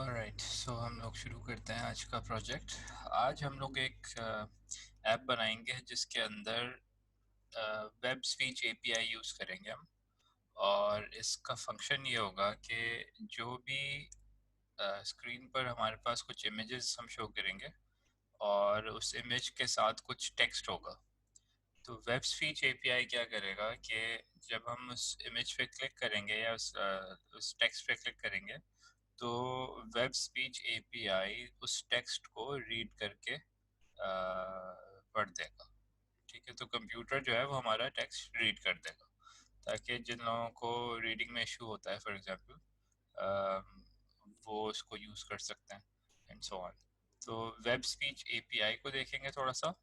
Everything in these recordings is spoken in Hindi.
ऑलराइट, सो हम लोग शुरू करते हैं आज का प्रोजेक्ट। आज हम लोग एक ऐप बनाएंगे जिसके अंदर वेब स्पीच एपीआई यूज़ करेंगे हम। और इसका फंक्शन ये होगा कि जो भी स्क्रीन पर हमारे पास कुछ इमेजेस हम शो करेंगे और उस इमेज के साथ कुछ टेक्स्ट होगा। तो वेब स्पीच एपीआई क्या करेगा कि जब हम उस इमेज पे क्लिक करेंगे या उस टेक्स्ट पे क्लिक करेंगे तो वेब स्पीच एपीआई उस टेक्स्ट को रीड करके पढ़ देगा। ठीक है, तो कंप्यूटर जो है वो हमारा टेक्स्ट रीड कर देगा ताकि जिन लोगों को रीडिंग में इशू होता है, फॉर एग्जांपल, वो उसको यूज़ कर सकते हैं एंड सो ऑन। तो वेब स्पीच एपीआई को देखेंगे थोड़ा सा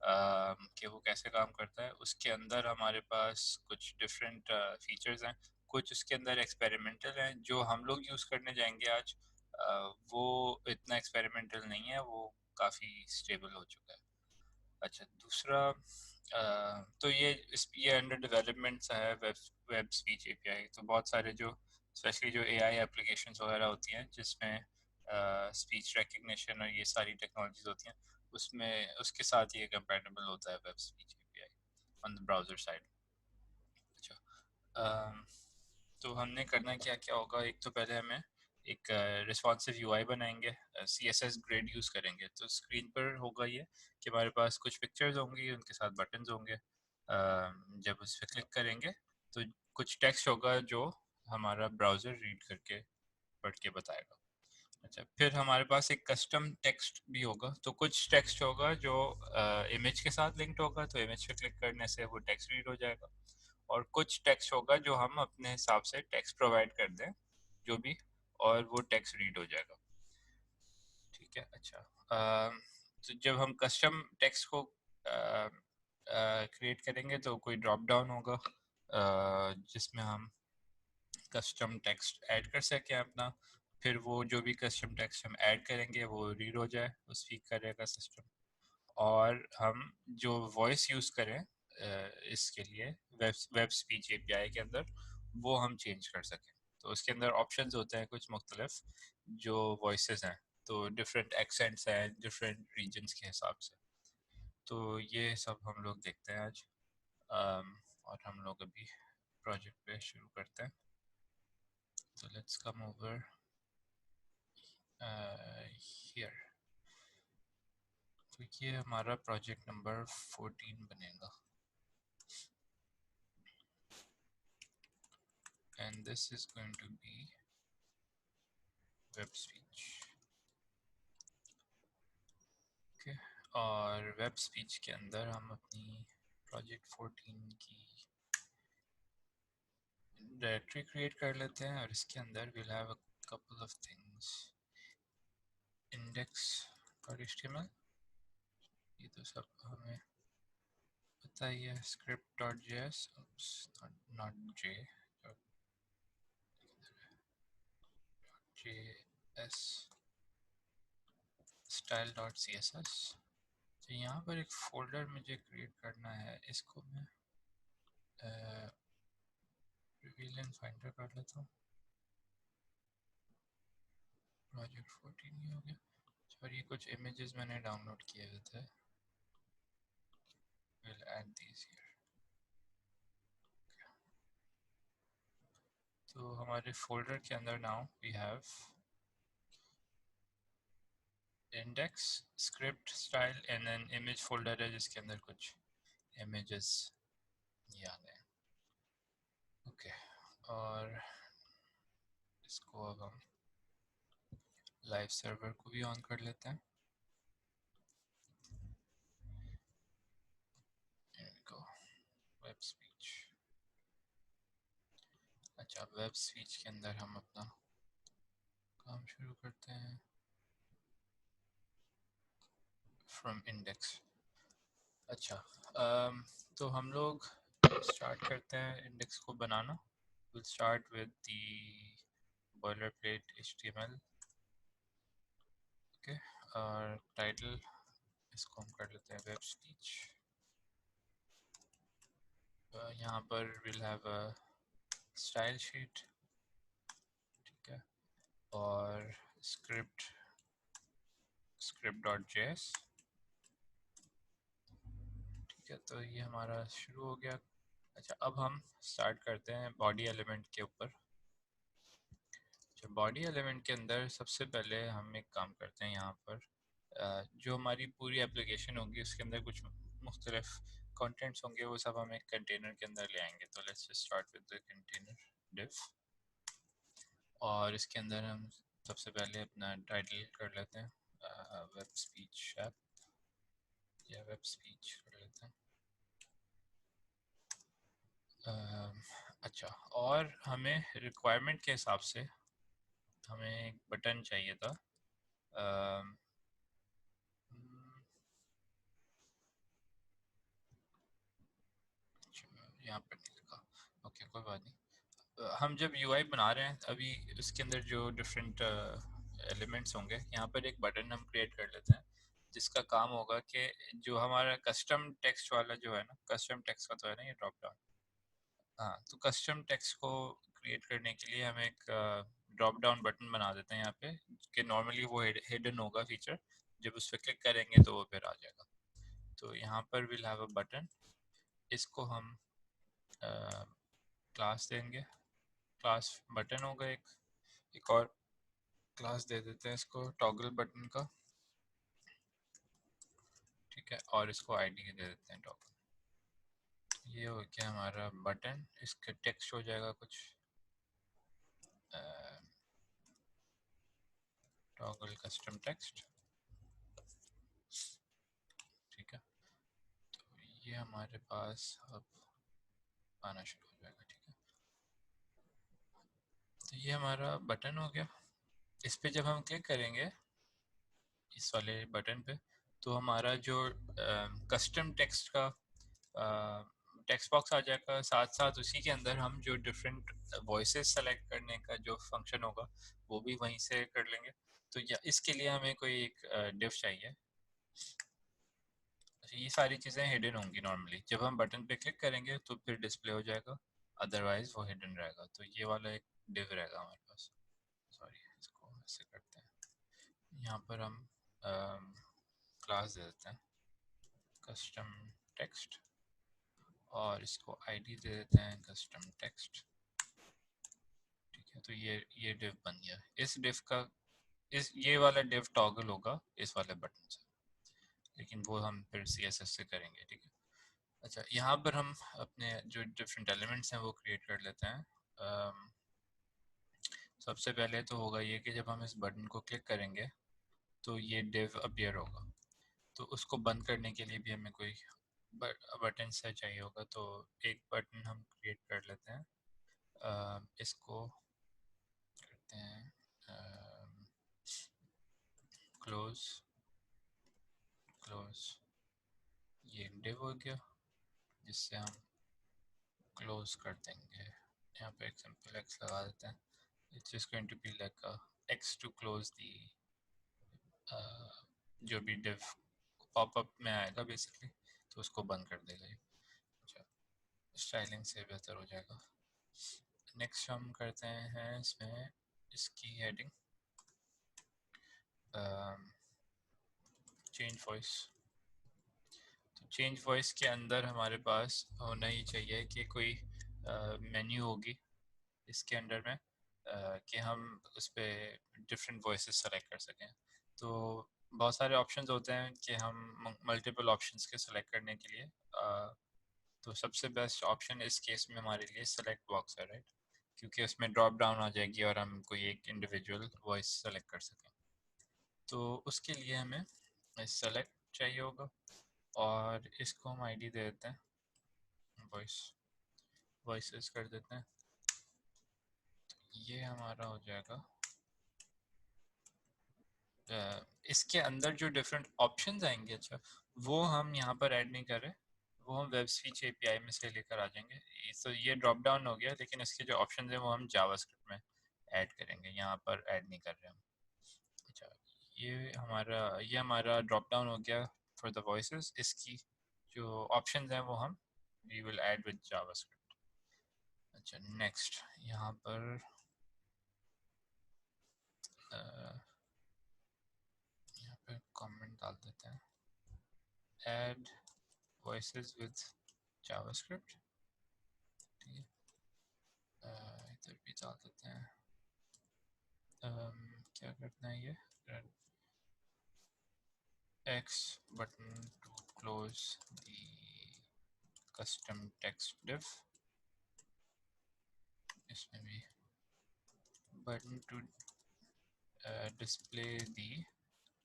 कि वो कैसे काम करता है। उसके अंदर हमारे पास कुछ डिफरेंट फीचर्स हैं, कुछ उसके अंदर एक्सपेरिमेंटल हैं। जो हम लोग यूज़ करने जाएंगे आज वो इतना एक्सपेरिमेंटल नहीं है, वो काफ़ी स्टेबल हो चुका है। अच्छा, दूसरा तो ये अंडर डेवलपमेंट सा है वेब स्पीच एपीआई। तो बहुत सारे जो स्पेशली जो एआई एप्लीकेशंस वगैरह होती हैं जिसमें स्पीच रिकग्निशन और ये सारी टेक्नोलॉजीज होती हैं, उसमें उसके साथ ये कंपैटिबल होता है web speech API on the browser side. अच्छा, अम, तो हमने करना क्या क्या होगा, एक तो पहले हमें एक रिस्पॉन्सिव यूआई बनाएंगे, सीएसएस ग्रिड यूज़ करेंगे। तो स्क्रीन पर होगा ये कि हमारे पास कुछ पिक्चर्स होंगी, उनके साथ बटन्स होंगे। जब उस पर क्लिक करेंगे तो कुछ टेक्स्ट होगा जो हमारा ब्राउज़र रीड करके पढ़ के बताएगा। अच्छा, फिर हमारे पास एक कस्टम टेक्स्ट भी होगा। तो कुछ टेक्स्ट होगा जो इमेज के साथ लिंक्ड होगा, तो इमेज पे क्लिक करने से वो टेक्स्ट रीड हो जाएगा। और कुछ टेक्स्ट होगा जो हम अपने हिसाब से टेक्स्ट प्रोवाइड कर दें जो भी, और वो टेक्स्ट रीड हो जाएगा। ठीक है। अच्छा, तो जब हम कस्टम टेक्स्ट को क्रिएट करेंगे तो कोई ड्रॉप डाउन होगा जिसमें हम कस्टम टेक्स्ट ऐड कर सकें अपना। फिर वो जो भी कस्टम टेक्स्ट हम ऐड करेंगे वो रीड हो जाए, वो स्पीक करेगा सिस्टम। और हम जो वॉइस यूज़ करें इसके लिए वेब स्पीच एपीआई के अंदर, वो हम चेंज कर सकें। तो उसके अंदर ऑप्शंस होते हैं कुछ मुख्तलिफ जो वॉइसेस हैं। तो डिफरेंट एक्सेंट्स हैं डिफरेंट रीजन्स के हिसाब से। तो ये सब हम लोग देखते हैं आज। और हम लोग अभी प्रोजेक्ट पे शुरू करते हैं। तो लेट्स कम ओवर हियर। तो ये हमारा प्रोजेक्ट नंबर 14 बनेगा and this is going to be web speech. Okay, और वेब स्पीच के अंदर हम अपनी प्रोजेक्ट 14 की डायरेक्टरी क्रिएट कर लेते हैं। और इसके अंदर will have a couple of things. Index और एचटीएमएल, ये तो सब हमें पता ही है। Script dot JS, not J, JS, style dot CSS. तो यहाँ पर एक फोल्डर मुझे क्रिएट करना है, इसको मैं रिवील एंड फाइंडर कर लेता हूँ। प्रोजेक्ट 14 ही हो गया। और ये कुछ इमेजेस मैंने डाउनलोड किए हुए थे, विल ऐड दीज हियर। तो हमारे फोल्डर के अंदर now we have index, script, style and then image folder है जिसके अंदर कुछ इमेजेस ये आ गए। ओके, और इसको अब हम लाइव सर्वर को भी ऑन कर लेते हैं। Web speech. अच्छा, वेब स्पीच के अंदर हम अपना काम शुरू करते हैं फ्रॉम इंडेक्स। अच्छा, तो हम लोग स्टार्ट करते हैं इंडेक्स को बनाना। Will start with the boilerplate HTML. Okay, और टाइटल इसको हम कर लेते हैं वेब स्पीच। यहाँ पर will have a style sheet. ठीक है, और script.js। ठीक है, तो ये हमारा शुरू हो गया। अच्छा, अब हम स्टार्ट करते हैं बॉडी एलिमेंट के ऊपर। बॉडी एलिमेंट के अंदर सबसे पहले हम एक काम करते हैं, यहाँ पर जो हमारी पूरी एप्लीकेशन होगी उसके अंदर कुछ मुख्तलिफ कंटेंट्स होंगे, वो सब हम एक कंटेनर के अंदर ले आएंगे। तो let's start with the container div, और इसके अंदर हम सबसे पहले अपना टाइटल कर लेते हैं वेब स्पीच ऐप, या वेब स्पीच कर लेते हैं। अच्छा, और हमें रिक्वायरमेंट के हिसाब से हमें एक बटन चाहिए था। अम, यहाँ पर नहीं लिखा, ओके कोई बात नहीं। हम जब यूआई बना रहे हैं अभी, इसके अंदर जो डिफरेंट एलिमेंट्स होंगे, यहाँ पर एक बटन हम क्रिएट कर लेते हैं जिसका काम होगा कि जो हमारा कस्टम टेक्स्ट वाला जो है ना, कस्टम टेक्स्ट का तो है ना ये ड्रॉप डाउन। हाँ, तो कस्टम टेक्स्ट को क्रिएट करने के लिए हम एक ड्रॉप डाउन बटन बना देते हैं यहाँ पे, कि नॉर्मली वो हिडन होगा फीचर, जब उस पर क्लिक करेंगे तो वो फिर आ जाएगा। तो यहाँ पर विल हैव अ बटन, इसको हम क्लास देंगे, क्लास बटन होगा एक और क्लास दे देते हैं इसको टॉगल बटन का। ठीक है, और इसको आईडी दे देते हैं टॉगल। ये हो गया हमारा बटन। इसका टेक्स्ट हो जाएगा कुछ टॉगल कस्टम टेक्स्ट। ठीक है, तो ये हमारे पास अब आना शुरू हो जाएगा। ठीक है, तो ये हमारा बटन हो गया। इस पे जब हम क्लिक करेंगे इस वाले बटन पे, तो हमारा जो कस्टम टेक्स्ट का टेक्स्ट बॉक्स आ जाएगा। साथ साथ उसी के अंदर हम जो डिफरेंट वॉइसेस सेलेक्ट करने का जो फंक्शन होगा वो भी वहीं से कर लेंगे। तो इसके लिए हमें कोई एक डिव चाहिए। अच्छा, ये सारी चीज़ें हिडन होंगी नॉर्मली, जब हम बटन पे क्लिक करेंगे तो फिर डिस्प्ले हो जाएगा, अदरवाइज वो हिडन रहेगा। तो ये वाला एक डिव रहेगा हमारे पास। सॉरी, इसको ऐसे करते हैं। यहाँ पर हम क्लास दे देते हैं कस्टम टेक्स्ट, और इसको आईडी दे देते हैं कस्टम टेक्स्ट। ठीक है, तो ये डिव बन गया। इस डिव का ये वाला डिव टॉगल होगा इस वाले बटन से, लेकिन वो हम फिर CSS से करेंगे। ठीक है, अच्छा, यहाँ पर हम अपने जो डिफरेंट एलिमेंट्स हैं वो क्रिएट कर लेते हैं। सबसे पहले तो होगा ये कि जब हम इस बटन को क्लिक करेंगे तो ये डिव अपीयर होगा। तो उसको बंद करने के लिए भी हमें कोई बटन से चाहिए होगा। तो एक बटन हम क्रिएट कर लेते हैं, इसको करते हैं क्लोज क्लोज। ये डिव हो गया जिससे हम क्लोज कर देंगे। यहाँ पे एक सिंपल एक्स लगा देते हैं। It's just going to be like a X to close the जो भी डिव पॉपअप में आएगा बेसिकली, तो उसको बंद कर देगा ये। अच्छा, स्टाइलिंग से बेहतर हो जाएगा। नेक्स्ट हम करते हैं इसमें इसकी हेडिंग चेंज वॉइस। तो चेंज वॉइस के अंदर हमारे पास होना ही चाहिए कि कोई मेन्यू होगी इसके अंडर में, कि हम उस पर डिफरेंट वॉइसेस सेलेक्ट कर सकें। तो बहुत सारे ऑप्शंस होते हैं कि हम मल्टीपल ऑप्शंस के सेलेक्ट करने के लिए, तो सबसे बेस्ट ऑप्शन इस केस में हमारे लिए सेलेक्ट बॉक्स है, राइट, क्योंकि उसमें ड्रॉप डाउन आ जाएगी और हम कोई एक इंडिविजुअल वॉइस सेलेक्ट कर सकें। तो उसके लिए हमें सेलेक्ट चाहिए होगा, और इसको हम आईडी दे देते हैं वॉइस, वॉइसेस कर देते हैं। तो ये हमारा हो जाएगा। इसके अंदर जो डिफरेंट ऑप्शंस आएंगे, अच्छा, वो हम यहाँ पर ऐड नहीं कर रहे, वो हम वेब स्विच एपीआई में से लेकर आ जाएंगे। तो ये ड्रॉप डाउन हो गया, लेकिन इसके जो ऑप्शंस हैं वो हम जावास्क्रिप्ट में ऐड करेंगे, यहाँ पर ऐड नहीं कर रहे हम। अच्छा, ये हमारा ड्रॉप डाउन हो गया फॉर द वॉइसेस। इसकी जो ऑप्शंस हैं वो हम we will add with JavaScript. अच्छा, नेक्स्ट यहाँ पर लेते हैं, ऐड वॉइसेस विद जावास्क्रिप्ट, ठीक है। इधर भी डाल देते हैं। क्या करना है ये, X button to close the custom text div, इसमें भी button to display the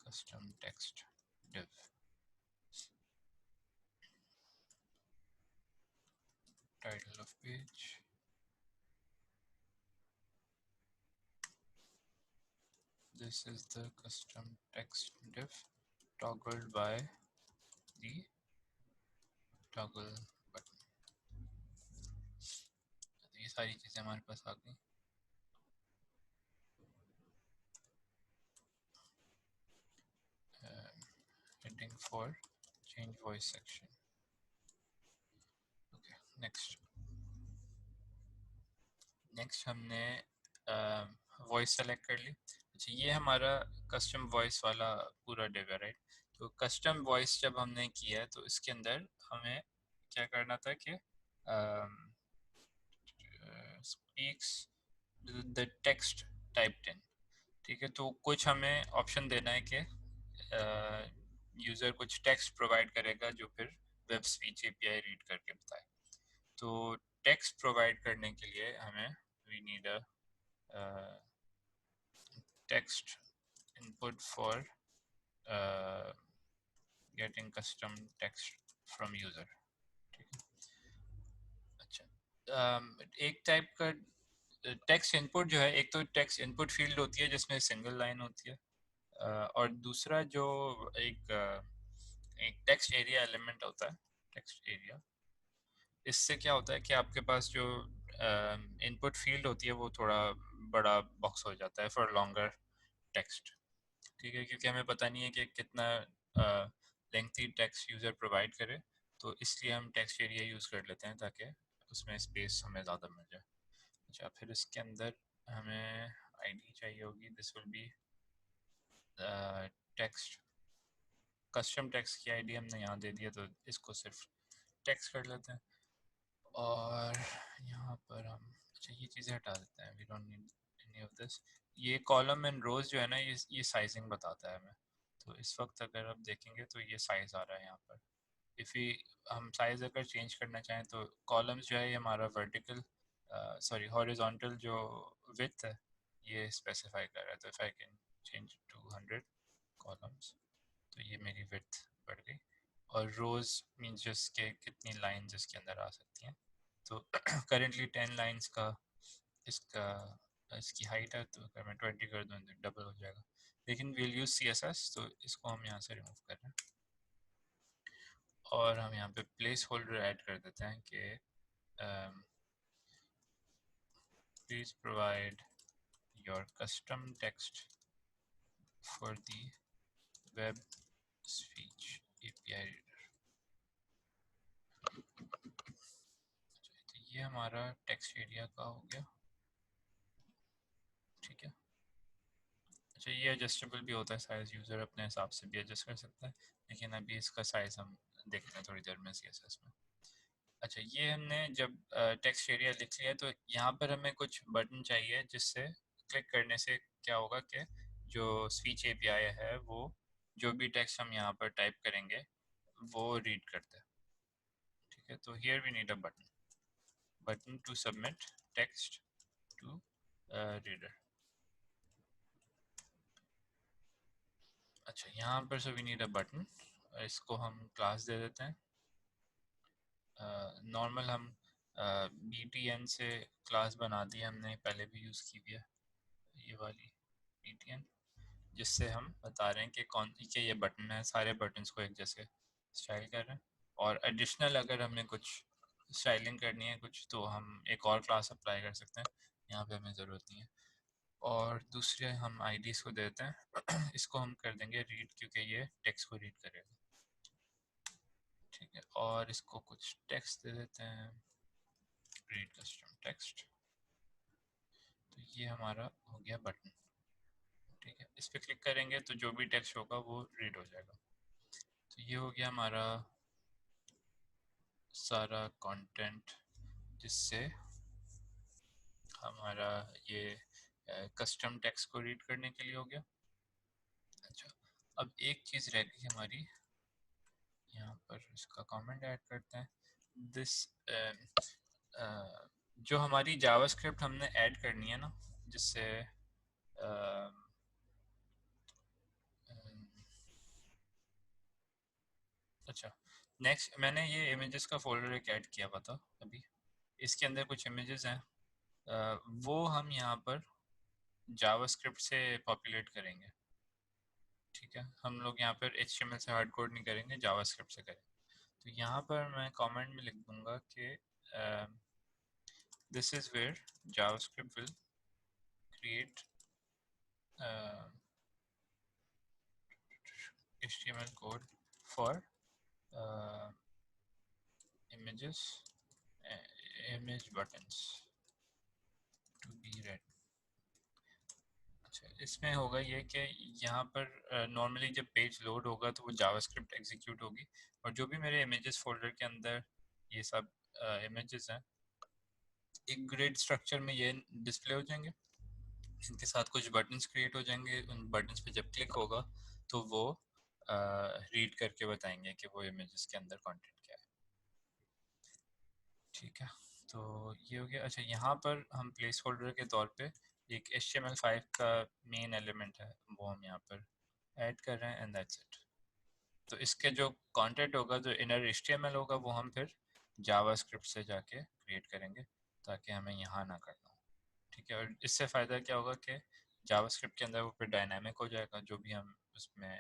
custom text div, title of page, this is the custom text div toggled by the toggle button। तो ये सारी चीज़ें हमारे पास आ गई। Heading for change voice section, okay, next हमने वॉइस सेलेक्ट कर ली। अच्छा, ये हमारा कस्टम वॉइस वाला पूरा डिव है, राइट। तो कस्टम वॉइस जब हमने किया है तो इसके अंदर हमें क्या करना था कि स्पीक्स द टेक्स्ट टाइप्ड इन, ठीक है। तो कुछ हमें ऑप्शन देना है कि यूज़र कुछ टेक्स्ट प्रोवाइड करेगा जो फिर वेब स्पीच एपीआई रीड करके बताए। तो टेक्स्ट प्रोवाइड करने के लिए हमें we need a text input for uh, getting custom text from user, ठीक है। अच्छा, एक टाइप का टेक्स्ट इनपुट जो है, एक तो टेक्स्ट इनपुट फील्ड होती है जिसमें सिंगल लाइन होती है, और दूसरा जो एक एक टेक्स्ट एरिया एलिमेंट होता है, टेक्स्ट एरिया। इससे क्या होता है कि आपके पास जो इनपुट फील्ड होती है वो थोड़ा बड़ा बॉक्स हो जाता है फॉर लॉन्गर टेक्स्ट, ठीक है, क्योंकि हमें पता नहीं है कि कितना लेंथी टेक्स्ट यूज़र प्रोवाइड करे, तो इसलिए हम टेक्स्ट एरिया यूज़ कर लेते हैं ताकि उसमें स्पेस हमें ज़्यादा मिल जाए। अच्छा, फिर इसके अंदर हमें आईडी चाहिए होगी, this will be text, custom text की आईडी हमने यहाँ दे दिया, तो इसको सिर्फ टेक्स्ट कर लेते हैं। और यहाँ पर हम, अच्छा ये चीज़ें हटा देते हैं, we don't need any of this. ये कॉलम एंड रोज जो है ना, ये साइजिंग बताता है हमें। तो इस वक्त अगर आप देखेंगे तो ये साइज आ रहा है यहाँ पर। इफ़ हम साइज अगर चेंज करना चाहें तो कॉलम्स जो है ये हमारा वर्टिकल, सॉरी हॉरिजॉन्टल जो विड्थ है ये स्पेसिफाई कर रहा है। तो if I can change 200 columns, तो ये मेरी विड्थ बढ़ गई। और रोज़ मीन्स जिसके कितनी लाइन जिसके अंदर आ सकती हैं। तो करेंटली 10 लाइंस का इसका इसकी हाइट है, तो अगर मैं 20 कर दूँ तो डबल हो जाएगा। लेकिन विल यूज CSS, तो इसको हम यहाँ से रिमूव कर रहे हैं और हम यहाँ पे प्लेस होल्डर ऐड कर देते हैं कि please provide your custom text for the web speech API reader. तो ये हमारा टेक्स्ट एरिया का हो गया, ठीक है। अच्छा, ये एडजस्टेबल भी होता है साइज, यूज़र अपने हिसाब से भी एडजस्ट कर सकता है, लेकिन अभी इसका साइज़ हम देखते हैं थोड़ी देर में CSS में। अच्छा, ये हमने जब टेक्स्ट एरिया लिख लिया तो यहाँ पर हमें कुछ बटन चाहिए जिससे क्लिक करने से क्या होगा कि जो स्पीच API है वो जो भी टेक्स्ट हम यहाँ पर टाइप करेंगे वो रीड करता है, ठीक है। तो here we need a button to submit text to reader. अच्छा, यहाँ पर so we need a button, इसको हम क्लास दे देते हैं। नॉर्मल हम BTN से क्लास बना दी हमने, पहले भी यूज़ की हुई है ये वाली BTN, जिससे हम बता रहे हैं कि कौन के ये बटन है, सारे बटन्स को एक जैसे स्टाइल कर रहे हैं। और एडिशनल अगर हमें कुछ स्टाइलिंग करनी है कुछ, तो हम एक और क्लास अप्लाई कर सकते हैं, यहाँ पे हमें ज़रूरत नहीं है। और दूसरे हम IDs को देते हैं इसको हम कर देंगे रीड, क्योंकि ये टेक्स्ट को रीड करेगा, ठीक है। और इसको कुछ टेक्स्ट दे देते हैं, रीड कस्टम टेक्स्ट। तो ये हमारा हो गया बटन, ठीक है। इस पर क्लिक करेंगे तो जो भी टेक्स्ट होगा वो रीड हो जाएगा। तो ये हो गया हमारा सारा कंटेंट जिससे हमारा ये कस्टम टेक्स्ट को रीड करने के लिए हो गया। अच्छा, अब एक चीज़ रह गई हमारी, यहाँ पर इसका कमेंट ऐड करते हैं। दिस जो हमारी जावास्क्रिप्ट हमने ऐड करनी है ना, जिससे अच्छा, नेक्स्ट मैंने ये इमेजेस का फोल्डर एक ऐड किया हुआ था अभी, इसके अंदर कुछ इमेजेस हैं, वो हम यहाँ पर जावास्क्रिप्ट से पॉपुलेट करेंगे। ठीक है, हम लोग यहाँ पर HTML से हार्ड कोड नहीं करेंगे, जावास्क्रिप्ट से करेंगे। तो यहाँ पर मैं कमेंट में लिख दूंगा कि this is where JavaScript will create HTML code for uh, images image buttons to be read। अच्छा, इसमें होगा ये कि यहाँ पर नॉर्मली जब पेज लोड होगा तो वो जावास्क्रिप्ट एग्जीक्यूट होगी, और जो भी मेरे इमेजेस फोल्डर के अंदर ये सब इमेजेस हैं, एक ग्रिड स्ट्रक्चर में ये डिस्प्ले हो जाएंगे। इनके साथ कुछ बटन्स क्रिएट हो जाएंगे, उन बटन्स पे जब क्लिक होगा तो वो रीड करके बताएंगे कि वो इमेजेस के अंदर कंटेंट क्या है। ठीक है, तो ये हो गया। अच्छा, यहाँ पर हम प्लेस होल्डर के तौर पे एक HTML5 का मेन एलिमेंट है, वो हम यहाँ पर ऐड कर रहे हैं, एंड दैट्स इट। तो इसके जो कंटेंट होगा, जो इनर HTML होगा, वो हम फिर जावास्क्रिप्ट से जाके क्रिएट करेंगे ताकि हमें यहाँ ना करना हो। ठीक है, और इससे फ़ायदा क्या होगा कि जावास्क्रिप्ट के अंदर वो फिर डायनामिक हो जाएगा, जो भी हम उसमें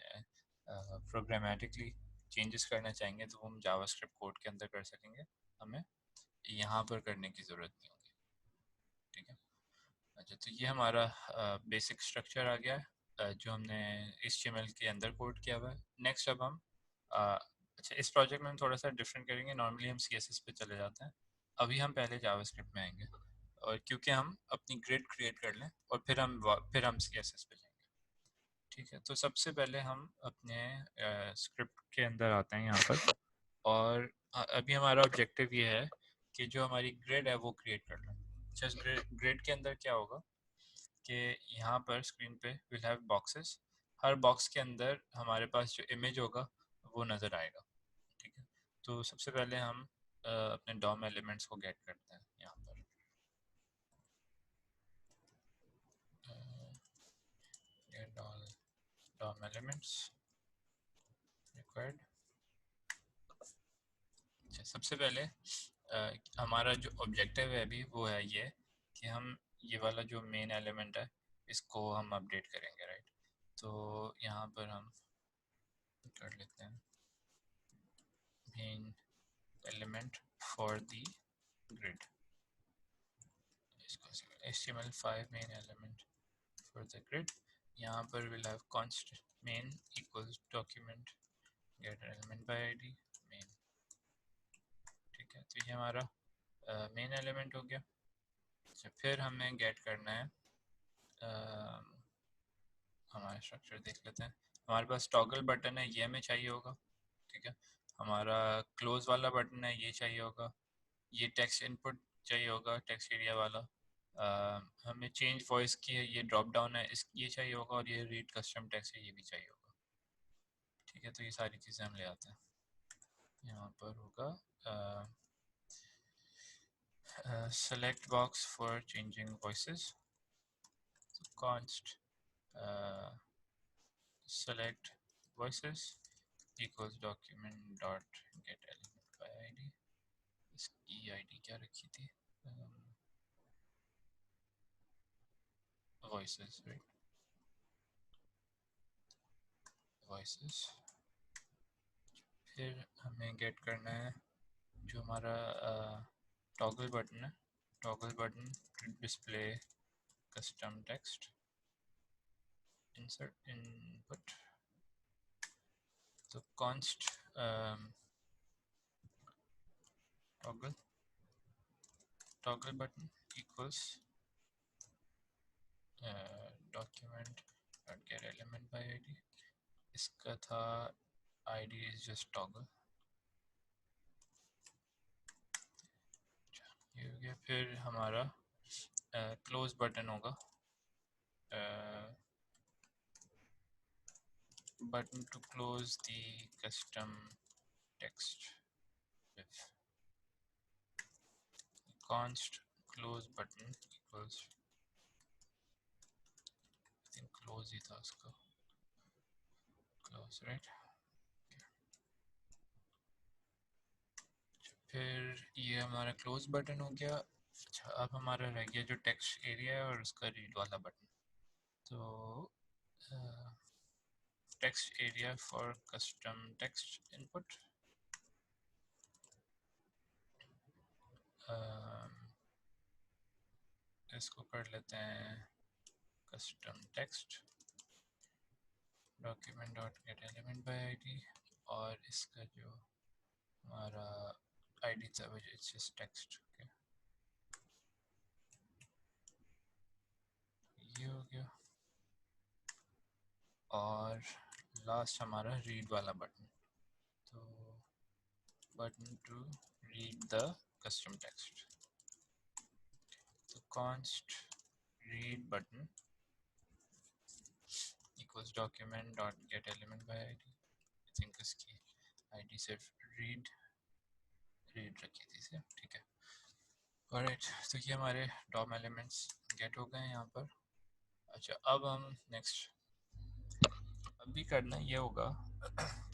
प्रोग्रामेटिकली चेंजेस करना चाहेंगे तो वो हम जावास्क्रिप्ट कोड के अंदर कर सकेंगे, हमें यहाँ पर करने की ज़रूरत नहीं होगी। ठीक है, अच्छा, तो ये हमारा बेसिक स्ट्रक्चर आ गया है जो हमने HTML के अंदर कोड किया हुआ है। नेक्स्ट अब हम अच्छा, इस प्रोजेक्ट में हम थोड़ा सा डिफरेंट करेंगे। नॉर्मली हम CSS पे चले जाते हैं, अभी हम पहले जावास्क्रिप्ट में आएंगे, और क्योंकि हम अपनी ग्रिड क्रिएट कर लें और फिर हम CSS पे जाएंगे। ठीक है, तो सबसे पहले हम अपने स्क्रिप्ट के अंदर आते हैं यहाँ पर, और अभी हमारा ऑब्जेक्टिव ये है कि जो हमारी ग्रिड है वो क्रिएट कर लें। अच्छा, ग्रिड के अंदर क्या होगा कि यहाँ पर स्क्रीन पे will have boxes, her box के अंदर हमारे पास जो इमेज होगा वो नज़र आएगा। ठीक है, तो सबसे पहले हम अपने डॉम एलिमेंट्स को गेट करते हैं यहाँ पर। Get all DOM elements required. अच्छा, सबसे पहले हमारा जो ऑब्जेक्टिव है अभी वो है ये कि हम ये वाला जो मेन एलिमेंट है इसको हम अपडेट करेंगे, राइट। तो यहाँ पर हम कर लेते हैं main element for the grid, इसको HTML5 main element for the grid. यहाँ पर will have const main equals document get element by id main। ठीक है, तो ये हमारा मेन एलिमेंट हो गया। अच्छा, फिर हमें गेट करना है हमारा स्ट्रक्चर देख लेते हैं। हमारे पास टॉगल बटन है, ये हमें चाहिए होगा। ठीक है, हमारा क्लोज वाला बटन है, ये चाहिए होगा। ये टेक्स्ट इनपुट चाहिए होगा, टेक्स्ट एरिया वाला। हमें चेंज वॉइस की है, ये ड्रॉप डाउन है, इस ये चाहिए होगा, और ये रीड कस्टम टेक्स्ट है, ये भी चाहिए होगा। ठीक है, तो ये सारी चीज़ें हम ले आते हैं। यहाँ पर होगा select box for changing voices, so const select voices equals document dot get element by id। इसकी id क्या रखी थी, voices, right, voices। फिर हमें गेट करना है जो हमारा टॉगल बटन है, toggle button display custom text insert input, so const toggle button equals document get element by id। इसका था id is just toggle, ये हो गया। फिर हमारा क्लोज बटन होगा, button to close the custom text with const close button equals, I think close ही था उसका, close right। फिर ये हमारा क्लोज बटन हो गया। अच्छा, अब हमारा रह गया जो टेक्स्ट एरिया है और उसका रीड वाला बटन। तो text area for custom text input, इसको कर लेते हैं custom text document dot gate element by ID, और इसका जो हमारा आईडी था वो इट्स जस्ट टेक्स्ट। ये हो गया। और लास्ट हमारा रीड वाला बटन, तो button to read the custom text, तो const read button equals document dot get element by id। I think इसकी id सिर्फ read रखी थी सिर्फ, ठीक है। ऑलराइट, तो ये हमारे डॉम एलिमेंट्स गेट हो गए हैं यहाँ पर। अच्छा, अब हम नेक्स्ट अभी करना ये होगा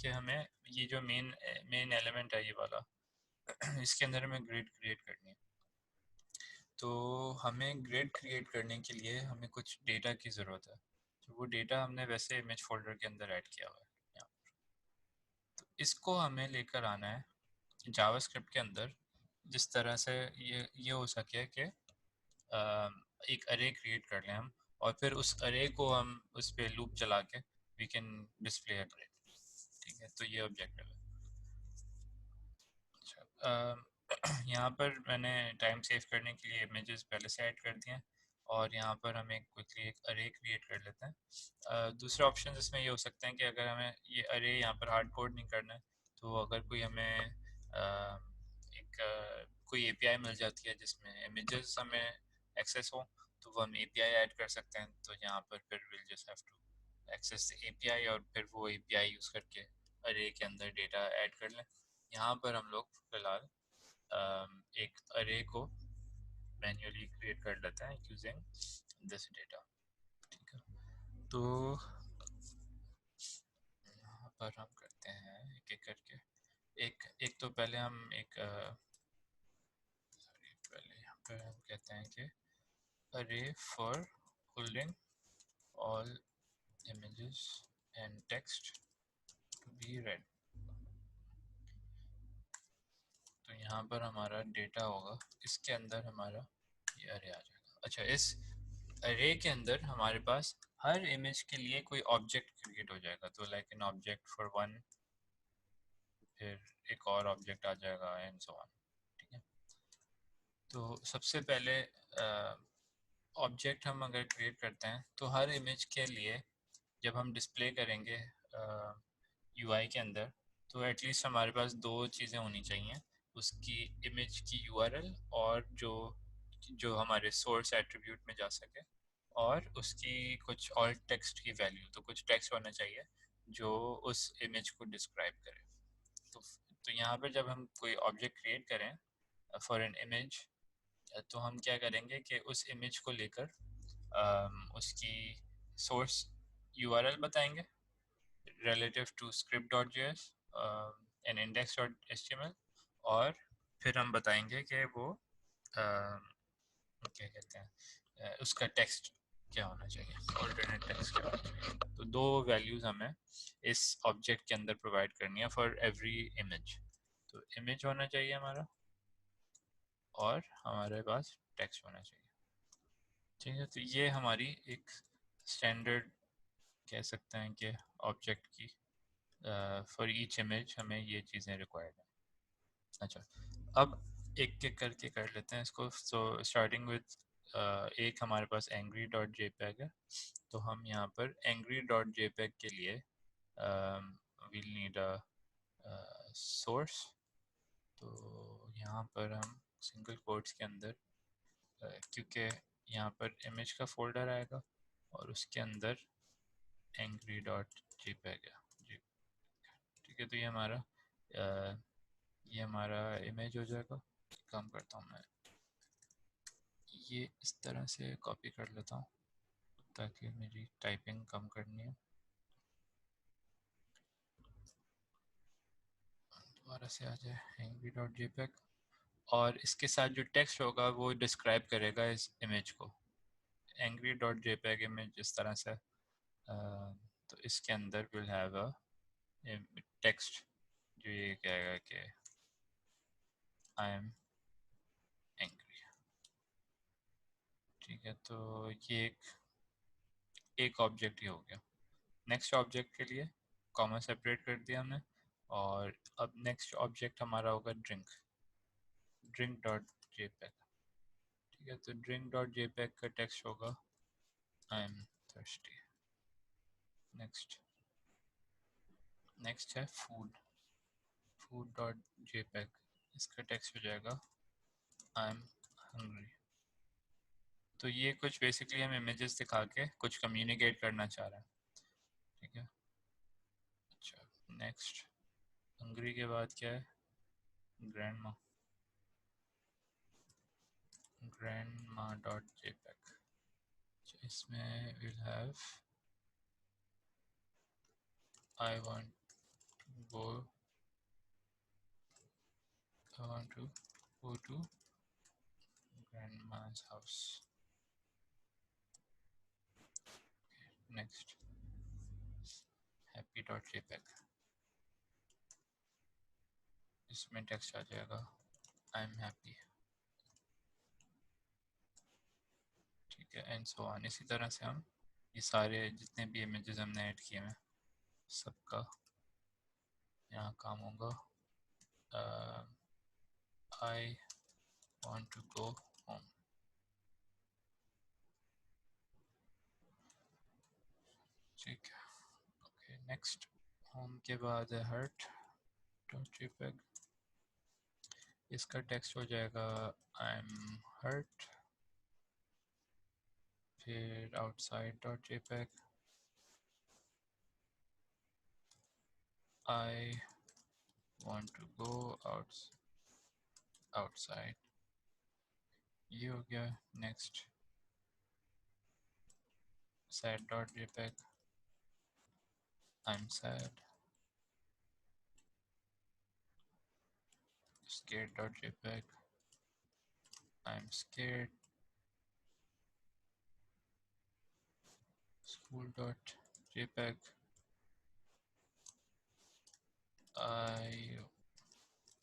कि हमें ये जो मेन एलिमेंट है ये वाला इसके अंदर हमें ग्रिड क्रिएट करनी है। तो हमें ग्रिड क्रिएट करने के लिए हमें कुछ डेटा की ज़रूरत है, तो वो डेटा हमने वैसे इमेज फोल्डर के अंदर ऐड किया हुआ है यहाँ। तो इसको हमें लेकर आना है जावास्क्रिप्ट के अंदर, जिस तरह से ये हो सके कि एक अरे क्रिएट कर लें हम, और फिर उस अरे को हम उस पर लूप चला के we can display a grid. ठीक है, तो ये ऑब्जेक्टिव है। अच्छा, यहाँ पर मैंने टाइम सेव करने के लिए इमेजेस पहले से ऐड कर दिए हैं, और यहाँ पर हमें क्विकली एक अरे क्रिएट कर लेते हैं। दूसरे ऑप्शन इसमें ये हो सकते हैं कि अगर हमें ये अरे यहाँ पर हार्ड कोड नहीं करना है, तो अगर कोई हमें एक कोई एपीआई मिल जाती है जिसमें इमेजेस हमें एक्सेस हो, तो वो हम एपीआई ऐड कर सकते हैं। तो यहाँ पर फिर will just have to access the API, और फिर वो एपीआई यूज़ करके अरे के अंदर डेटा ऐड कर लें। यहाँ पर हम लोग फिलहाल एक अरे को मैन्युअली क्रिएट कर लेते हैं यूजिंग दिस डेटा। ठीक है, तो यहाँ पर हम करते हैं एक एक करके। एक एक तो पहले हम एक पहले यहाँ पर हम कहते हैं कि अरे for holding all images and text to be read। तो यहाँ पर हमारा डेटा होगा, इसके अंदर हमारा ये अरे आ जाएगा। अच्छा, इस अरे के अंदर हमारे पास हर इमेज के लिए कोई ऑब्जेक्ट क्रिएट हो जाएगा, तो like an object for one, फिर एक और ऑब्जेक्ट आ जाएगा एंड सो ऑन। ठीक है, तो सबसे पहले ऑब्जेक्ट हम अगर क्रिएट करते हैं तो हर इमेज के लिए जब हम डिस्प्ले करेंगे यूआई के अंदर, तो एटलीस्ट हमारे पास दो चीज़ें होनी चाहिए, उसकी इमेज की यूआरएल और जो जो हमारे सोर्स एट्रीब्यूट में जा सके, और उसकी कुछ और टेक्स्ट की वैल्यू, तो कुछ टेक्स्ट होना चाहिए जो उस इमेज को डिस्क्राइब करे। तो तो यहाँ पर जब हम कोई ऑब्जेक्ट क्रिएट करें फॉर एन इमेज, तो हम क्या करेंगे कि उस इमेज को लेकर उसकी सोर्स यूआरएल बताएंगे relative to script.js and index.html, और फिर हम बताएंगे कि वो क्या कहते हैं उसका टेक्स्ट क्या होना चाहिए, ऑल्टरनेट टेक्स्ट क्या होना चाहिए। तो दो वैल्यूज़ हमें इस ऑब्जेक्ट के अंदर प्रोवाइड करनी है फॉर एवरी इमेज। तो इमेज होना चाहिए हमारा, और हमारे पास टेक्स्ट होना चाहिए। ठीक है, तो ये हमारी एक स्टैंडर्ड कह सकते हैं कि ऑब्जेक्ट की फॉर ईच इमेज हमें ये चीज़ें रिक्वायर्ड हैं। अच्छा, अब एक एक करके कर लेते हैं इसको। सो स्टार्टिंग विद एक हमारे पास एंग्री डॉट जेपैग है, तो हम यहाँ पर एंग्री डॉट जेपैग के लिए we'll need a source. तो यहाँ पर हम सिंगल कोट्स के अंदर क्योंकि यहाँ पर इमेज का फोल्डर आएगा और उसके अंदर angry.jpg है जी, ठीक है। तो ये हमारा इमेज हो जाएगा। काम करता हूँ मैं, ये इस तरह से कॉपी कर लेता हूँ ताकि मेरी टाइपिंग कम करनी है। दोबारा से आ जाए angry.jpg, और इसके साथ जो टेक्स्ट होगा वो डिस्क्राइब करेगा इस इमेज को। angry.jpg इमेज इस तरह से, तो इसके अंदर विल हैव अ टेक्स्ट जो ये कहेगा कि आई एम एंग्री, ठीक है। तो ये एक ऑब्जेक्ट ही हो गया। नेक्स्ट ऑब्जेक्ट के लिए कॉमा सेपरेट कर दिया हमने, और अब नेक्स्ट ऑब्जेक्ट हमारा होगा ड्रिंक डॉट जेपेग, ठीक है। तो ड्रिंक डॉट जेपेग का टेक्स्ट होगा आई एम थर्स्टी। नेक्स्ट है फूड डॉट जेपेग, इसका टेक्स्ट हो जाएगा आई एम हंग्री। तो ये कुछ बेसिकली हम इमेजेस दिखा के कुछ कम्युनिकेट करना चाह रहे हैं, ठीक है। अच्छा, नेक्स्ट हंग्री के बाद क्या है, grandma dot jpeg। इसमें we'll have I want to go to grandma's house। Next happy dot jpeg, इसमें टेक्स्ट आ जाएगा आई एम हैप्पी, ठीक है। And so on. इसी तरह से हम ये सारे जितने भी इमेजेस हमने ऐड किए हैं सबका यहाँ काम होगा। आई want to go home, ठीक है। ओके, नेक्स्ट होम के बाद है हर्ट डॉट jpeg, इसका टेक्स्ट हो जाएगा आई एम हर्ट। फिर outside dot jpeg, I want to go outside, ये हो गया। Next sad dot jpeg, I'm sad। scared dot jpeg, I'm scared। school dot jpeg, I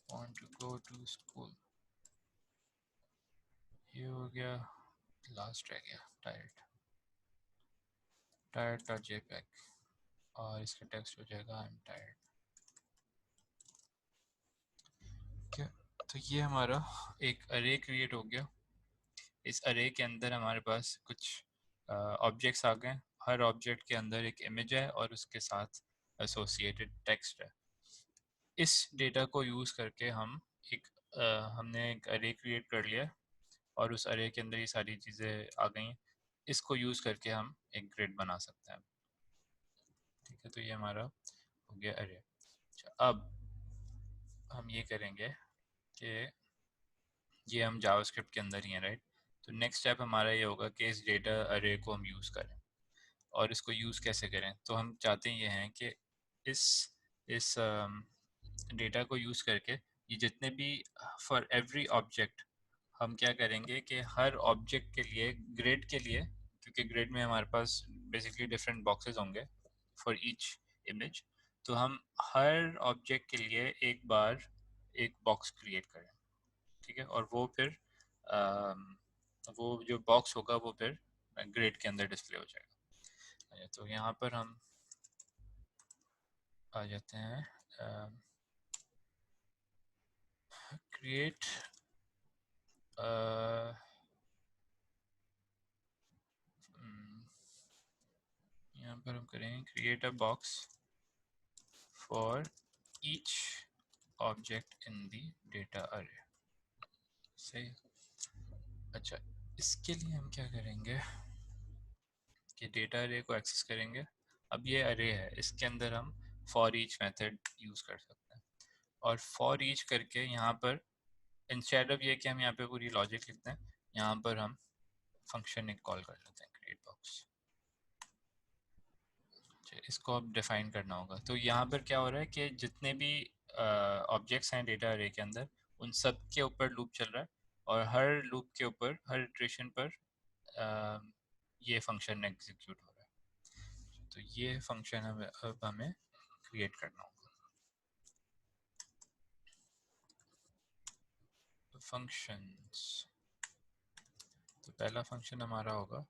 want to go to school, ये हो गया। लास्ट रह गया tired डॉट jpeg, और इसका टेक्स्ट हो जाएगा आई एम टायर्ड, ठीक है। तो ये हमारा एक अरे क्रिएट हो गया। इस अरे के अंदर हमारे पास कुछ ऑब्जेक्ट्स आ गए। हर ऑब्जेक्ट के अंदर एक इमेज है और उसके साथ एसोसिएटेड टेक्स्ट है। इस डेटा को यूज़ करके हमने एक अरे क्रिएट कर लिया और उस अरे के अंदर ये सारी चीज़ें आ गई हैं। इसको यूज़ करके हम एक ग्रिड बना सकते हैं, ठीक है। तो ये हमारा हो गया अरे। अच्छा, अब हम ये करेंगे कि ये हम जावास्क्रिप्ट के अंदर ही हैं, राइट। तो नेक्स्ट स्टेप हमारा ये होगा कि इस डेटा अरे को हम यूज़ करें। और इसको यूज़ कैसे करें, तो हम चाहते ये हैं कि इस इस डेटा को यूज़ करके ये जितने भी फॉर एवरी ऑब्जेक्ट हम क्या करेंगे कि हर ऑब्जेक्ट के लिए ग्रिड के लिए, क्योंकि ग्रिड में हमारे पास बेसिकली डिफरेंट बॉक्सेस होंगे फॉर ईच इमेज, तो हम हर ऑब्जेक्ट के लिए एक बार एक बॉक्स क्रिएट करें, ठीक है। और वो जो बॉक्स होगा वो फिर ग्रिड के अंदर डिस्प्ले हो जाएगा। तो यहाँ पर हम आ जाते हैं क्रिएट यहाँ पर हम करेंगे create a box for each object in the data array। सही। अच्छा, इसके लिए हम क्या करेंगे कि डेटा अरे को एक्सेस करेंगे। अब ये अरे है, इसके अंदर हम फॉर ईच मेथड यूज कर सकते हैं, और फॉर ईच करके यहाँ पर इंस्टेड ऑफ ये कि हम यहाँ पे पूरी लॉजिक लिखते हैं, यहाँ पर हम फंक्शन एक कॉल कर लेते हैं, क्रिएट बॉक्स। इसको अब डिफाइन करना होगा। तो यहाँ पर क्या हो रहा है कि जितने भी ऑब्जेक्ट्स हैं डेटा अरे के अंदर, उन सब के ऊपर लूप चल रहा है, और हर लूप के ऊपर, हर इटरेशन पर ये फंक्शन एग्जीक्यूट हो रहा है। तो ये फंक्शन अब हमें क्रिएट करना होगा। फंक्शंस, तो पहला फंक्शन हमारा होगा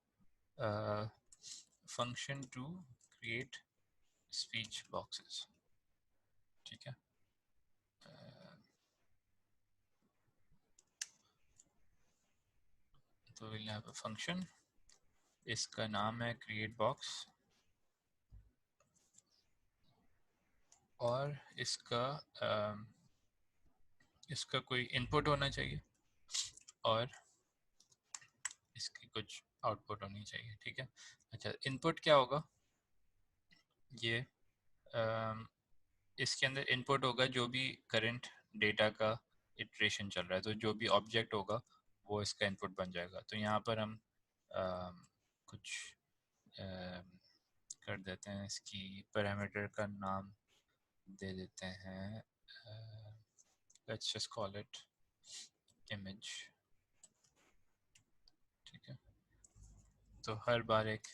function to create speech boxes. ठीक है, तो विल हैव अ फंक्शन, इसका नाम है क्रिएट बॉक्स, और इसका कोई इनपुट होना चाहिए और इसकी कुछ आउटपुट होनी चाहिए। ठीक है। अच्छा, इनपुट क्या होगा, ये इसके अंदर इनपुट होगा जो भी करंट डेटा का इटरेशन चल रहा है, तो जो भी ऑब्जेक्ट होगा वो इसका इनपुट बन जाएगा। तो यहाँ पर हम कुछ कर देते हैं, इसकी पैरामीटर का नाम दे देते हैं, let's just call it image. ठीक है, तो हर बार एक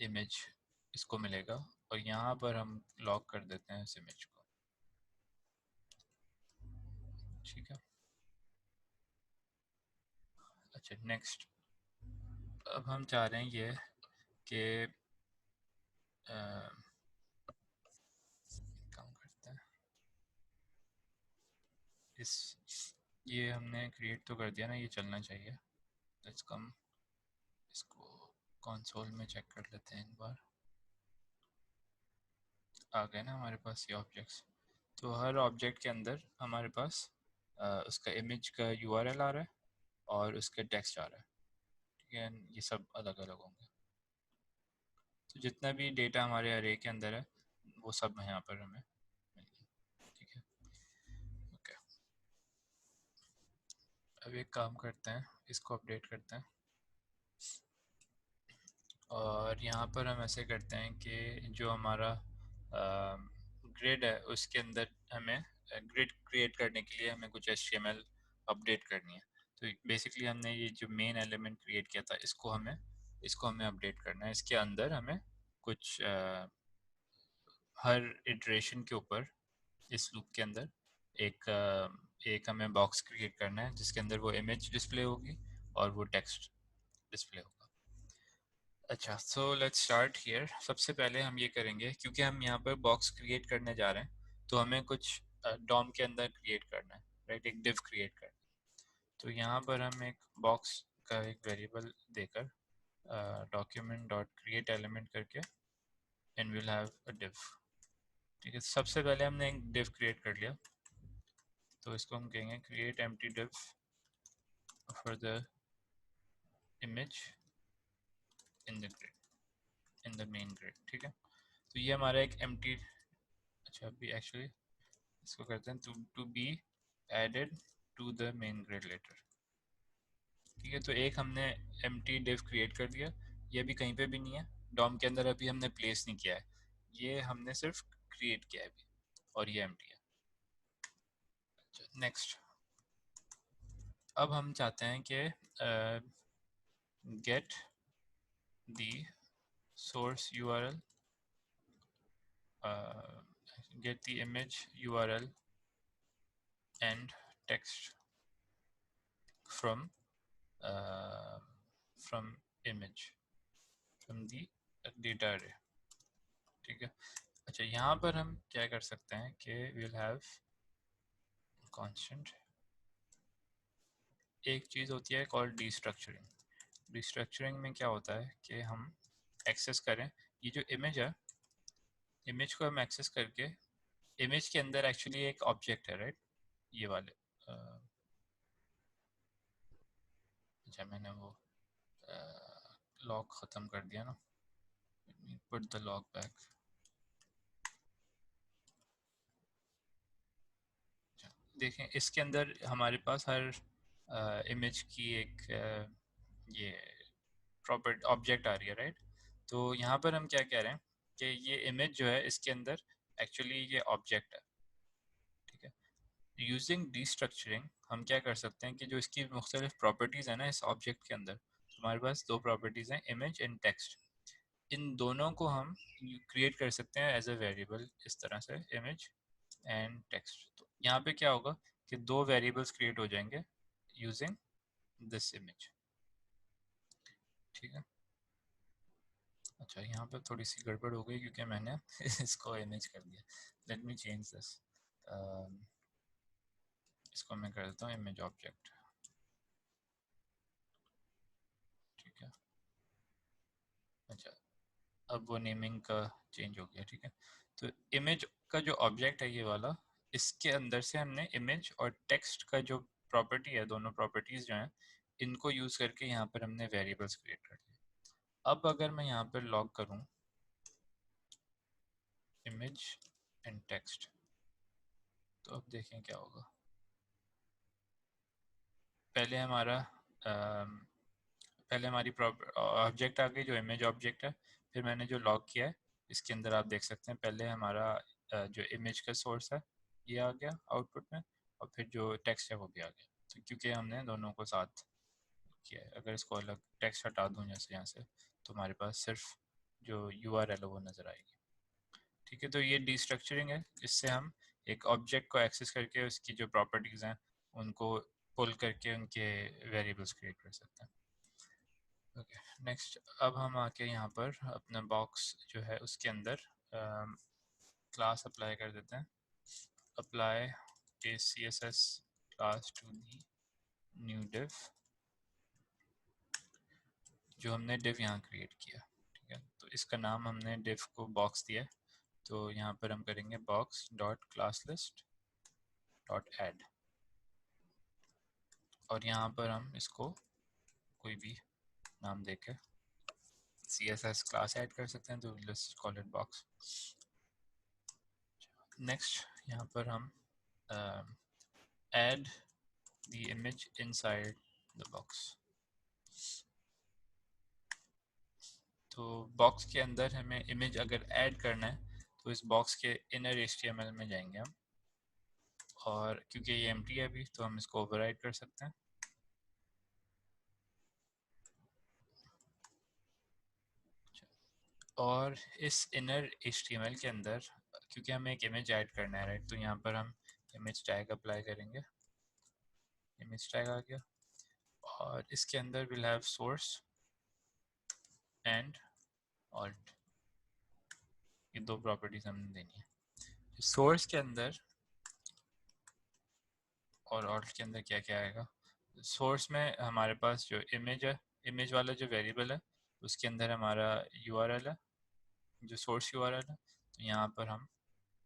इमेज इसको मिलेगा, और यहाँ पर हम लॉक कर देते हैं इस इमेज को। ठीक है। अच्छा, नेक्स्ट, अब हम चाह रहे हैं ये कि काम करते हैं इस, ये हमने क्रिएट तो कर दिया ना, ये चलना चाहिए। लेट्स कम, इसको कंसोल में चेक कर लेते हैं एक बार। आ गए ना हमारे पास ये ऑब्जेक्ट्स। तो हर ऑब्जेक्ट के अंदर हमारे पास उसका इमेज का यूआरएल आ रहा है और उसका टेक्स्ट आ रहा है। ठीक है, ये सब अलग अलग होंगे। तो जितना भी डेटा हमारे अरे के अंदर है वो सब यहाँ पर हमें मिल गया। ठीक है, ओके। अब एक काम करते हैं, इसको अपडेट करते हैं, और यहाँ पर हम ऐसे करते हैं कि जो हमारा ग्रिड है उसके अंदर हमें ग्रिड क्रिएट करने के लिए हमें कुछ HTML अपडेट करनी है। तो बेसिकली हमने ये जो मेन एलिमेंट क्रिएट किया था, इसको हमें अपडेट करना है। इसके अंदर हमें कुछ हर इटरेशन के ऊपर इस लूप के अंदर एक हमें बॉक्स क्रिएट करना है जिसके अंदर वो इमेज डिस्प्ले होगी और वो टेक्स्ट डिस्प्ले होगा। अच्छा, सो लेट्स स्टार्ट हियर। सबसे पहले हम ये करेंगे, क्योंकि हम यहाँ पर बॉक्स क्रिएट करने जा रहे हैं, तो हमें कुछ डॉम के अंदर क्रिएट करना है, राइट, एक डिव क्रिएट करना है। तो यहाँ पर हम एक बॉक्स का एक वेरिएबल देकर डॉक्यूमेंट डॉट क्रिएट एलिमेंट करके and will have a div. ठीक है, सबसे पहले हमने एक डिव क्रिएट कर लिया, तो इसको हम कहेंगे create empty div for the image in the grid, in the main grid. ठीक है, तो ये हमारा एक एम्प्टी, अच्छा अभी एक्चुअली इसको करते हैं to be added to the main grid later. ठीक है, तो एक हमने एम्प्टी डिव क्रिएट कर दिया, ये अभी कहीं पे भी नहीं है, डॉम के अंदर अभी हमने प्लेस नहीं किया है, ये हमने सिर्फ क्रिएट किया है अभी, और ये एम्प्टी है। नेक्स्ट, अब हम चाहते हैं कि get the source URL, get the image URL and text from from image from the data array। ठीक है, अच्छा यहाँ पर हम क्या कर सकते हैं कि we'll have constant, एक चीज़ होती है कॉल्ड डिस्ट्रक्चरिंग। डिस्ट्रक्चरिंग में क्या होता है कि हम एक्सेस करें, ये जो इमेज है, इमेज को हम एक्सेस करके इमेज के अंदर एक्चुअली एक ऑब्जेक्ट है, राइट? ये वाले अच्छा, मैंने वो लॉक ख़त्म कर दिया ना, पुट द लॉक बैक। देखें, इसके अंदर हमारे पास हर इमेज की एक ये प्रॉपर्टी ऑब्जेक्ट आ रही है, राइट? तो यहाँ पर हम क्या कह रहे हैं कि ये इमेज जो है इसके अंदर एक्चुअली ये ऑब्जेक्ट है, ठीक है? यूजिंग डीस्ट्रक्चरिंग हम क्या कर सकते हैं कि जो इसकी मुख्तलिफ प्रॉपर्टीज़ है ना इस ऑब्जेक्ट के अंदर, हमारे पास दो प्रॉपर्टीज़ हैं, इमेज एंड टेक्स्ट। इन दोनों को हम क्रिएट कर सकते हैं एज अ वेरिएबल, इस तरह से इमेज एंड टेक्स्ट। तो यहाँ पे क्या होगा कि दो वेरिएबल्स क्रिएट हो जाएंगे यूजिंग दिस इमेज, ठीक है? अच्छा, यहाँ पे थोड़ी सी गड़बड़ हो गई क्योंकि मैंने इसको इमेज कर दिया। लेट मी चेंज दिस, इसको मैं कर देता हूँ इमेज ऑब्जेक्ट, ठीक है? अच्छा, अब वो नेमिंग का चेंज हो गया, ठीक है? तो इमेज का जो ऑब्जेक्ट है ये वाला, इसके अंदर से हमने इमेज और टेक्स्ट का जो प्रॉपर्टी है, दोनों प्रॉपर्टीज़ जो हैं इनको यूज़ करके यहाँ पर हमने वेरिएबल्स क्रिएट कर लिए। अब अगर मैं यहाँ पर लॉग करूँ इमेज एंड टेक्स्ट, तो अब देखें क्या होगा। पहले हमारा पहले हमारी ऑब्जेक्ट आ गई जो इमेज ऑब्जेक्ट है, फिर मैंने जो लॉग किया है इसके अंदर आप देख सकते हैं पहले हमारा जो इमेज का सोर्स है ये आ गया आउटपुट में, और फिर जो टेक्स्ट है वो भी आ गया। तो क्योंकि हमने दोनों को साथ किया है, अगर इसको अलग टेक्स्ट हटा दूँ जैसे यहाँ से, तो हमारे पास सिर्फ जो URL है वो नज़र आएगी, ठीक है? तो ये डीस्ट्रक्चरिंग है, इससे हम एक ऑब्जेक्ट को एक्सेस करके उसकी जो प्रॉपर्टीज़ हैं उनको पुल करके उनके वेरिएबल्स क्रिएट कर सकते हैं। ओके, नेक्स्ट अब हम आके यहाँ पर अपना बॉक्स जो है उसके अंदर क्लास अप्लाई कर देते हैं। Apply a CSS class to the new div, जो हमने डिव यहाँ क्रिएट किया, ठीक है? तो इसका नाम हमने डिव को बॉक्स दिया है, तो यहाँ पर हम करेंगे box dot class list dot add, और यहाँ पर हम इसको कोई भी नाम देके CSS क्लास ऐड कर सकते हैं, तो let's call it box. Next यहाँ पर हम add the image inside the box, तो बॉक्स के अंदर हमें इमेज अगर ऐड करना है तो इस बॉक्स के इनर HTML में जाएंगे हम, और क्योंकि ये एम्प्टी है अभी तो हम इसको ओवरराइड कर सकते हैं। और इस इनर HTML के अंदर क्योंकि हमें एक इमेज ऐड करना है, राइट, तो यहाँ पर हम इमेज टैग अप्लाई करेंगे, इमेज टैग आ गया, और इसके अंदर will have source and alt, ये दो प्रॉपर्टीज हमने देनी है। सोर्स के अंदर और ऑल्ट के अंदर क्या क्या आएगा? सोर्स में हमारे पास जो इमेज है, इमेज वाला जो वेरिएबल है उसके अंदर हमारा URL है, जो सोर्स URL है, तो यहाँ पर हम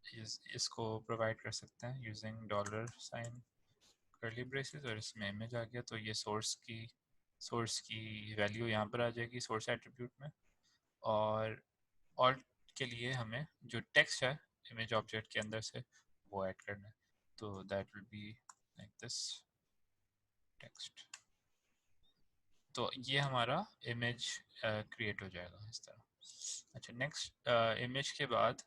इसको प्रोवाइड कर सकते हैं यूजिंग $, कर्ली ब्रेसेस, और इसमें इमेज आ गया, तो ये सोर्स की वैल्यू यहाँ पर आ जाएगी सोर्स एट्रीब्यूट में। और ऑल्ट के लिए हमें जो टेक्स्ट है इमेज ऑब्जेक्ट के अंदर से वो ऐड करना है, तो that will be like this text. तो ये हमारा इमेज क्रिएट हो जाएगा इस तरह। अच्छा, नेक्स्ट इमेज के बाद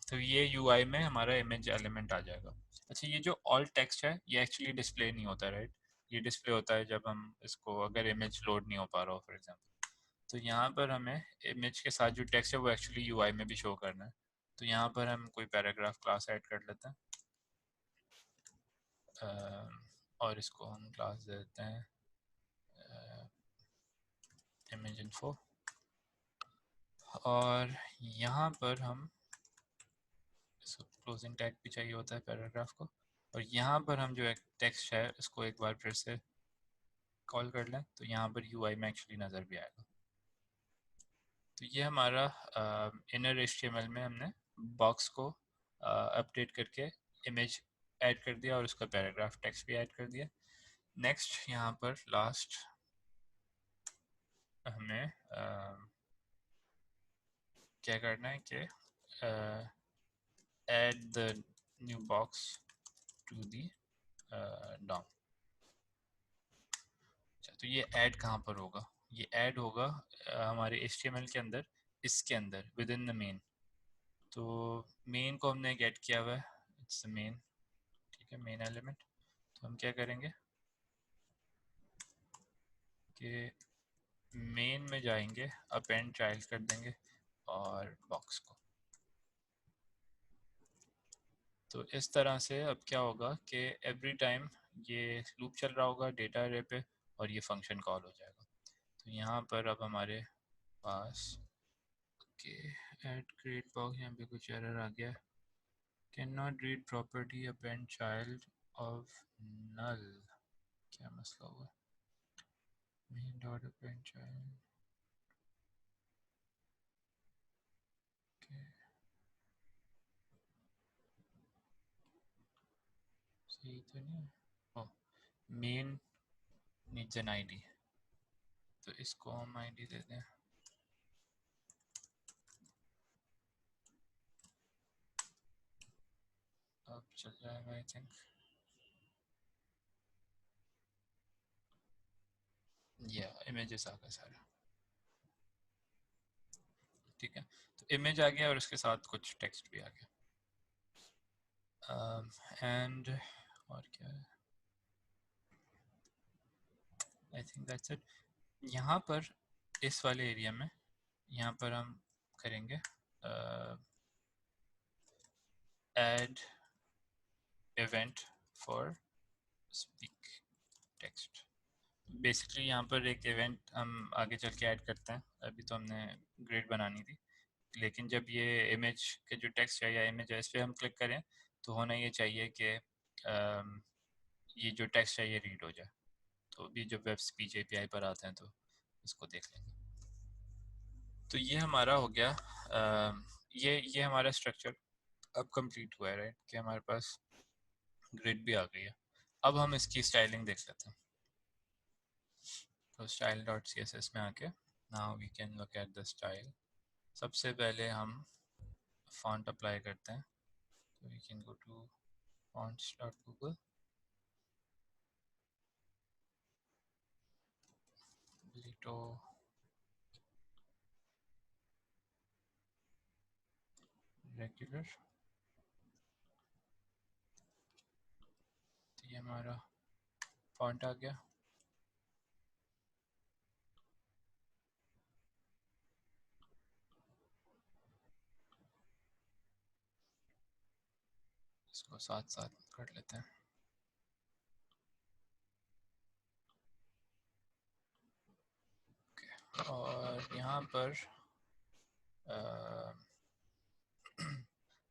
तो ये UI में हमारा इमेज एलिमेंट आ जाएगा। अच्छा, ये जो ऑल टेक्स्ट है ये एक्चुअली डिस्प्ले नहीं होता, राइट? ये डिस्प्ले होता है जब हम इसको अगर इमेज लोड नहीं हो पा रहा हो फॉर एग्जांपल, तो यहाँ पर हमें इमेज के साथ जो टेक्स्ट है वो एक्चुअली UI में भी शो करना है। तो यहाँ पर हम कोई पैराग्राफ क्लास ऐड कर लेते हैं, और इसको हम क्लास दे देते हैं इमेज इन्फो, और यहाँ पर हम इसको क्लोजिंग टैग भी चाहिए होता है पैराग्राफ को, और यहाँ पर हम जो एक टेक्स्ट है इसको एक बार फिर से कॉल कर लें, तो यहाँ पर UI में एक्चुअली नज़र भी आएगा। तो ये हमारा इनर HTML में हमने बॉक्स को अपडेट करके इमेज ऐड कर दिया और उसका पैराग्राफ टेक्स्ट भी ऐड कर दिया। नेक्स्ट यहाँ पर लास्ट हमें क्या करना है कि add the new box to the DOM. तो ये ऐड कहाँ पर होगा? ये ऐड होगा हमारे HTML के अंदर, इसके अंदर विद इन द मेन। तो मेन को हमने गेट किया हुआ है, इट्स द मेन, ठीक है, मेन एलिमेंट। तो हम क्या करेंगे कि मेन में जाएंगे, अपेंड चाइल्ड कर देंगे और बॉक्स को। तो इस तरह से अब क्या होगा कि एवरी टाइम ये लूप चल रहा होगा डेटा अरे पे और ये फंक्शन कॉल हो जाएगा। तो यहाँ पर अब हमारे पास के ऐड क्रिएट बॉक्स, यहाँ पे कुछ एरर आ गया, can not read property append child of null. क्या मसला हुआ? मेन डॉट अपेंड चाइल्ड के सही तो नहीं है। ओ, मेन नीड्स एन आईडी, तो इसको हम आईडी दे दें। अब चल जाएगा आई थिंक। या इमेजेस आ गए सारा, ठीक है। तो इमेज आ गया और उसके साथ कुछ टेक्स्ट भी आ गया। एंड और क्या है, आई थिंक दैट्स इट। यहाँ पर इस वाले एरिया में यहाँ पर हम करेंगे add event for speak text. Basically यहाँ पर एक इवेंट हम आगे चल के ऐड करते हैं, अभी तो हमने ग्रिड बनानी थी, लेकिन जब ये इमेज के जो टेक्स्ट है या इमेज है इस पर हम क्लिक करें तो होना ये चाहिए कि ये जो टेक्स्ट है ये रीड हो जाए। तो अभी जब वेब स्पीच API पर आते हैं तो इसको देख लेंगे। तो ये हमारा हो गया, ये हमारा स्ट्रक्चर अब कंप्लीट हुआ है, राइट, कि हमारे पास ग्रिड भी आ गई है। अब हम इसकी स्टाइलिंग देख लेते हैं। तो स्टाइल डॉट CSS में आके now we can look at the style. सबसे पहले हम फॉन्ट अप्लाई करते हैं, तो we can go to fonts.google, Lito regular. तो ये हमारा फॉन्ट आ गया। इसको साथ साथ कर लेते हैं। और यहाँ पर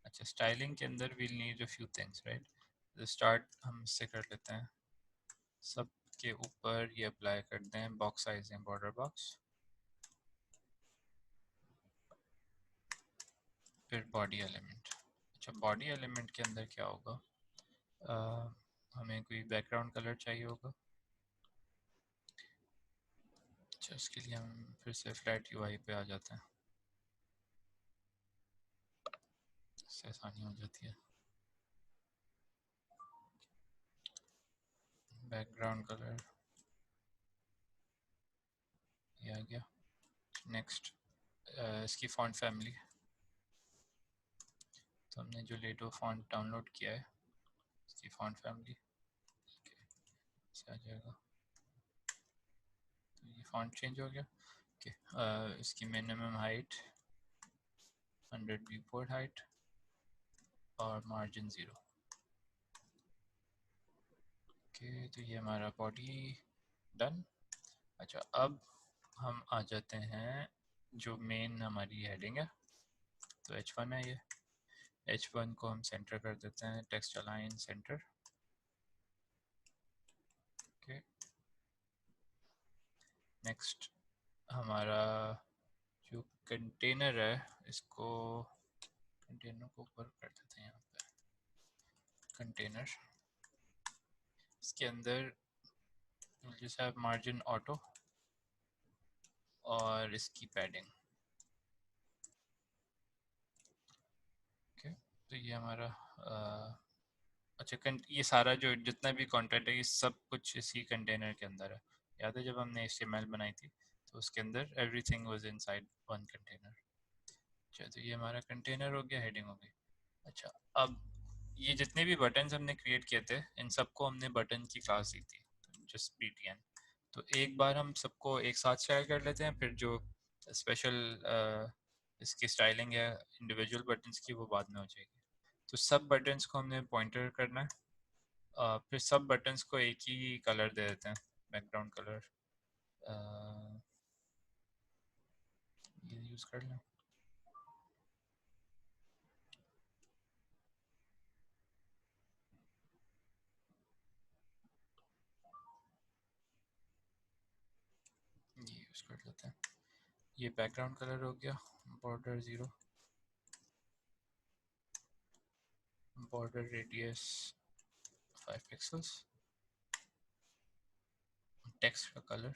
अच्छा, स्टाइलिंग के अंदर we'll need a few things, right. Start हम इससे कर लेते हैं, सब के ऊपर ये अप्लाई कर दें बॉक्स साइजिंग बॉर्डर बॉक्स। फिर बॉडी एलिमेंट। अच्छा, बॉडी एलिमेंट के अंदर क्या होगा, हमें कोई बैकग्राउंड कलर चाहिए होगा। अच्छा, उसके लिए हम फिर से फ्लैट UI पे आ जाते हैं, इससे आसानी हो जाती है। बैकग्राउंड कलर ये आ गया। नेक्स्ट इसकी फॉन्ट फैमिली, तो हमने जो लेटो फॉन्ट डाउनलोड किया है इसकी फॉन्ट फैमिली से आ जाएगा। तो ये फॉन्ट चेंज हो गया। ओके, इसकी मिनिमम हाइट 100 viewport हाइट और मार्जिन 0। ओके, तो ये हमारा बॉडी डन। अच्छा, अब हम आ जाते हैं जो मेन हमारी हेडिंग है, तो H1 है ये। H1 को हम सेंटर कर देते हैं, text align centre. Okay, next हमारा जो कंटेनर है इसको कंटेनर को ऊपर कर देते हैं यहाँ पे, कंटेनर, इसके अंदर जैसे आप मार्जिन ऑटो और इसकी पैडिंग। ओके, तो ये हमारा अच्छा ये सारा जो जितना भी कंटेंट है ये सब कुछ इसी कंटेनर के अंदर है। याद है जब हमने HTML बनाई थी तो उसके अंदर everything was inside one container. अच्छा, तो ये हमारा कंटेनर हो गया, हेडिंग हो गई। अच्छा, अब ये जितने भी बटन्स हमने क्रिएट किए थे इन सबको हमने बटन की क्लास दी थी, जस्ट BTN। तो एक बार हम सबको एक साथ स्टाइल कर लेते हैं, फिर जो स्पेशल इसकी स्टाइलिंग है इंडिविजुअल बटन्स की वो बाद में हो जाएगी। तो सब बटन्स को हमने पॉइंटर करना है, फिर सब बटन्स को एक ही कलर दे देते हैं, बैकग्राउंड कलर। ये यूज़ कर लें। ये यूज़ कर लेते हैं। ये बैकग्राउंड कलर हो गया, border 0, border radius 5 pixels, text का कलर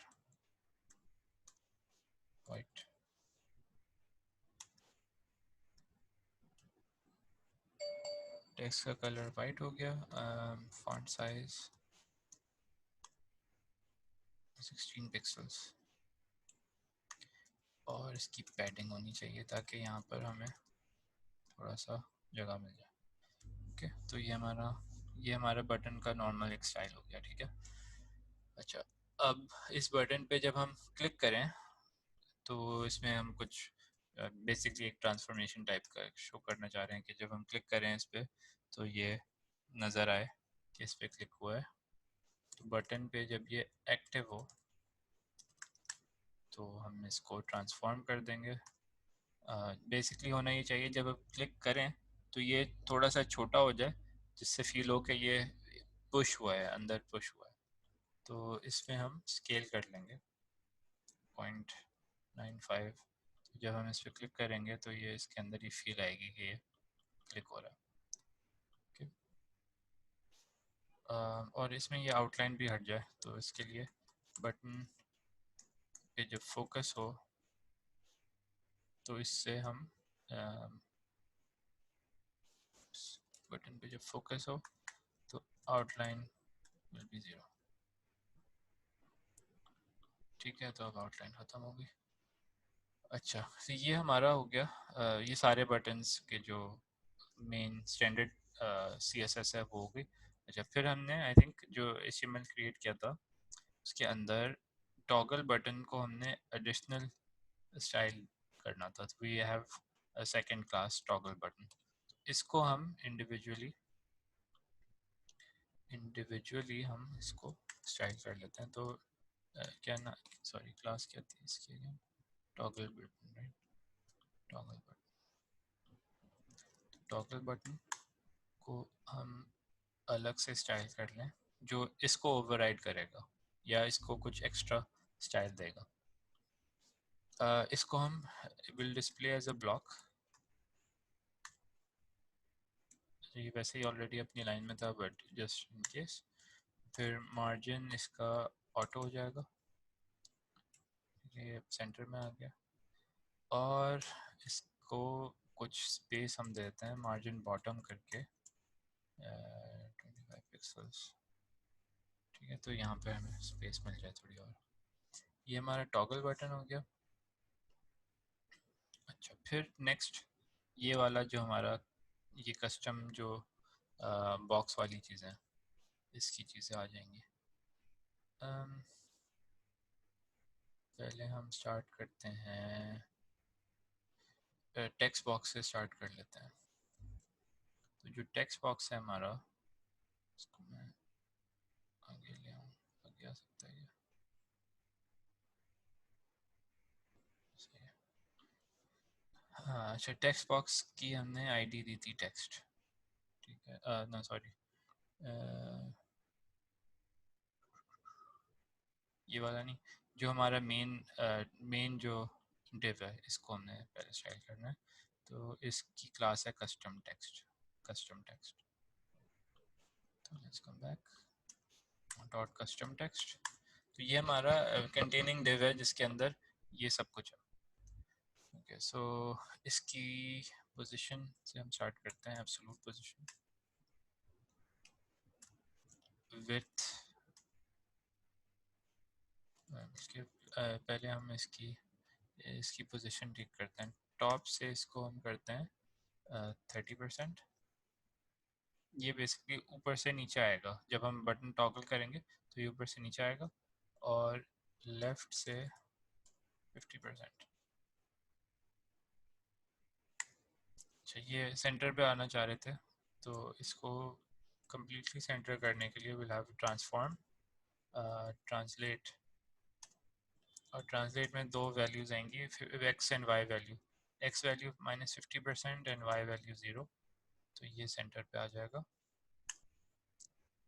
वाइट, टेक्स्ट का कलर वाइट हो गया। फॉन्ट साइज 16 पिक्सल्स, और इसकी पैडिंग होनी चाहिए ताकि यहाँ पर हमें थोड़ा सा जगह मिल जाए। ओके, तो ये हमारा बटन का नॉर्मल एक स्टाइल हो गया, ठीक है। अच्छा, अब इस बटन पे जब हम क्लिक करें तो इसमें हम कुछ बेसिकली एक ट्रांसफॉर्मेशन टाइप का शो करना चाह रहे हैं कि जब हम क्लिक करें इस पे तो ये नज़र आए कि इस पे क्लिक हुआ है। तो बटन पे जब ये एक्टिव हो तो हम इसको ट्रांसफॉर्म कर देंगे। बेसिकली होना ये चाहिए जब आप क्लिक करें तो ये थोड़ा सा छोटा हो जाए, जिससे फील हो कि ये पुश हुआ है, अंदर पुश हुआ है। तो इसमें हम स्केल कर लेंगे 0.95। जब हम इस पर क्लिक करेंगे तो ये इसके अंदर ही फील आएगी कि ये क्लिक हो रहा है। okay? और इसमें ये आउटलाइन भी हट जाए तो इसके लिए बटन पे जब फोकस हो तो इससे हम बटन पे जब फोकस हो तो आउटलाइन विल बी 0। ठीक है, तो अब आउटलाइन ख़त्म होगी। अच्छा, तो ये हमारा हो गया ये सारे बटन्स के जो मेन स्टैंडर्ड CSS है वो हो गई। अच्छा, फिर हमने आई थिंक जो HTML क्रिएट किया था उसके अंदर टॉगल बटन को हमने एडिशनल स्टाइल करना था। तो we have a second class toggle button, इसको हम इंडिविजुअली हम इसको स्टाइल कर लेते हैं। तो क्या ना, सॉरी, क्लास क्या थी इसकी, toggle button, right, toggle button. Toggle button को हम अलग से स्टाइल कर लें जो इसको ओवरराइड करेगा या इसको कुछ एक्स्ट्रा स्टाइल देगा। इसको हम will display as a block. ये वैसे ही ऑलरेडी अपनी लाइन में था बट जस्ट इन केस। फिर मार्जिन इसका ऑटो हो जाएगा, ये सेंटर में आ गया। और इसको कुछ स्पेस हम देते हैं मार्जिन बॉटम करके 25 पिक्सल्स। ठीक है, तो यहाँ पे हमें स्पेस मिल जाए थोड़ी और। ये हमारा टॉगल बटन हो गया। अच्छा, फिर नेक्स्ट ये वाला जो हमारा ये कस्टम जो बॉक्स वाली चीज़ें, इसकी चीज़ें आ जाएंगी। पहले हम स्टार्ट करते हैं टेक्स्ट बॉक्स से स्टार्ट कर लेते हैं। तो जो टेक्स्ट बॉक्स है हमारा, इसको मैं आगे ले आऊँ, आगे आ सकता है ये, सही है। हाँ, अच्छा, टेक्स्ट बॉक्स की हमने आईडी दी थी टेक्स्ट, ठीक है, ना सॉरी, ये वाला नहीं, जो हमारा मेन जो डिव है इसको हमने पहले स्टाइल करना है। तो इसकी क्लास है कस्टम टेक्स्ट। तो let's come back, dot custom text. तो ये हमारा कंटेनिंग डिव है जिसके अंदर ये सब कुछ है। ओके सो इसकी पोजीशन से हम स्टार्ट करते हैं। एब्सोल्यूट पोजीशन, विड्थ, इसके पहले हम इसकी पोजीशन ठीक करते हैं। टॉप से इसको हम करते हैं 30%। ये बेसिकली ऊपर से नीचे आएगा, जब हम बटन टॉगल करेंगे तो ये ऊपर से नीचे आएगा। और लेफ्ट से 50%। अच्छा, ये सेंटर पे आना चाह रहे थे, तो इसको कम्प्लीटली सेंटर करने के लिए विल हैव ट्रांसफॉर्म ट्रांसलेट। और ट्रांसलेट में दो वैल्यूज आएंगी, X and Y value. X value -50% and Y value 0। तो ये सेंटर पे आ जाएगा।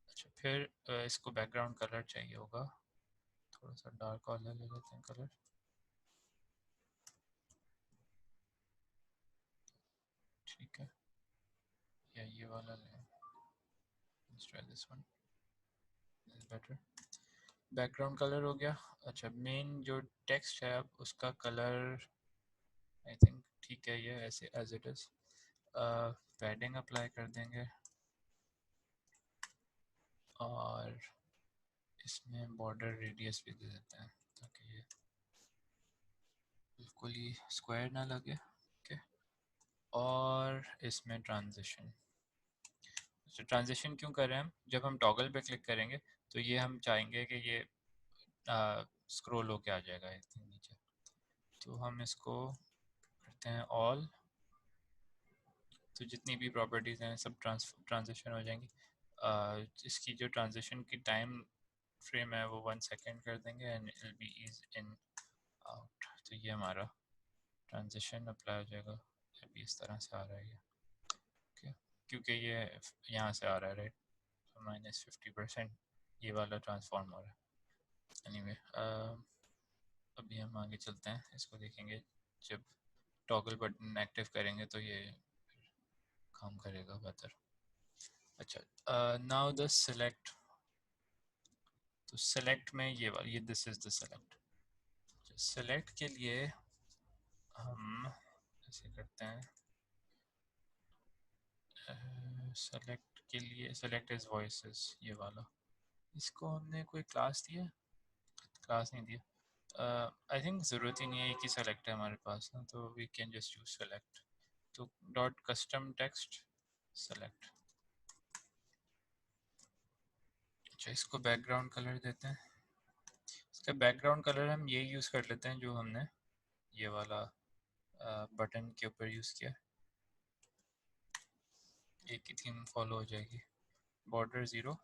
अच्छा, फिर इसको बैकग्राउंड कलर चाहिए होगा, थोड़ा सा डार्क वाला ले लेते हैं कलर। ठीक है, या ये वाला लें, let's try this one, is better. Background colour हो गया। अच्छा, मेन जो टेक्स्ट है अब उसका कलर आई थिंक ठीक है, ये ऐसे as it is. Padding apply कर देंगे और इसमें बॉर्डर रेडियस भी दे देते हैं ताकि ये बिल्कुल ही स्क्वायर ना लगे। ओके, और इसमें ट्रांजिशन। तो ट्रांजिशन क्यों कर रहे हैं हम? जब हम टॉगल पे क्लिक करेंगे तो ये हम चाहेंगे कि ये स्क्रॉल होके आ जाएगा आई थिंक नीचे। तो हम इसको करते हैं ऑल। तो जितनी भी प्रॉपर्टीज़ हैं सब ट्रांजिशन हो जाएंगी। इसकी जो ट्रांजिशन की टाइम फ्रेम है वो 1 सेकेंड कर देंगे and it will be ease in out. तो ये हमारा ट्रांजिशन अप्लाई हो जाएगा। अभी इस तरह से आ रहा है ये, ओके, क्योंकि ये यहाँ से आ रहा है राइट। तो -50% ये वाला ट्रांसफॉर्म हो रहा है। एनीवे अभी हम आगे चलते हैं, इसको देखेंगे जब टॉगल बटन एक्टिव करेंगे तो ये काम करेगा बेहतर। अच्छा, नाउ द सेलेक्ट। तो सेलेक्ट में ये this is the select. Select के लिए हम ऐसे करते हैं, सेलेक्ट के लिए सेलेक्ट एज वॉइसेस ये वाला। इसको हमने कोई क्लास दिया? क्लास नहीं दिया। आई थिंक ज़रूरत ही नहीं है कि सेलेक्ट है हमारे पास ना, तो we can just use select. तो डॉट कस्टम टेक्स्ट सेलेक्ट। अच्छा, इसको बैकग्राउंड कलर देते हैं। इसका बैकग्राउंड कलर हम ये यूज़ कर लेते हैं जो हमने ये वाला बटन के ऊपर यूज़ किया। एक ही थीम फॉलो हो जाएगी। बॉर्डर 0।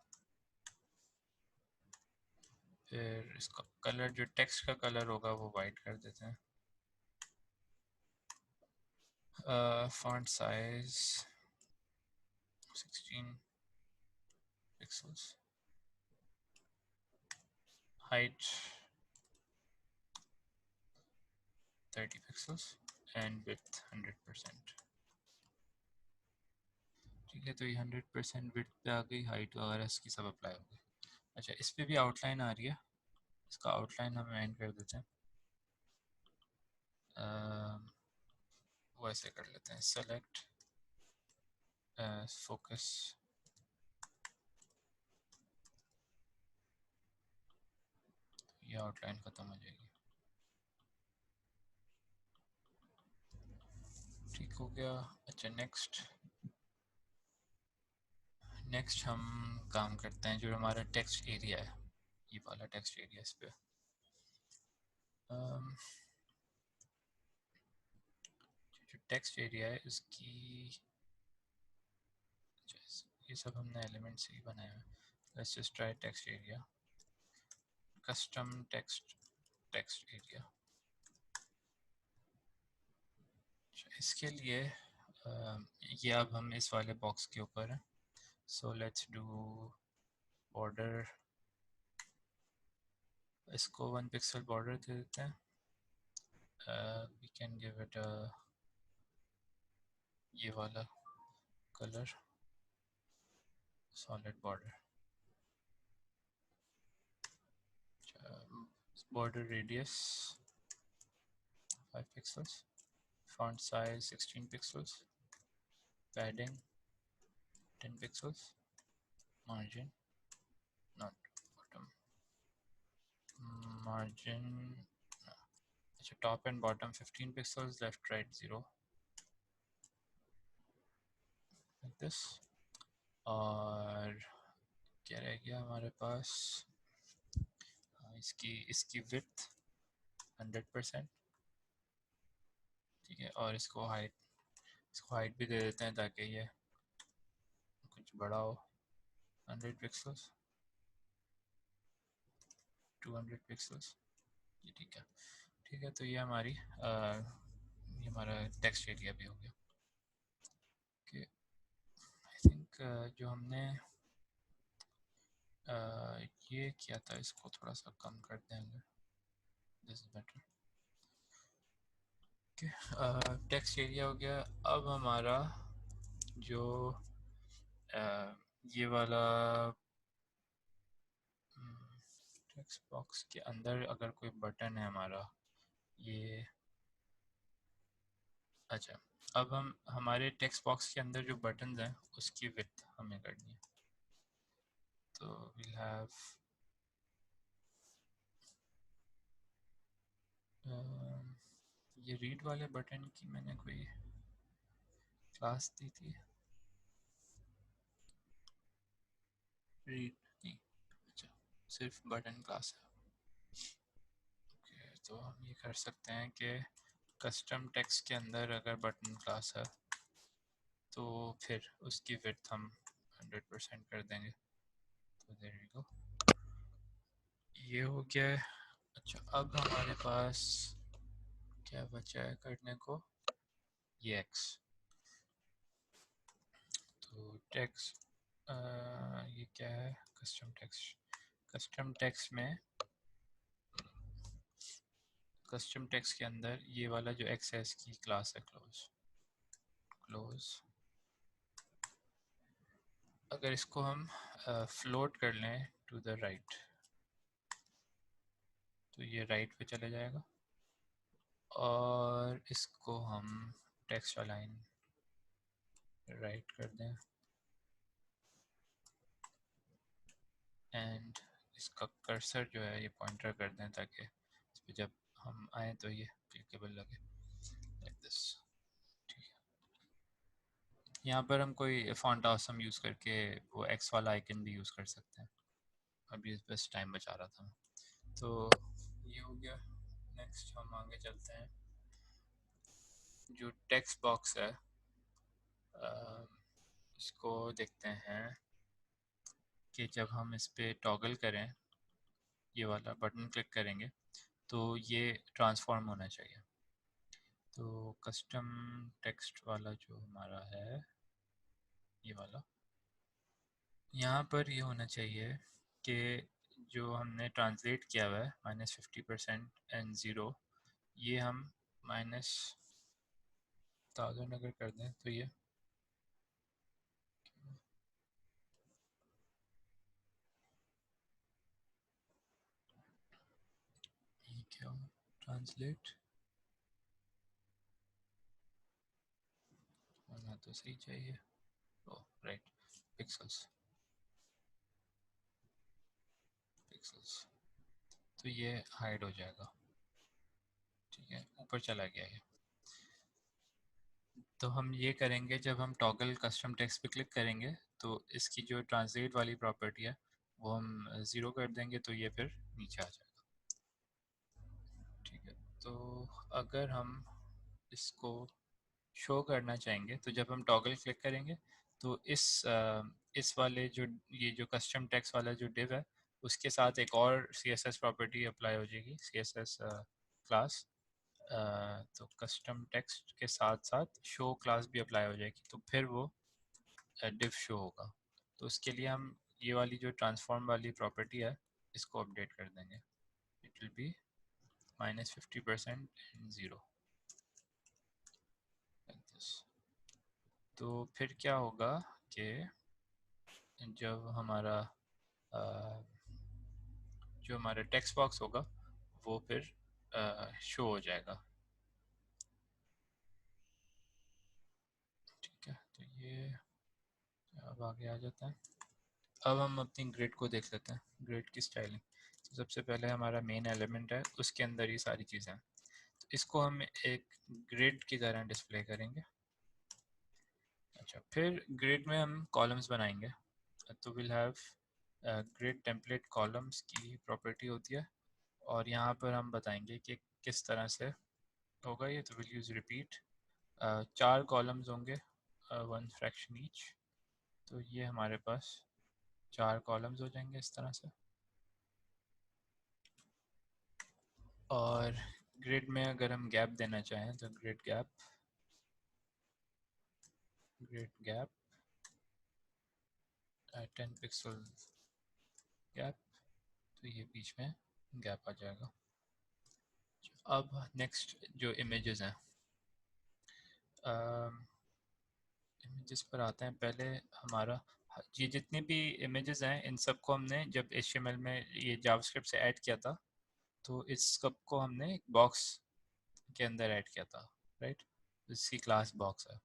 फिर इसका कलर जो टेक्स्ट का कलर होगा वो वाइट कर देते हैं। Font size 16 pixels, height 30 pixels and width 100%। ठीक है, तो ये 100% विड्थ पे आ गई, हाइट वगैरह इसकी सब अप्लाई हो गई। अच्छा, इस पर भी आउटलाइन आ रही है, इसका आउटलाइन हम ऐड कर देते हैं। वो ऐसे कर लेते हैं, सेलेक्ट फोकस। ये आउटलाइन ख़त्म हो जाएगी। ठीक हो गया। अच्छा, नेक्स्ट हम काम करते हैं जो हमारा टेक्स्ट एरिया है, ये वाला टेक्स्ट एरिया। इस पे जो टेक्स्ट एरिया है इसकी, ये सब हमने एलिमेंट से ही बनाया है। Let's just try text area, custom text area. इसके लिए ये अब हम इस वाले बॉक्स के ऊपर हैं। सो लेट्स डू बॉर्डर, इसको 1 पिक्सल बॉर्डर दे देते हैं। वी कैन गिव इट ये वाला colour solid border, border radius 5 pixels, font size 16 pixels, padding 10 pixels, margin not bottom, margin अच्छा top and bottom 15 pixels, left right 0 like this. और क्या रह गया हमारे पास, इसकी इसकी width 100%, ठीक है, और इसको हाइट भी दे देते हैं ताकि ये कुछ बड़ा हो, 100 पिक्सल्स, 200 पिक्सल्स, ये ठीक है। तो ये हमारा टेक्स्ट एरिया भी हो गया कि आई थिंक जो हमने ये किया था इसको थोड़ा सा कम कर देंगे, this is better. Text area हो गया। अब हमारा जो ये वाला टेक्स्ट बॉक्स के अंदर अगर कोई बटन है हमारा, ये अच्छा, अब हम हमारे टेक्स्ट बॉक्स के अंदर जो बटन हैं उसकी विड्थ हमें करनी है। तो we'll have ये रीड वाले बटन की मैंने कोई क्लास दी थी, रीड नहीं, अच्छा सिर्फ बटन क्लास है। तो हम ये कर सकते हैं कि कस्टम टेक्स्ट के अंदर अगर बटन क्लास है तो फिर उसकी विड्थ हम 100% कर देंगे। तो देयर वी गो, ये हो गया है। अच्छा, अब हमारे पास क्या बचा है करने को, ये एक्स। तो टेक्स्ट ये क्या है, कस्टम टेक्स्ट में कस्टम टेक्स्ट के अंदर ये वाला जो एक्स है इसकी क्लास है क्लोज। अगर इसको हम फ्लोट कर लें टू द राइट तो ये राइट पे चले जाएगा, और इसको हम टेक्स्ट अलाइन राइट कर दें एंड इसका कर्सर जो है ये पॉइंटर कर दें ताकि इस पर जब हम आए तो ये क्लिकेबल लगे, लाइक दिस। ठीक है, यहाँ पर हम कोई फॉन्ट ऑसम यूज़ करके वो एक्स वाला आइकन भी यूज़ कर सकते हैं। अभी इस बस टाइम बचा रहा था मैं। तो ये हो गया। नेक्स्ट हम आगे चलते हैं। जो टेक्स्ट बॉक्स है इसको देखते हैं कि जब हम इस पर टॉगल करें, ये वाला बटन क्लिक करेंगे तो ये ट्रांसफॉर्म होना चाहिए। तो कस्टम टेक्स्ट वाला जो हमारा है ये वाला, यहाँ पर ये होना चाहिए कि जो हमने ट्रांसलेट किया हुआ है -50% एंड 0, ये हम -1000 अगर कर दें तो ये क्या हो, ट्रांसलेट होना तो सही चाहिए। ओ राइट, पिक्सल्स पिक्सल्स, तो ये हाइड हो जाएगा। ठीक है, ऊपर चला गया ये। तो हम ये करेंगे, जब हम टॉगल कस्टम टेक्स्ट पे क्लिक करेंगे तो इसकी जो ट्रांसलेट वाली प्रॉपर्टी है वो हम 0 कर देंगे तो ये फिर नीचे आ जाएगा। ठीक है, तो अगर हम इसको शो करना चाहेंगे तो जब हम टॉगल क्लिक करेंगे तो इस वाले जो ये जो कस्टम टेक्स्ट वाला जो डिव है उसके साथ एक और CSS प्रॉपर्टी अप्लाई हो जाएगी, CSS क्लास। तो कस्टम टेक्स्ट के साथ साथ शो क्लास भी अप्लाई हो जाएगी तो फिर वो डिव शो होगा। तो उसके लिए हम ये वाली जो ट्रांसफॉर्म वाली प्रॉपर्टी है इसको अपडेट कर देंगे। It will B -50% and 0 like this। तो फिर क्या होगा कि जब हमारा जो हमारा टेक्स्ट बॉक्स होगा वो फिर शो हो जाएगा। ठीक है, तो ये अब आगे आ जाता है। अब हम अपनी ग्रिड को देख लेते हैं, ग्रिड की स्टाइलिंग। तो सबसे पहले हमारा मेन एलिमेंट है, उसके अंदर ये सारी चीज़ें हैं। तो इसको हम एक ग्रिड की तरह डिस्प्ले करेंगे। अच्छा, फिर ग्रिड में हम कॉलम्स बनाएंगे। तो will have grid template columns की प्रॉपर्टी होती है, और यहाँ पर हम बताएंगे कि किस तरह से होगा ये। तो विल यूज़ रिपीट, 4 कॉलम्स होंगे, 1 फ्रैक्शन ईच। तो ये हमारे पास 4 कॉलम्स हो जाएंगे इस तरह से। और ग्रिड में अगर हम गैप देना चाहें तो ग्रिड गैप 10 पिक्सल गैप, तो ये बीच में गैप आ जाएगा। अब नेक्स्ट जो इमेजेस हैं, इमेजेस पर आते हैं। पहले हमारा ये जितनी भी इमेजेस हैं इन सब को हमने जब HTML में ये जावास्क्रिप्ट से ऐड किया था, तो इस सब को हमने एक बॉक्स के अंदर ऐड किया था, राइट। इसकी क्लास बॉक्स है,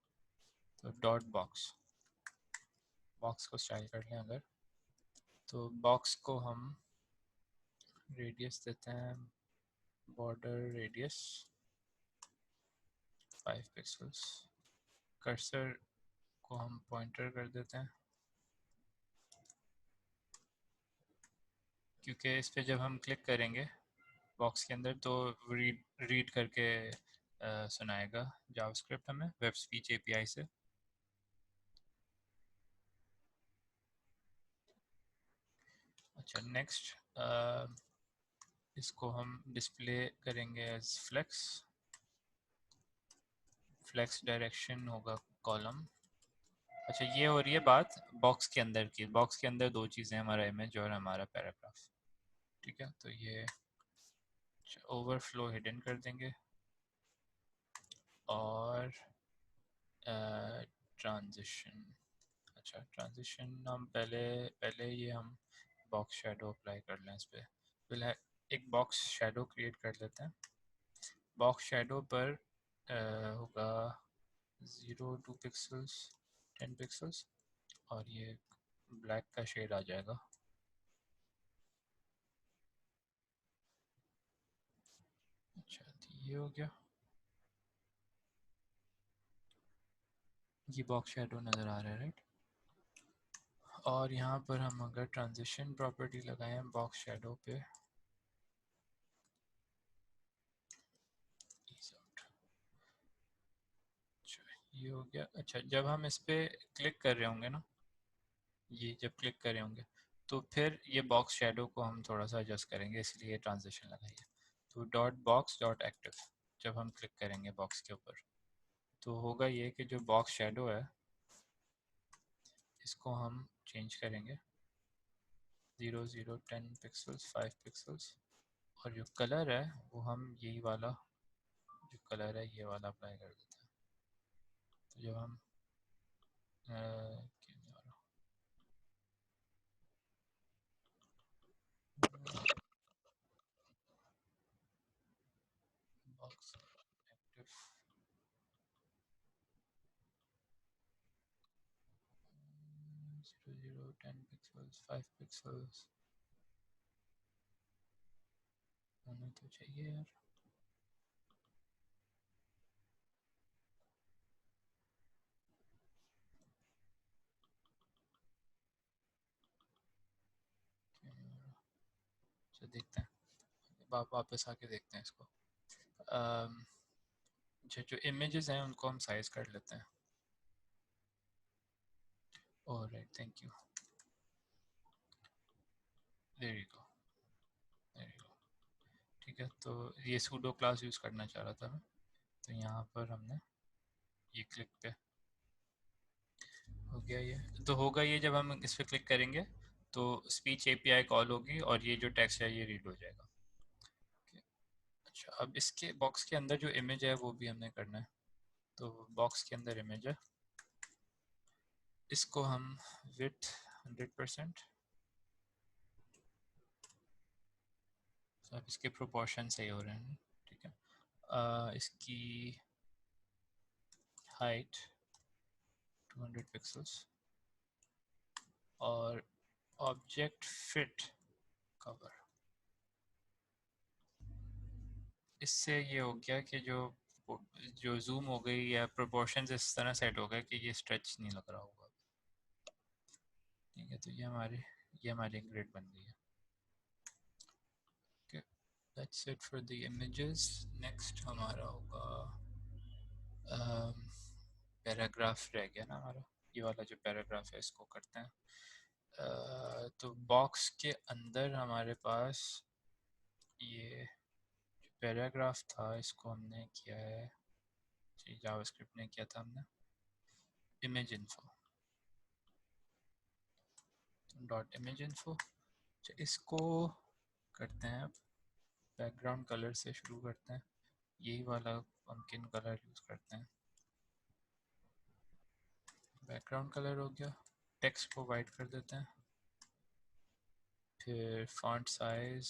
तो डॉट बॉक्स, बॉक्स को स्टाइल कर लें अगर, तो बॉक्स को हम रेडियस देते हैं, बॉर्डर रेडियस 5 पिक्सल्स। कर्सर को हम पॉइंटर कर देते हैं, क्योंकि इस पे जब हम क्लिक करेंगे बॉक्स के अंदर तो रीड रीड करके सुनाएगा जावास्क्रिप्ट हमें वेब स्पीच एपीआई से। अच्छा, नेक्स्ट इसको हम डिस्प्ले करेंगे एज फ्लेक्स। फ्लेक्स डायरेक्शन होगा कॉलम। अच्छा, ये हो रही है बात बॉक्स के अंदर की। बॉक्स के अंदर दो चीज़ें, हमारा इमेज और हमारा पैराग्राफ। ठीक है, तो ये ओवरफ्लो हिडन कर देंगे, और ट्रांजिशन। अच्छा, ट्रांजिशन हम पहले पहले ये हम बॉक्स शेडो अप्लाई कर लें इस पर। फिलहाल एक बॉक्स शेडो क्रिएट कर लेते हैं। बॉक्स शेडो पर होगा 0 2 पिक्सल्स 10 पिक्सल्स, और ये ब्लैक का शेड आ जाएगा। अच्छा, तो ये हो गया, ये बॉक्स शेडो नज़र आ रहा है, राइट। और यहाँ पर हम अगर ट्रांजिशन प्रॉपर्टी लगाएं बॉक्स शेडो पे, अच्छा ये हो गया। अच्छा, जब हम इस पे क्लिक कर रहे होंगे ना, ये जब क्लिक कर रहे होंगे तो फिर ये बॉक्स शेडो को हम थोड़ा सा एडजस्ट करेंगे, इसलिए ट्रांजिशन लगाइए। तो डॉट बॉक्स डॉट एक्टिव, जब हम क्लिक करेंगे बॉक्स के ऊपर तो होगा ये कि जो बॉक्स शेडो है इसको हम चेंज करेंगे 0 0 10 पिक्सल्स 5 पिक्सल्स, और जो कलर है वो हम यही वाला, जो कलर है ये वाला अप्लाई कर देते हैं। तो जब हम बॉक्स एक्टिव 0 0 10 पिक्सल्स 5 पिक्सल्स होना तो चाहिए यार। अच्छा, देखते हैं, वापस आके देखते हैं इसको। अच्छा, जो इमेजेस हैं उनको हम साइज कर लेते हैं। Alright, thank you, there you go, there you go. ठीक है, तो ये सूडो क्लास यूज़ करना चाह रहा था मैं, तो यहाँ पर हमने ये क्लिक पे हो गया। ये तो होगा, ये जब हम इस पर क्लिक करेंगे तो स्पीच एपीआई कॉल होगी और ये जो टेक्स्ट है ये रीड हो जाएगा। अच्छा, अब इसके बॉक्स के अंदर जो इमेज है वो भी हमने करना है। तो बॉक्स के अंदर इमेज है, इसको हम विथ 100%, अब इसके प्रोपोर्शन सही हो रहे हैं, ठीक है। इसकी हाइट 200 पिक्सल्स और ऑब्जेक्ट फिट कवर। इससे ये हो गया कि जो जूम हो गई या प्रोपोर्शंस इस तरह सेट हो गए कि ये स्ट्रेच नहीं लग रहा होगा, ठीक है। तो ये हमारी ग्रिड बन गई है। Okay, that's it for the images. Next हमारा होगा पैराग्राफ रह गया ना हमारा, ये वाला जो पैराग्राफ है इसको करते हैं। तो बॉक्स के अंदर हमारे पास ये पैराग्राफ था, इसको हमने किया है, जावास्क्रिप्ट ने किया था हमने, image info dot image info. इसको करते हैं, बैकग्राउंड कलर से शुरू करते हैं, यही वाला पंकिन कलर यूज़ करते हैं। बैकग्राउंड कलर हो गया, टेक्स्ट को वाइट कर देते हैं, फिर font size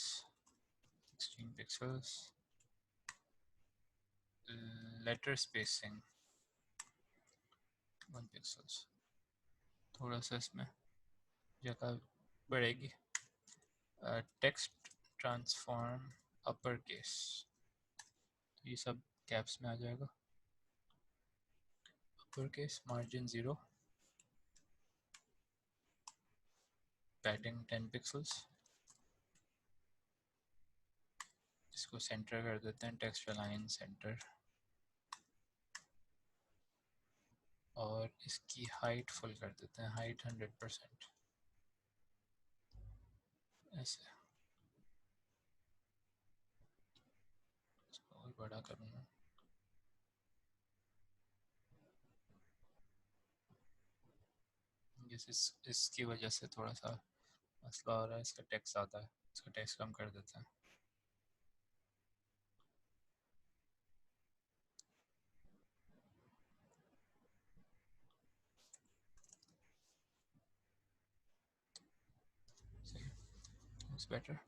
16 pixels, letter spacing 1 pixels, थोड़ा सा इसमें जगह बढ़ेगी। टेक्स्ट ट्रांसफॉर्म अपर केस, तो ये सब कैप्स में आ जाएगा। Upper case, margin 0, padding 10 pixels, इसको सेंटर कर देते हैं, टेक्स्ट अलाइन सेंटर, और इसकी हाइट फुल कर देते हैं, हाइट 100%, ऐसे। इसको और बड़ा करूँगा, इसकी वजह से थोड़ा सा मसला हो रहा है, इसका टेक्स्ट आता है, इसका टेक्स्ट कम कर देते हैं। सही, इट्स बेटर।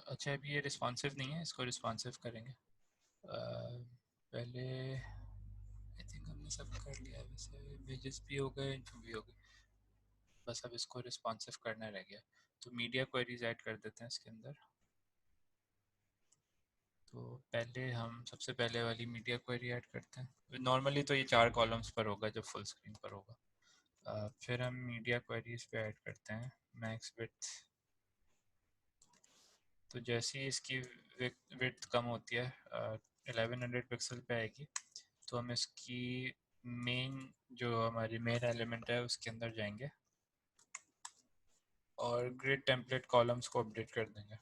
अच्छा, अभी ये रिस्पॉन्सिव नहीं है, इसको रिस्पॉन्सिव करेंगे। पहले आई थिंक हमने सब कर लिया है, वैसे इमेजेस भी हो गए, जो भी हो गए, बस अब इसको रिस्पॉन्सिव करना रह गया। तो मीडिया क्वेरीज ऐड कर देते हैं इसके अंदर। तो पहले हम सबसे पहले वाली मीडिया क्वेरी ऐड करते हैं। नॉर्मली तो ये 4 कॉलम्स पर होगा जब फुल स्क्रीन पर होगा। फिर हम मीडिया क्वेरीज पे ऐड करते हैं मैक्स विड्थ। तो जैसे ही इसकी विड्थ कम होती है, 1100 पिक्सल पे आएगी, तो हम इसकी मेन जो हमारी मेन एलिमेंट है उसके अंदर जाएंगे और ग्रिड टेम्पलेट कॉलम्स को अपडेट कर देंगे।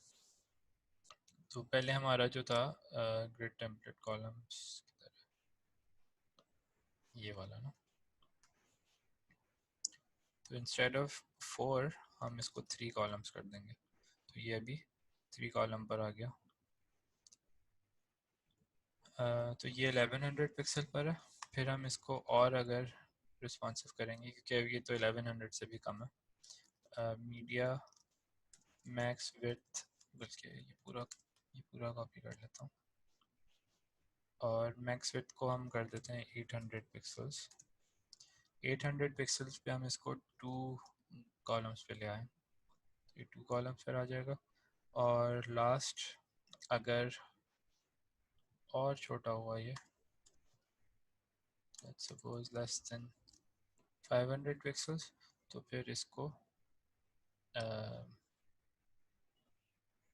तो पहले हमारा जो था ग्रिड टेम्पलेट कॉलम्स, ये वाला ना, तो इंस्टेड ऑफ 4 हम इसको 3 कॉलम्स कर देंगे। तो ये अभी 3 कॉलम पर आ गया। तो ये 1100 पिक्सल पर है। फिर हम इसको और अगर रिस्पॉन्सिव करेंगे, क्योंकि अब ये तो 1100 से भी कम है, मीडिया मैक्स विड्थ, बल्कि ये पूरा कॉपी कर लेता हूँ, और मैक्स विड्थ को हम कर देते हैं 800 पिक्सल्स। 800 पिक्सल्स पे हम इसको 2 कॉलम्स पे ले आए, ये 2 कॉलम्स पर आ जाएगा। और लास्ट अगर और छोटा हुआ ये, let's suppose less than 500 pixels, तो फिर इसको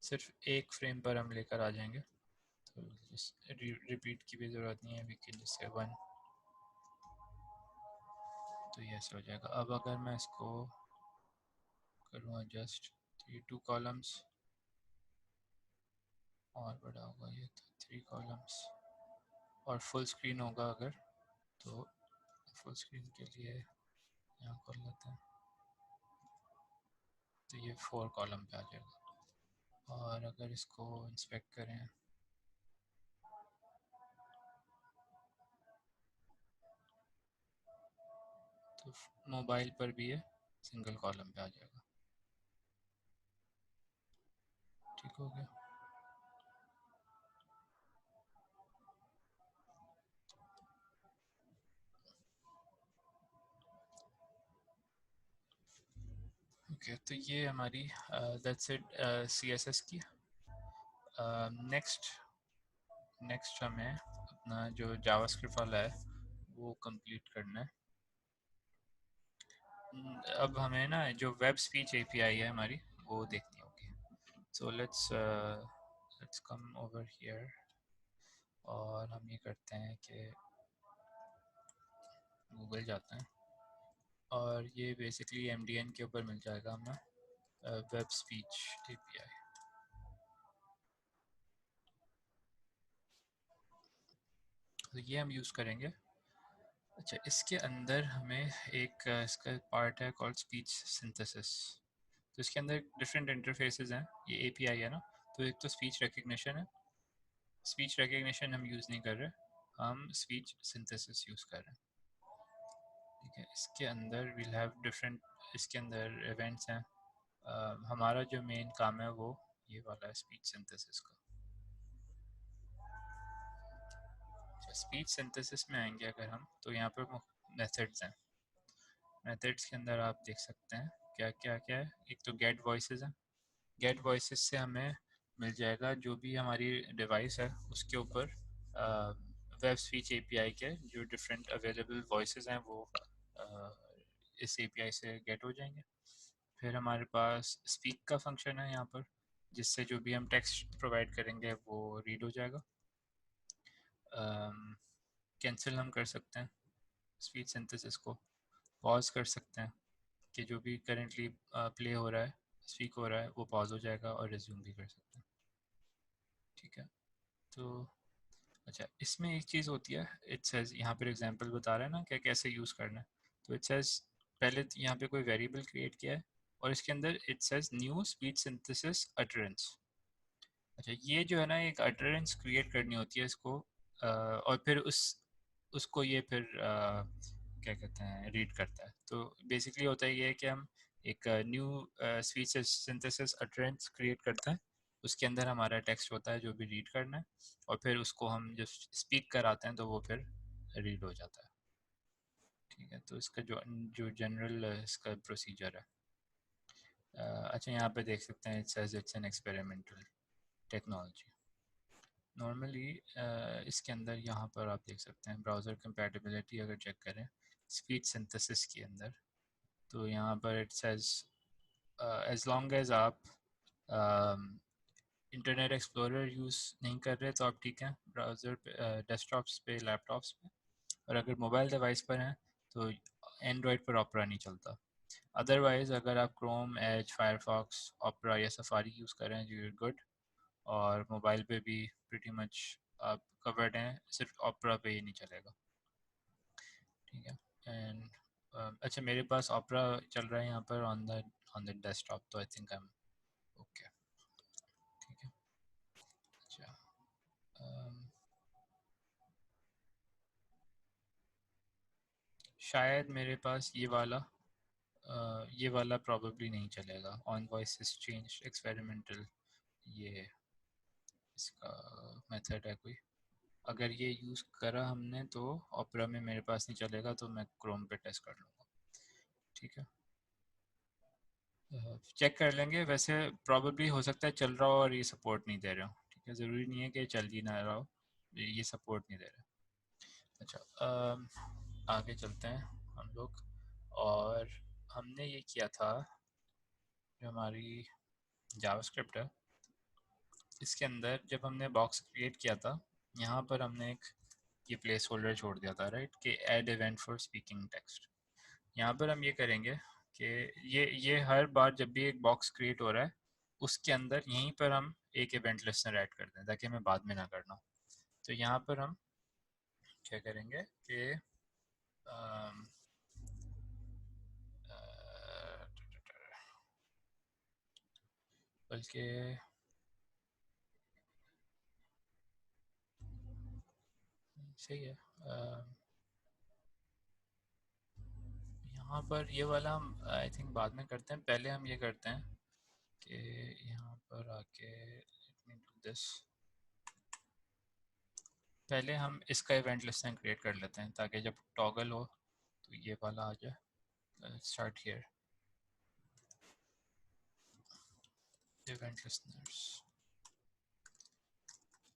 सिर्फ एक फ्रेम पर हम लेकर आ जाएंगे। तो रिपीट की भी ज़रूरत नहीं है, वी कैन जस्ट से 1, तो ये ऐसे हो जाएगा। अब अगर मैं इसको करूँ एडजस्ट, तो ये 2 कॉलम्स और बड़ा होगा, ये तो 3 कॉलम्स, और फुल स्क्रीन होगा अगर, तो फुल स्क्रीन के लिए यहाँ कर लेते हैं, तो ये 4 कॉलम पे आ जाएगा। और अगर इसको इंस्पेक्ट करें तो मोबाइल पर भी ये सिंगल कॉलम पे आ जाएगा। ठीक हो गया। ओके तो ये हमारी दैट्स इट CSS की। नेक्स्ट नेक्स्ट हमें अपना जो जावास्क्रिप्ट वाला है वो कंप्लीट करना है। अब हमें ना जो वेब स्पीच एपीआई है हमारी वो देखनी होगी। So let's come over here और हम ये करते हैं कि गूगल जाते हैं और ये बेसिकली MDN के ऊपर मिल जाएगा हमें वेब स्पीच एपीआई। तो ये हम यूज़ करेंगे। अच्छा इसके अंदर हमें एक इसका पार्ट है कॉल्ड स्पीच सिंथेसिस। तो इसके अंदर डिफरेंट इंटरफेसेस हैं। ये एपीआई है ना, तो एक तो स्पीच रिकग्निशन है। स्पीच रिकग्निशन हम यूज़ नहीं कर रहे, हम स्पीच सिंथेसिस यूज़ कर रहे हैं। ठीक है, इसके अंदर विल हैव डिफरेंट, इसके अंदर इवेंट्स हैं। हमारा जो मेन काम है वो ये वाला है स्पीच सिंथेसिस का। स्पीच सिंथेसिस में आएंगे अगर हम, तो यहाँ पर मेथड्स हैं। मेथड्स के अंदर आप देख सकते हैं क्या क्या क्या है। एक तो गेट वॉइसेस है। गेट वॉइसेस से हमें मिल जाएगा जो भी हमारी डिवाइस है उसके ऊपर वेब स्पीच एपीआई के जो डिफरेंट अवेलेबल वॉइसेस हैं वो इस एपीआई से गेट हो जाएंगे। फिर हमारे पास स्पीक का फंक्शन है यहाँ पर, जिससे जो भी हम टेक्स्ट प्रोवाइड करेंगे वो रीड हो जाएगा। कैंसिल हम कर सकते हैं स्पीच सिंथेसिस को, पॉज कर सकते हैं कि जो भी करेंटली प्ले हो रहा है, स्पीक हो रहा है, वो पॉज हो जाएगा और रिज्यूम भी कर सकते हैं। ठीक है, तो अच्छा इसमें एक चीज़ होती है, इट सेज यहाँ पर एग्जांपल बता रहा है ना कि कैसे यूज़ करना है। तो इट सेज पहले यहाँ पे कोई वेरिएबल क्रिएट किया है और इसके अंदर it says new speech synthesis utterance. अच्छा ये जो है ना एक अटरेंस क्रिएट करनी होती है इसको, और फिर उसको ये फिर क्या कहते हैं रीड करता है। तो बेसिकली होता है ये कि हम एक new speech synthesis utterance create करते हैं। उसके अंदर हमारा टेक्स्ट होता है जो भी रीड करना है, और फिर उसको हम जब स्पीक कराते हैं तो वो फिर रीड हो जाता है। ठीक है, तो इसका जो जो जनरल इसका प्रोसीजर है। अच्छा यहाँ पे देख सकते हैं it says it's an experimental technology. Normally इसके अंदर यहाँ पर आप देख सकते हैं ब्राउज़र कंपैटिबिलिटी अगर चेक करें स्पीच सिंथेसिस के अंदर, तो यहाँ पर it says as long as आप इंटरनेट एक्सप्लोरर यूज़ नहीं कर रहे तो आप ठीक हैं ब्राउज़र पे, डेस्कटॉप्स पे, लैपटॉप्स पे। और अगर मोबाइल डिवाइस पर हैं तो एंड्रॉयड पर ऑपरा नहीं चलता। अदरवाइज़ अगर आप क्रोम, एज, फायरफॉक्स, ऑपरा या सफारी यूज़ कर रहे हैं यू आर गुड। और मोबाइल पे भी प्रीटी मच आप कवर्ड हैं, सिर्फ ऑपरा पे ही नहीं चलेगा। ठीक है, एंड अच्छा मेरे पास ऑपरा चल रहा है यहाँ पर ऑन द डेस्कटॉप, तो I think I am okay. ठीक है, अच्छा शायद मेरे पास ये वाला प्रॉबेबली नहीं चलेगा, ऑन वॉइस चेंज एक्सपेरिमेंटल, ये इसका मेथड है कोई। अगर ये यूज़ करा हमने तो ऑपरा में मेरे पास नहीं चलेगा, तो मैं क्रोम पे टेस्ट कर लूँगा। ठीक है, चेक कर लेंगे। वैसे प्रॉबेबली हो सकता है चल रहा हो और ये सपोर्ट नहीं दे रहा हो। ठीक है, ज़रूरी नहीं है कि चल ही ना रहा हो, ये सपोर्ट नहीं दे रहा। अच्छा आगे चलते हैं हम लोग। और हमने ये किया था जो हमारी जावास्क्रिप्ट है इसके अंदर जब हमने बॉक्स क्रिएट किया था, यहाँ पर हमने एक ये प्लेस होल्डर छोड़ दिया था राइट, कि add event for speaking text. यहाँ पर हम ये करेंगे कि ये हर बार जब भी एक बॉक्स क्रिएट हो रहा है उसके अंदर यहीं पर हम एक इवेंट लिस्टनर ऐड कर दें ताकि हमें बाद में ना करना हो। तो यहाँ पर हम क्या करेंगे कि अम, अ, बल्कि सही है। यहाँ पर ये वाला हम आई थिंक बाद में करते हैं, पहले हम ये करते हैं कि यहाँ पर आके लेट मी डू दिस। पहले हम इसका इवेंट लिस्टन क्रिएट कर लेते हैं ताकि जब टॉगल हो तो ये वाला आ जाए। Start here event listeners.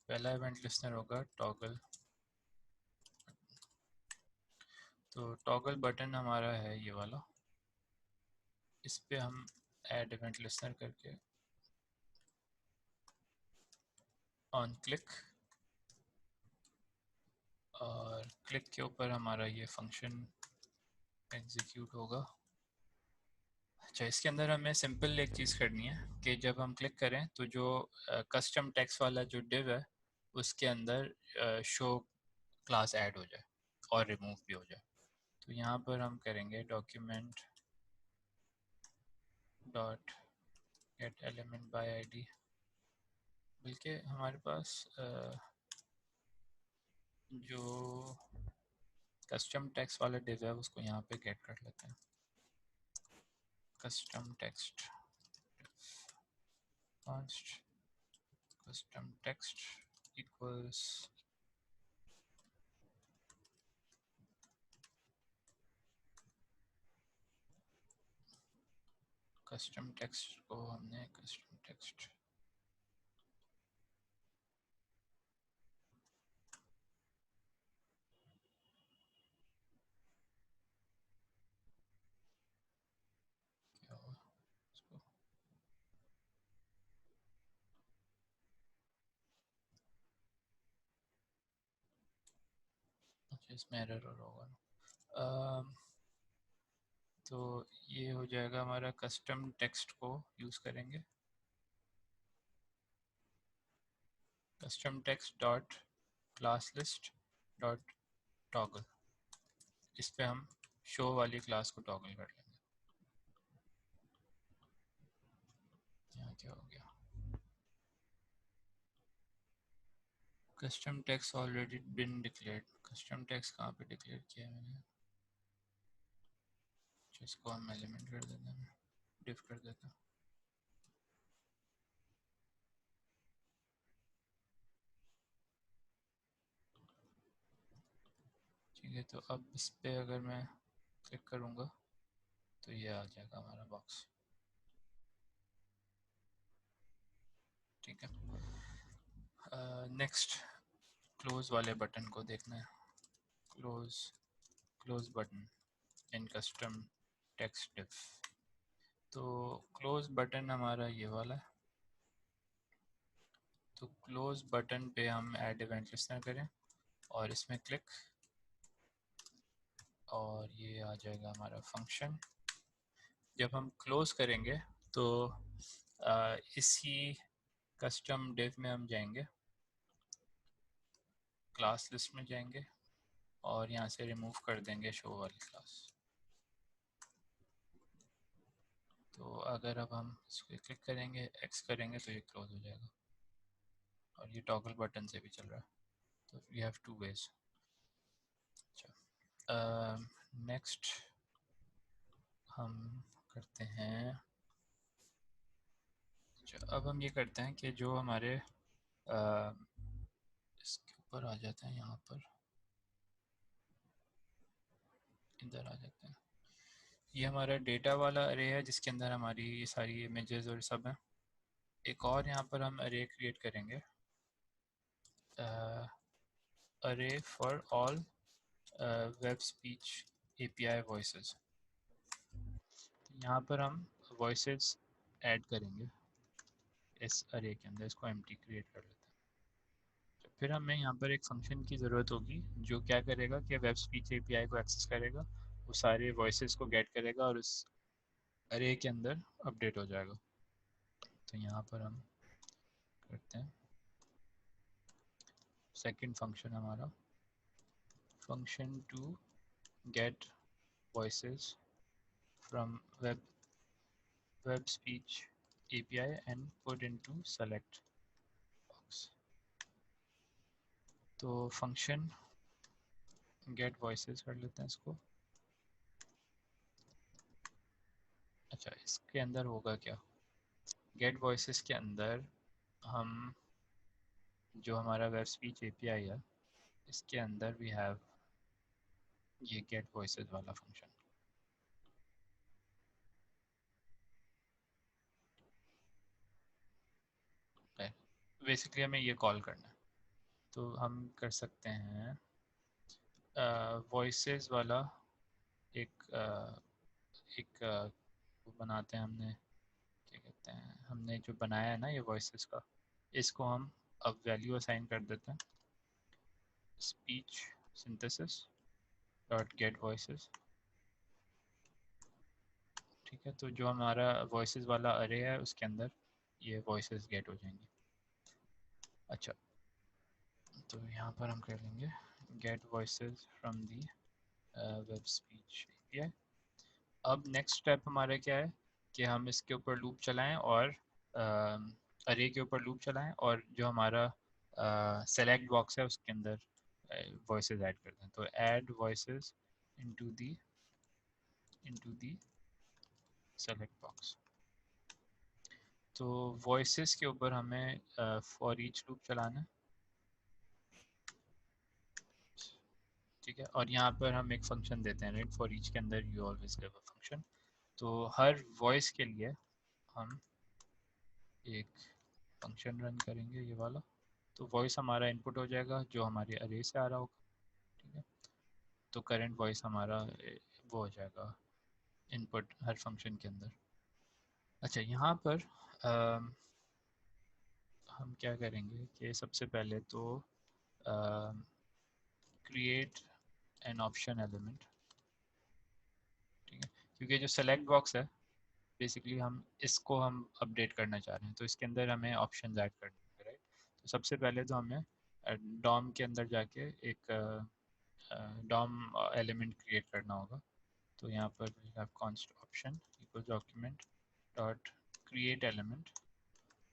पहला इवेंट लिस्टनर होगा टॉगल। तो टॉगल बटन हमारा है ये वाला, इस पे हम ऐड इवेंट लिस्टनर करके ऑन क्लिक, और क्लिक के ऊपर हमारा ये फंक्शन एग्जीक्यूट होगा। अच्छा, इसके अंदर हमें सिंपल एक चीज़ करनी है कि जब हम क्लिक करें तो जो कस्टम टेक्स्ट वाला जो डिव है उसके अंदर शो क्लास ऐड हो जाए और रिमूव भी हो जाए। तो यहाँ पर हम करेंगे document dot gate element by ID, बल्कि हमारे पास जो कस्टम टेक्स्ट वाला डिव है उसको यहाँ पे गेट कर लेते हैं। Custom text const custom text equals custom text को हमने कस्टम टेक्स्ट क्या हुआ इसको, अच्छा इसमें एरर होगा ना। तो ये हो जाएगा हमारा कस्टम टेक्स्ट को यूज़ करेंगे custom text dot class list dot toggle. इस पे हम शो वाली क्लास को टॉगल कर लेंगे। यहाँ क्या हो गया, custom text already been declared. Custom text कहाँ पे डिक्लेयर किया है मैंने, इसको हम एलिमेंट कर देते हैं, डिफ कर देते हैं। ठीक है, तो अब इस पे अगर मैं क्लिक करूँगा तो ये आ जाएगा हमारा बॉक्स। ठीक है, नेक्स्ट क्लोज वाले बटन को देखना है। Close close button in custom text div. तो क्लोज बटन हमारा ये वाला है। तो क्लोज बटन पे हम ऐड इवेंट लिस्टनर करें और इसमें क्लिक, और ये आ जाएगा हमारा फंक्शन। जब हम क्लोज करेंगे तो इसी कस्टम डिव में हम जाएंगे, क्लास लिस्ट में जाएंगे और यहाँ से रिमूव कर देंगे शो वाली क्लास। तो अगर अब हम इस पर क्लिक करेंगे, एक्स करेंगे तो ये क्लोज हो जाएगा, और ये टॉगल बटन से भी चल रहा है। तो वी हैव टू वेज। अच्छा, नेक्स्ट हम करते हैं, अच्छा अब हम ये करते हैं कि जो हमारे इसके ऊपर आ जाते हैं, यहाँ पर इधर आ जाते हैं। ये हमारा डेटा वाला अरे है जिसके अंदर हमारी ये सारी इमेजेस और सब हैं। एक और यहाँ पर हम अरे क्रिएट करेंगे, अरे for all web speech API voices. तो यहाँ पर हम वॉइसेस ऐड करेंगे इस अरे के अंदर, इसको एम्प्टी क्रिएट कर लेते हैं। तो फिर हमें यहाँ पर एक फंक्शन की ज़रूरत होगी जो क्या करेगा कि वेब स्पीच एपीआई को एक्सेस करेगा, वो सारे वॉइसेस को गेट करेगा और उस अरे के अंदर अपडेट हो जाएगा। तो यहाँ पर हम करते हैं सेकंड फंक्शन हमारा, function to get voices from web speech API and put into select box. तो फंक्शन गेट वॉइसेस कर लेते हैं इसको। अच्छा, इसके अंदर होगा क्या, गेट वॉइसेस के अंदर हम जो हमारा वेब स्पीच API है इसके अंदर वी हैव ये गेट वॉइसेस वाला फंक्शन है। बेसिकली हमें ये कॉल करना है, तो हम कर सकते हैं वॉइसेस वाला एक वो बनाते हैं हमने, क्या कहते हैं, हमने जो बनाया है ना ये वॉइसेस का, इसको हम अब वैल्यू असाइन कर देते हैं speech synthesis dot gate voices. ठीक है, तो जो हमारा वॉइसेस वाला अरे है उसके अंदर ये वॉइसेस गेट हो जाएंगे। अच्छा, तो यहाँ पर हम कर लेंगे get voices from the web speech API। अब नेक्स्ट स्टेप हमारा क्या है कि हम इसके ऊपर लूप चलाएं और अरे के ऊपर लूप चलाएं और जो हमारा सेलेक्ट बॉक्स है उसके अंदर वॉइसेस ऐड कर दें। तो add voices into the select box. तो वॉइसेस के ऊपर हमें फॉर ईच लूप चलाना है। ठीक है, और यहाँ पर हम एक फंक्शन देते हैं राइट, फॉर ईच के अंदर you always give a function. तो हर वॉइस के लिए हम एक फंक्शन रन करेंगे ये वाला। तो वॉइस हमारा इनपुट हो जाएगा जो हमारे अरे से आ रहा होगा। ठीक है, तो करंट वॉइस हमारा वो हो जाएगा इनपुट हर फंक्शन के अंदर। अच्छा, यहाँ पर हम क्या करेंगे कि सबसे पहले तो क्रिएट एन ऑप्शन एलिमेंट। ठीक है, क्योंकि जो सेलेक्ट बॉक्स है बेसिकली हम इसको हम अपडेट करना चाह रहे हैं, तो इसके अंदर हमें ऑप्शन ऐड करने हैं राइट। तो सबसे पहले तो हमें डॉम के अंदर जाके एक डॉम एलिमेंट क्रिएट करना होगा। तो यहाँ पर we have const option equal document dot create element,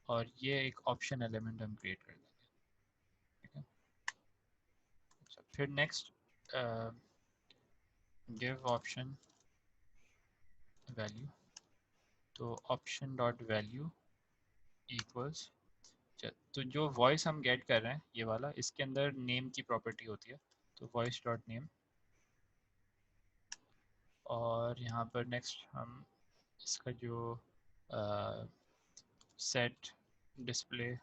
और ये एक ऑप्शन एलिमेंट हम क्रिएट कर देंगे। ठीक है, अच्छा, फिर नेक्स्ट गिव ऑप्शन वैल्यू। तो ऑप्शन डॉट वैल्यू इक्वल्स, तो जो वॉइस हम गेट कर रहे हैं ये वाला, इसके अंदर नेम की प्रॉपर्टी होती है, तो वॉइस डॉट नेम। और यहाँ पर नेक्स्ट हम इसका जो set display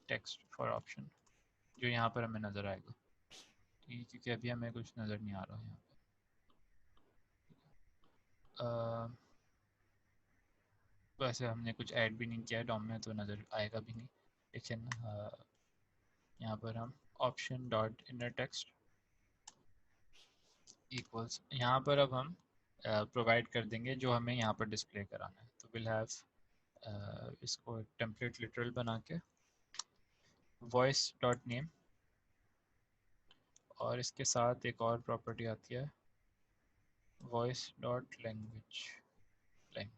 text for option जो यहाँ पर हमें नज़र आएगा। ठीक है, क्योंकि अभी हमें कुछ नज़र नहीं आ रहा है यहाँ पर। वैसे हमने कुछ ऐड भी नहीं किया है डॉम में तो नज़र आएगा भी नहीं, लेकिन यहाँ पर हम option dot inner text equals, यहाँ पर अब हम प्रोवाइड कर देंगे जो हमें यहाँ पर डिस्प्ले कराना है। तो विल हैव इसको एक टेम्पलेट लिटरल बना के वॉइस डॉट नेम, और इसके साथ एक और प्रॉपर्टी आती है वॉइस डॉट लैंग्वेज लैंग।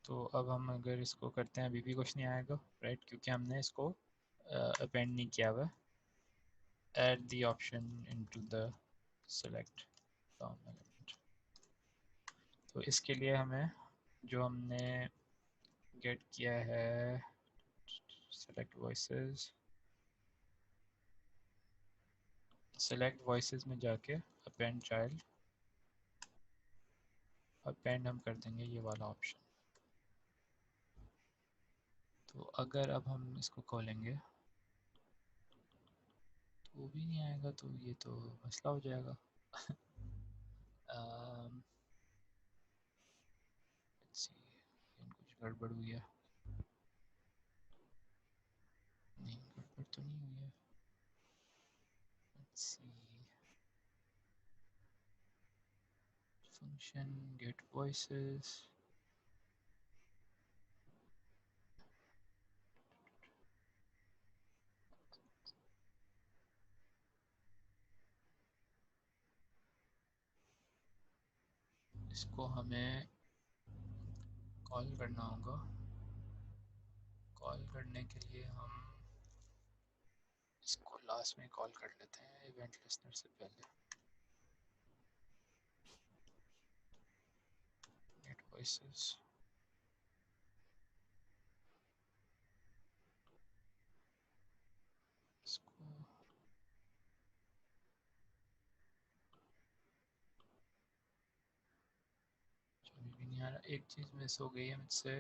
तो अब हम अगर इसको करते हैं अभी भी कुछ नहीं आएगा राइट, क्योंकि हमने इसको अपेंड नहीं किया हुआ। Add the option into the select DOM element. तो इसके लिए हमें जो हमने गेट किया है सेलेक्ट वॉइसेस, सेलेक्ट वॉइसेस में जाके अपेंड चाइल्ड, अपेंड हम कर देंगे ये वाला ऑप्शन। तो अगर अब हम इसको खोलेंगे तो भी नहीं आएगा, तो ये तो मसला हो जाएगा। कुछ गड़बड़ हुई है? नहीं, गड़बड़ तो नहीं हुई है। Let's see. Function get voices. इसको हमें कॉल करना होगा। कॉल करने के लिए हम इसको लास्ट में कॉल कर लेते हैं इवेंट लिस्नर से पहले। नेट वॉइसेस इसको समझ भी नहीं आ रहा। एक चीज़ मिस हो गई है मुझसे,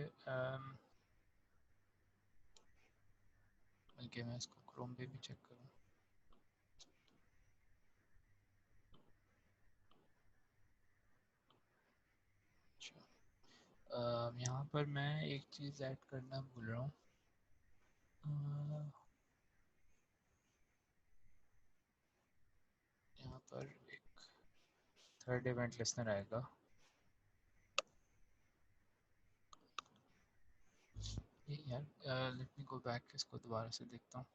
बल्कि मैं इसको क्रोम पे भी चेक करूँ। अच्छा, यहाँ पर मैं एक चीज़ ऐड करना भूल रहा हूँ। यहाँ पर एक थर्ड इवेंट लिस्नर आएगा। ये यार लेट मी गो बैक, इसको दोबारा से देखता हूँ।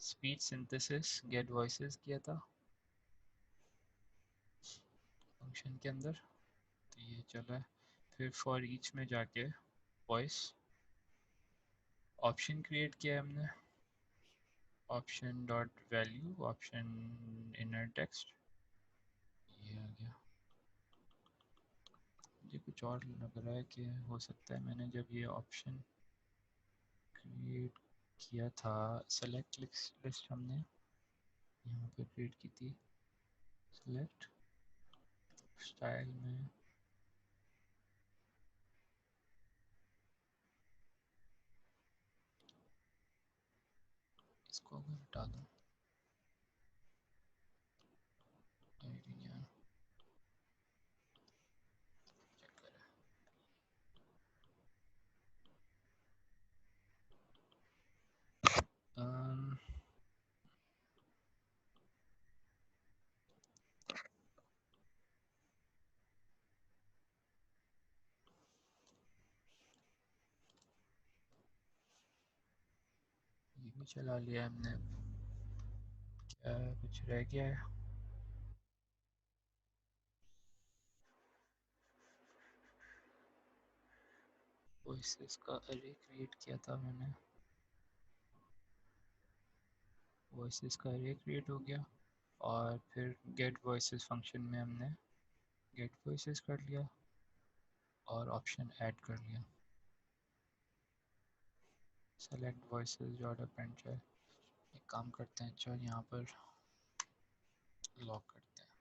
स्पीच सिंथेसिस गेट वॉइसेस किया था फंक्शन के अंदर, तो ये चला है। फिर फॉर ईच में जाके वॉइस ऑप्शन क्रिएट किया है हमने। Option dot value option inner text, ये आ गया। मुझे कुछ और लग रहा है कि हो सकता है मैंने जब ये ऑप्शन क्रिएट किया था, सेलेक्ट लिस्ट हमने यहाँ पे क्रिएट की थी। सेलेक्ट स्टाइल में इसको अगर हटा दूँ, चेक करें। ये भी चला लिया हमने। क्या कुछ रह गया है? वॉइसेस का अरे क्रिएट किया था मैंने। वॉइसेस का अरे क्रिएट हो गया, और फिर गेट वॉइसेस फंक्शन में हमने गेट वॉइसेस कर लिया और ऑप्शन ऐड कर लिया। सेलेक्ट वॉइसेस डॉट अपेंड है। एक काम करते हैं, चल यहाँ पर लॉक करते हैं।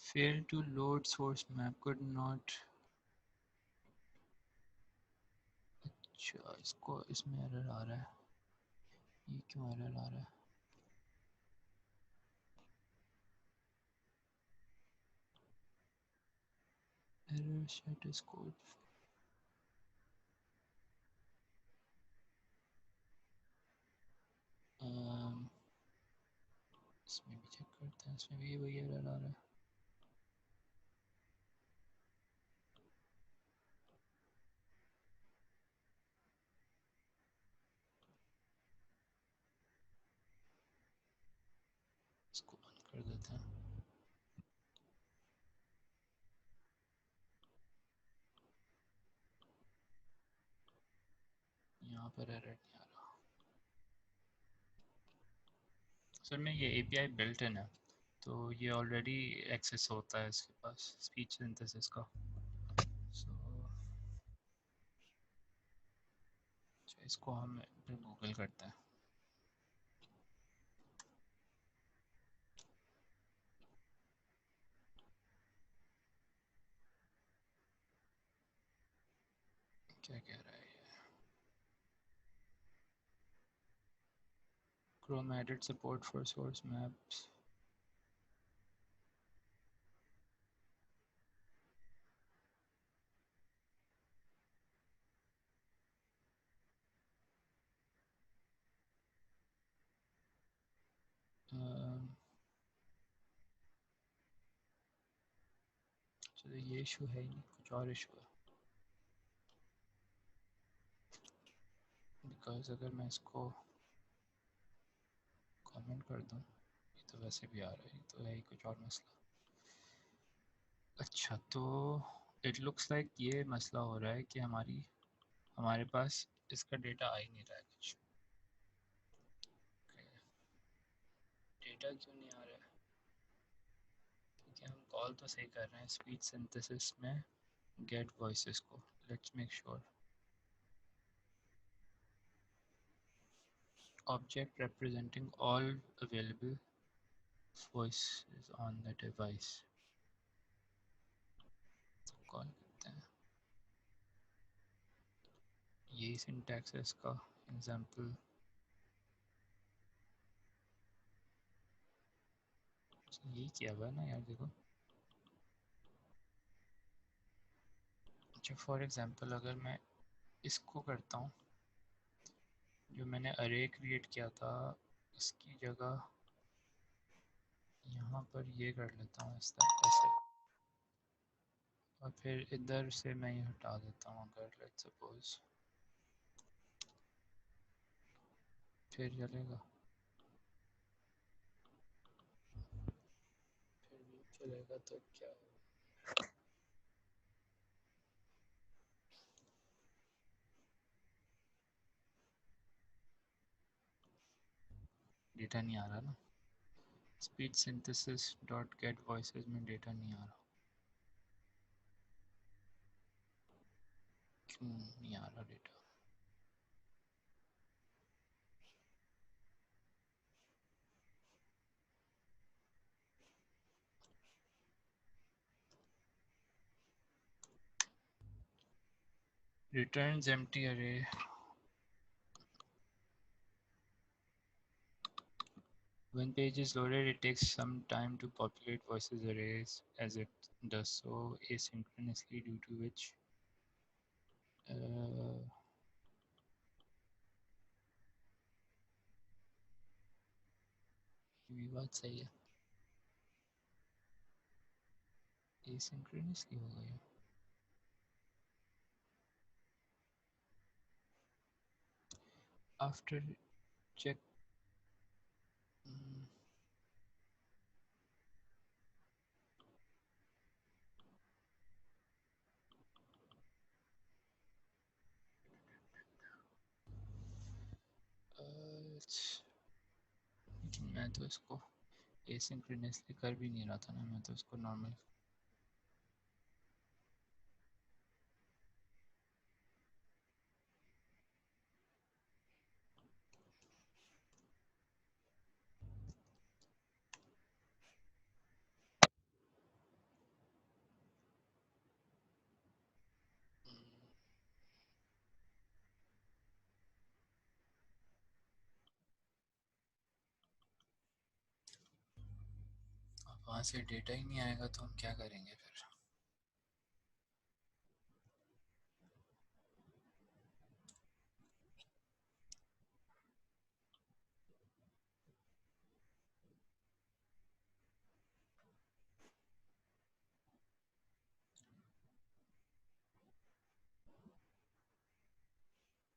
Fail to load source map could not. अच्छा, इसको इसमें एरर आ रहा है। ये क्यों एरर आ रहा है? Error status code. इसमें भी चेक करते हैं, इसमें भी वही एरर आ रहा है। इसको बंद कर देते हैं। यहाँ पर एरर नहीं आ रहा। सर में ये API बिल्ट इन है, तो ये ऑलरेडी एक्सेस होता है इसके पास स्पीच सिंथेसिस का। सो इसको हम फिर गूगल करते हैं। क्या कह रहा है ये? Chrome added support for source maps. चलो ये इशू है ही नहीं, कुछ और इशू है। बिकॉज अगर मैं इसको कमेंट कर दूँ, ये तो वैसे भी आ रहा है, ये तो है ही कुछ और मसला। अच्छा, तो इट लुक्स लाइक ये मसला हो रहा है कि हमारे पास इसका डेटा आ ही नहीं रहा है कुछ। डेटा क्यों नहीं आ रहा है? क्योंकि हम कॉल तो सही कर रहे हैं स्पीच सिंथेसिस में गेट वॉइसेस को। Let's make sure. Object representing all available voices on the device, तो कॉल करते हैं। यही सिंटैक्स है इसका। एग्जाम्पल यही किया हुआ है ना यार, देखो। अच्छा, फॉर एग्जांपल अगर मैं इसको करता हूँ, जो मैंने अरे क्रिएट किया था इसकी जगह यहाँ पर ये कर लेता हूँ इस तरह से, और फिर इधर से मैं ये हटा देता हूँ अगर लेट्स सपोज, फिर चलेगा? फिर भी चलेगा तो क्या होगा? डेटा नहीं आ रहा ना, speech synthesis dot gate voices में डेटा नहीं आ रहा। क्यों नहीं आ रहा data? returns empty array. When page is loaded, it takes some time to populate voices arrays as it does so asynchronously, due to which ये बात सही है, asynchronously हो गया। After check लेकिन मैं तो इसको asynchronously कर भी नहीं रहा था ना, मैं तो इसको नॉर्मल। अब वहाँ से डेटा ही नहीं आएगा तो हम क्या करेंगे फिर?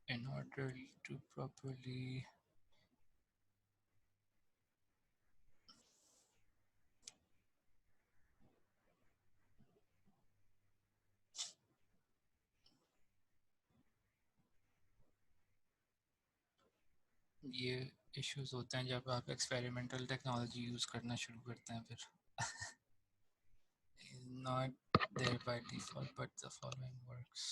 In order to properly ये इश्यूज होते हैं जब आप एक्सपेरिमेंटल टेक्नोलॉजी यूज़ करना शुरू करते हैं फिर। Not there by default, but the following works.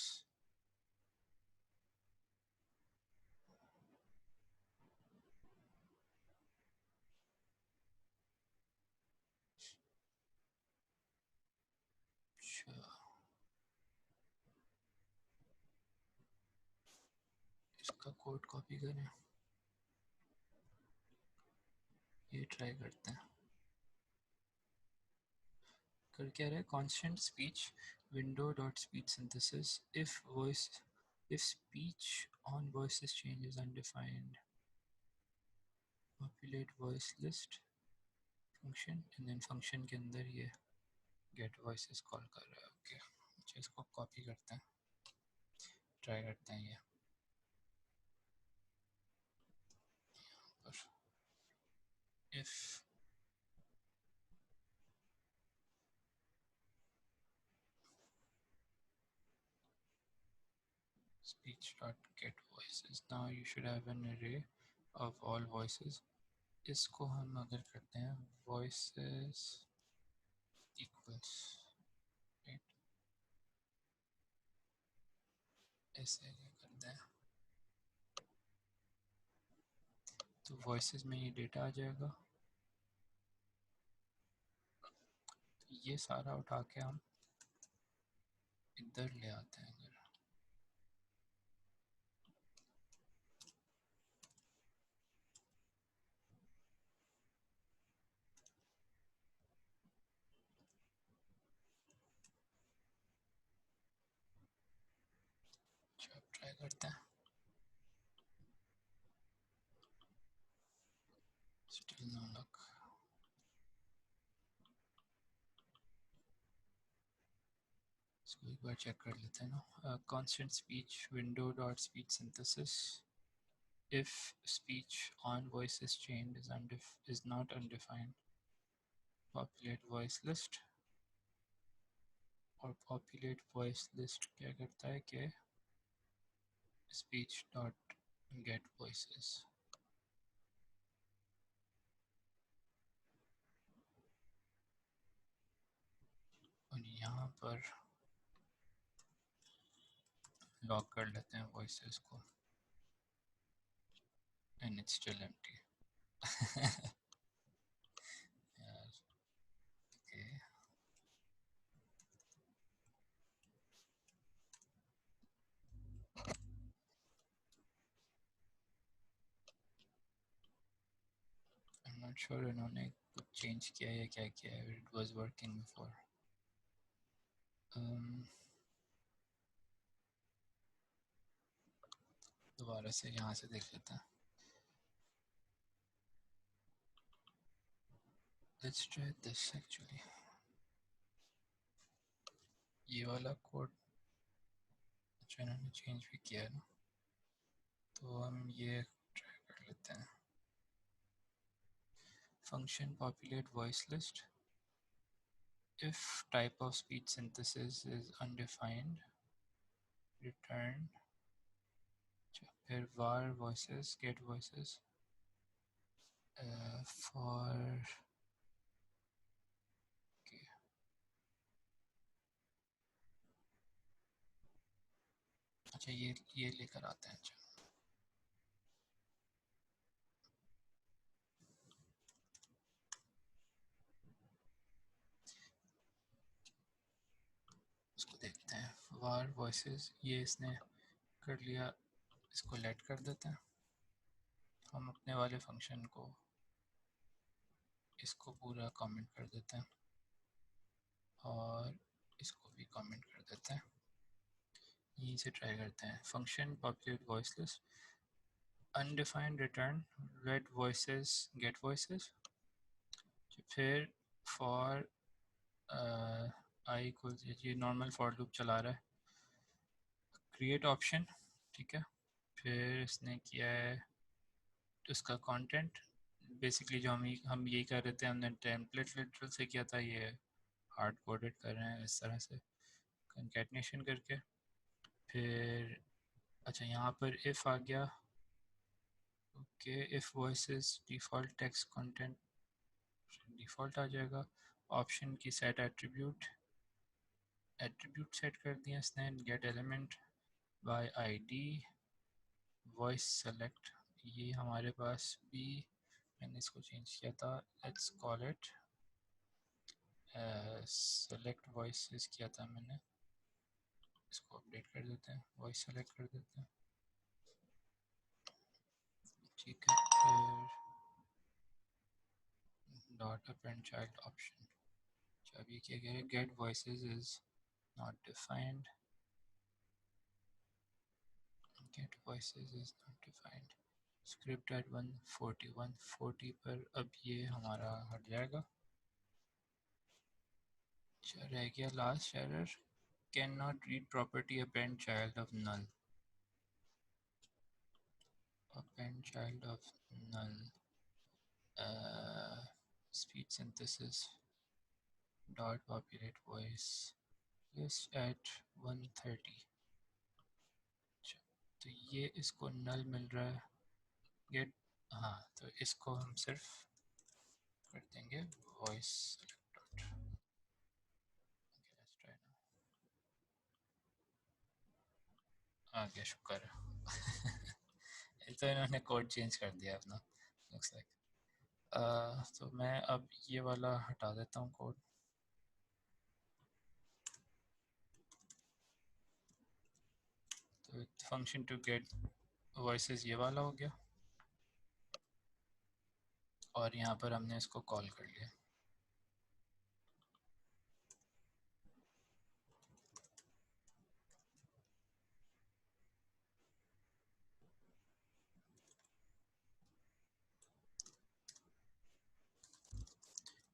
अच्छा, इसका कोड कॉपी करें, ये ट्राई करते हैं। कर क्या रहा है? constant speech window dot speech synthesis if speech on voices changes undefined populate voice list function, and then function के अंदर ये get voices कॉल कर रहा है। ओके, अच्छा इसको कॉपी करते हैं, ट्राई करते हैं ये। पर। if speech dot get voices, now you should have an array of all voices. इसको हम अगर करते हैं voices equals, right, ऐसे करते हैं तो voices में ये डेटा आ जाएगा। तो ये सारा उठा के हम इधर ले आते हैं। अगर ट्राई करते हैं, स्टिल नो लक। इसको एक बार चेक कर लेते हैं ना। Constant speech window dot speech synthesis, if speech on voices chain is not undefined, populate voice list। और populate voice list क्या करता है कि speech dot get voices, और यहाँ पर लॉक कर लेते हैं voices को, and it's still empty। यार, okay। I'm not sure इन्होंने कुछ चेंज किया है या क्या किया है, it was working before। दोबारा से यहाँ से देख लेते हैं। Let's try this actually। ये वाला कोड अच्छा इन्होंने चेंज भी किया है ना, तो हम ये ट्राई कर लेते हैं। Function populate voice list, if type of speech synthesis is undefined, return, फिर var voices get voices, for okay, अच्छा ये लेकर आते हैं। अच्छा इसको देखते हैं, var voices ये इसने कर लिया, इसको लेट कर देते हैं। हम अपने वाले फंक्शन को इसको पूरा कमेंट कर देते हैं और इसको भी कमेंट कर देते हैं। यहीं से ट्राई करते हैं। Function populate voice list, undefined return red voices get voices, फिर फॉर आई इक्वल्स, ये नॉर्मल फॉर लूप चला रहा है, क्रिएट ऑप्शन, ठीक है। फिर इसने किया है इसका कंटेंट, बेसिकली जो हम यही कर रहे थे, हमने टेम्पलेट लिटरल से किया था, ये हार्ड कोडेड कर रहे हैं इस तरह से कंकैटिनेशन करके। फिर अच्छा यहाँ पर इफ़ आ गया, okay, if voices default text content default आ जाएगा। ऑप्शन की सेट एट्रीब्यूट सेट कर दिया इसने, get element by ID, voice select, ये हमारे पास भी मैंने इसको चेंज किया था, let's call it select voices किया था मैंने, इसको अपडेट कर देते हैं, वॉइस सेलेक्ट कर देते हैं, ठीक है। फिर डॉट अपेंड चाइल्ड ऑप्शन, अब ये क्या कह रहे हैं, get voices is not defined, get voices is not defined, script at 140 पर अब ये हमारा हट जाएगा। अच्छा रह गया last error, can not read property append child of null, append child of null, speech synthesis dot populate voice list at 130। तो ये इसको नल मिल रहा है गेट। हाँ, तो इसको हम सिर्फ कर देंगे वॉइस सेलेक्ट डॉट। आ गया, शुक्र है। तो इन्होंने कोड चेंज कर दिया अपना, लुक्स लाइक। तो मैं अब ये वाला हटा देता हूँ कोड। तो फंक्शन टू गेट वॉइसेस ये वाला हो गया, और यहाँ पर हमने इसको कॉल कर लिया।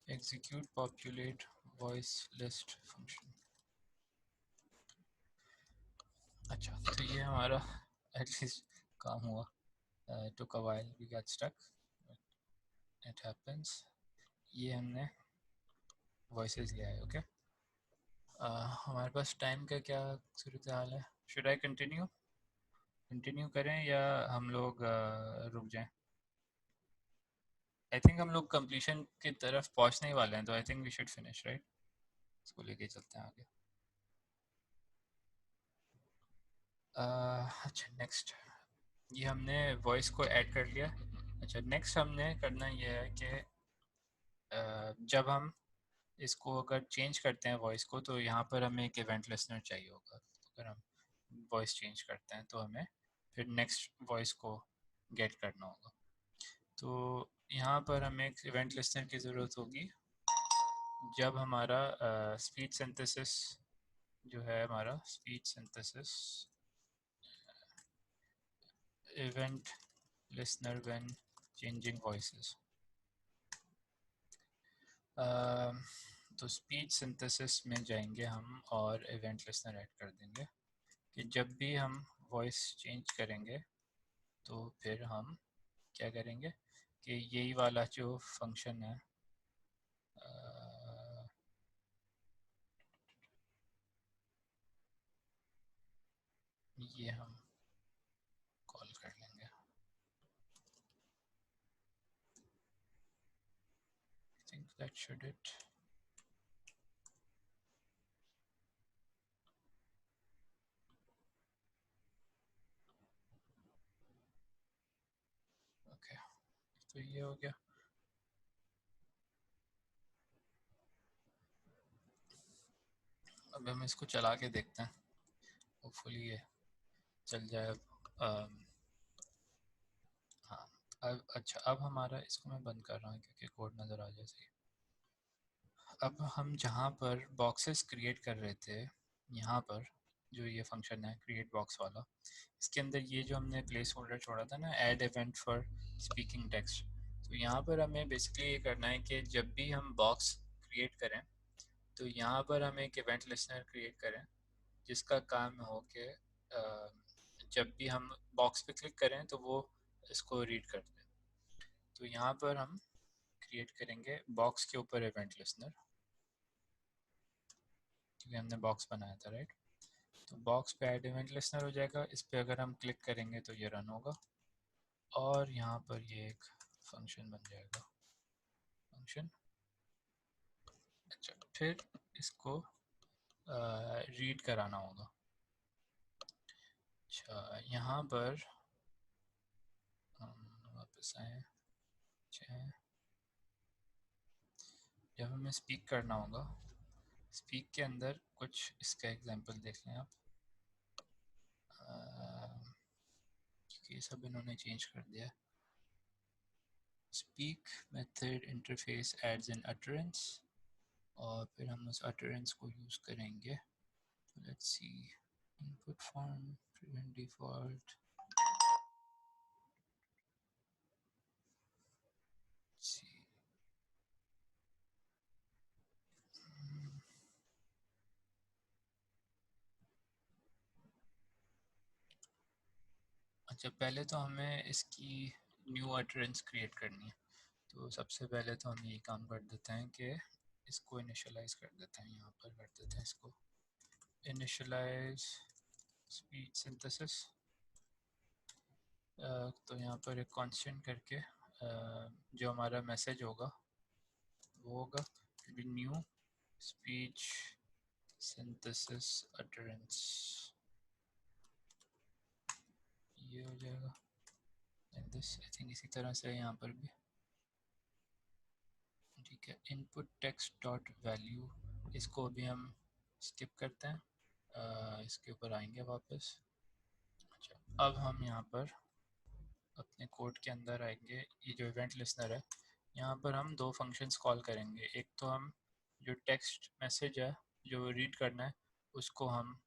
Execute populate voice list function. अच्छा, तो ये हमारा एटलीस्ट काम हुआ। took a while, we got stuck, it happens। ये हमने वॉइसेस लिया है। ओके, हमारे पास टाइम का क्या सूरत हाल है? शुड आई कंटिन्यू कंटिन्यू करें या हम लोग रुक जाएं? आई थिंक हम लोग कंप्लीशन की तरफ पहुंचने ही वाले हैं, तो I think we should finish, right? इसको लेके चलते हैं आगे। अच्छा, नेक्स्ट ये हमने वॉइस को ऐड कर लिया। अच्छा, नेक्स्ट हमने करना ये है कि जब हम इसको अगर चेंज करते हैं वॉइस को, तो यहाँ पर हमें एक इवेंट लिसनर चाहिए होगा। तो अगर हम वॉइस चेंज करते हैं तो हमें फिर नेक्स्ट वॉइस को गेट करना होगा। तो यहाँ पर हमें एक इवेंट लिसनर की ज़रूरत होगी जब हमारा स्पीच सिंथेसिस जो है, हमारा speech synthesis event listener when changing voices. तो स्पीच सिंथेसिस में जाएंगे हम और इवेंट लिसनर ऐड कर देंगे कि जब भी हम वॉइस चेंज करेंगे तो फिर हम क्या करेंगे कि यही वाला जो फंक्शन है, ये हम कॉल कर लेंगे। I think that should it. Okay, तो ये हो गया। अब हम इसको चला के देखते हैं, होपफुली ये चल जाए। हाँ, अब अच्छा, अब हमारा इसको मैं बंद कर रहा हूँ क्योंकि कोड नज़र आ जाए सही। अब हम जहाँ पर बॉक्सेस क्रिएट कर रहे थे, यहाँ पर जो ये फंक्शन है क्रिएट बॉक्स वाला, इसके अंदर ये जो हमने प्लेस होल्डर छोड़ा था ना, add event for speaking text, तो यहाँ पर हमें बेसिकली ये करना है कि जब भी हम बॉक्स क्रिएट करें तो यहाँ पर हम एक इवेंट लिसनर क्रिएट करें जिसका काम हो कि जब भी हम बॉक्स पे क्लिक करें तो वो इसको रीड कर दे। तो यहाँ पर हम क्रिएट करेंगे बॉक्स के ऊपर इवेंट लिसनर, क्योंकि हमने बॉक्स बनाया था, राइट? तो बॉक्स पे ऐड इवेंट लिसनर हो जाएगा। इस पर अगर हम क्लिक करेंगे तो ये रन होगा और यहाँ पर ये एक फंक्शन बन जाएगा, फंक्शन। अच्छा, फिर इसको रीड कराना होगा। अच्छा, यहाँ पर हम वापस आए। अच्छा, जब हमें स्पीक करना होगा, स्पीक के अंदर कुछ इसका एग्जांपल देख लें आप, क्योंकि ये सब इन्होंने चेंज कर दिया। Speak method interface adds an utterance, और फिर हम उस अटरेंस को यूज़ करेंगे। Let's see, input form prevent default. अच्छा, पहले तो हमें इसकी न्यू अटरेंस क्रिएट करनी है। तो सबसे पहले तो हम ये काम कर देते हैं कि इसको इनिशियलाइज कर देते हैं, यहाँ पर कर देते हैं इसको इनिशियलाइज स्पीच सिंथेसिस। तो यहाँ पर एक कांस्टेंट करके जो हमारा मैसेज होगा वो होगा न्यू स्पीच सिंथेसिस अटरेंस, ये हो जाएगा। एंड दिस आई थिंक इसी तरह से यहाँ पर भी ठीक है। इनपुट टेक्स्ट डॉट वैल्यू, इसको भी हम स्किप करते हैं, इसके ऊपर आएंगे वापस। अच्छा, अब हम यहाँ पर अपने कोड के अंदर आएंगे। ये जो इवेंट लिसनर है, यहाँ पर हम दो फंक्शंस कॉल करेंगे। एक तो हम जो टेक्स्ट मैसेज है जो रीड करना है उसको हम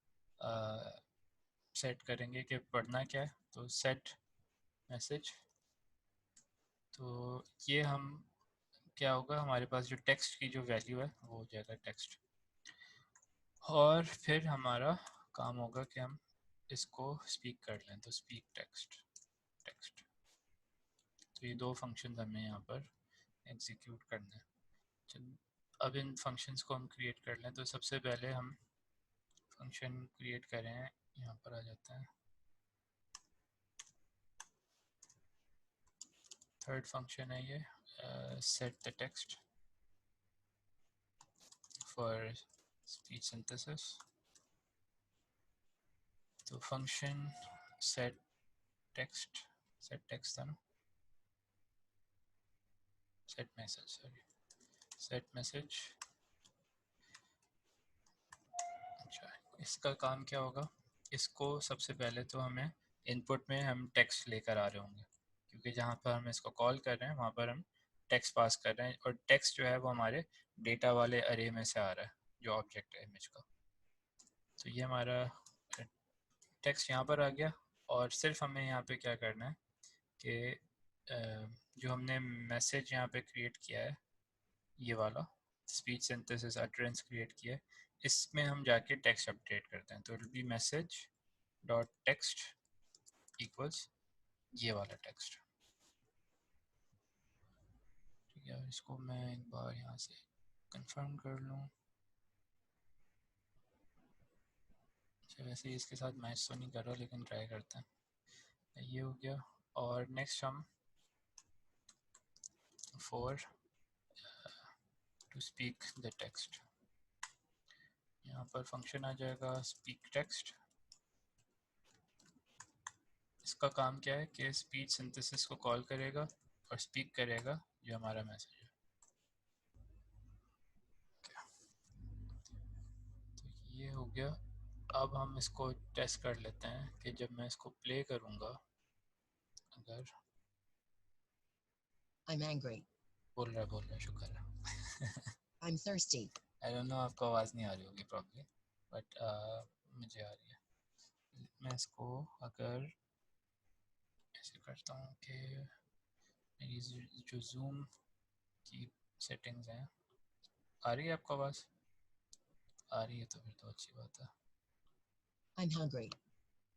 सेट करेंगे कि पढ़ना क्या है, तो सेट मैसेज। तो ये हम क्या होगा, हमारे पास जो टेक्स्ट की जो वैल्यू है वो हो जाएगा टेक्स्ट। और फिर हमारा काम होगा कि हम इसको स्पीक कर लें, तो स्पीक टेक्स्ट टेक्स्ट। तो ये दो फंक्शन हमें यहाँ पर एग्जीक्यूट करना है। चल, अब इन फंक्शंस को हम क्रिएट कर लें। तो सबसे पहले हम फंक्शन क्रिएट करें, यहाँ पर आ जाता है। थर्ड फंक्शन है ये set the text for speech synthesis. तो फंक्शन सेट टेक्स्ट था ना, set message, sorry set message. अच्छा, इसका काम क्या होगा, इसको सबसे पहले तो हमें इनपुट में हम टेक्स्ट लेकर आ रहे होंगे, क्योंकि जहाँ पर हम इसको कॉल कर रहे हैं वहाँ पर हम टेक्स्ट पास कर रहे हैं, और टेक्स्ट जो है वो हमारे डेटा वाले अरे में से आ रहा है जो ऑब्जेक्ट है इमेज का। तो ये हमारा टेक्स्ट यहाँ पर आ गया। और सिर्फ हमें यहाँ पे क्या करना है कि जो हमने मैसेज यहाँ पे क्रिएट किया है, ये वाला स्पीच सिंथेसिस अटरेंस क्रिएट किया है, इसमें हम जाके टेक्स्ट अपडेट करते हैं। तो it be message dot text equals ये वाला टेक्स्ट। ठीक है, इसको मैं एक बार यहाँ से कंफर्म कर लूँ। अच्छा, वैसे इसके साथ मैच तो नहीं कर रहा, लेकिन ट्राई करते हैं। ये हो गया। और नेक्स्ट हम for to speak the text, यहाँ पर फंक्शन आ जाएगा स्पीक टेक्स्ट। इसका काम क्या है कि स्पीच सिंथेसिस को कॉल करेगा और स्पीक करेगा जो हमारा मैसेज है। तो ये हो गया। अब हम इसको टेस्ट कर लेते हैं कि जब मैं इसको प्ले करूँगा, अगर I'm angry. बोल रहा है, शुक्र है। I'm thirsty. I don't know, आपको आवाज़ नहीं आ रही होगी प्रॉब्ली, बट मुझे आ रही है। मैं इसको अगर ऐसे करता हूँ कि मेरी जो जूम की सेटिंग्स हैं, आ रही है आपको आवाज़? आ रही है तो फिर तो अच्छी बात है। I'm hungry.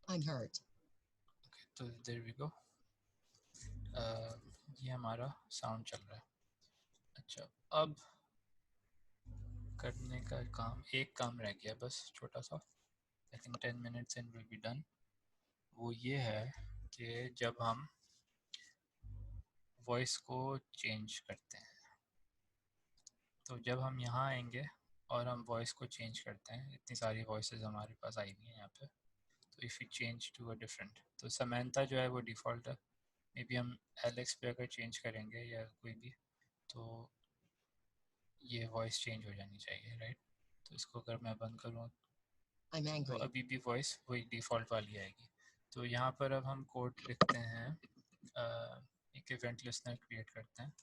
I'm hurt. Okay, तो देयर वी गो। ये हमारा साउंड चल रहा है। अच्छा, अब करने का काम, एक काम रह गया बस छोटा सा। I think 10 minutes and will be done. वो ये है कि जब हम वॉइस को चेंज करते हैं, तो जब हम यहाँ आएंगे और हम वॉइस को चेंज करते हैं, इतनी सारी वॉइसेस हमारे पास आई हुई हैं यहाँ पे। तो if you change to a different, तो समंता जो है वो डिफ़ॉल्ट है। मे बी हम एलेक्स पे अगर चेंज करेंगे या कोई भी, तो ये वॉइस चेंज हो जानी चाहिए, राइट? तो इसको अगर मैं बंद करूँ I'm तो angry. अभी भी वॉइस वही डिफ़ॉल्ट वाली आएगी। तो यहाँ पर अब हम कोड लिखते हैं, एक इवेंट लिस्नर क्रिएट करते हैं।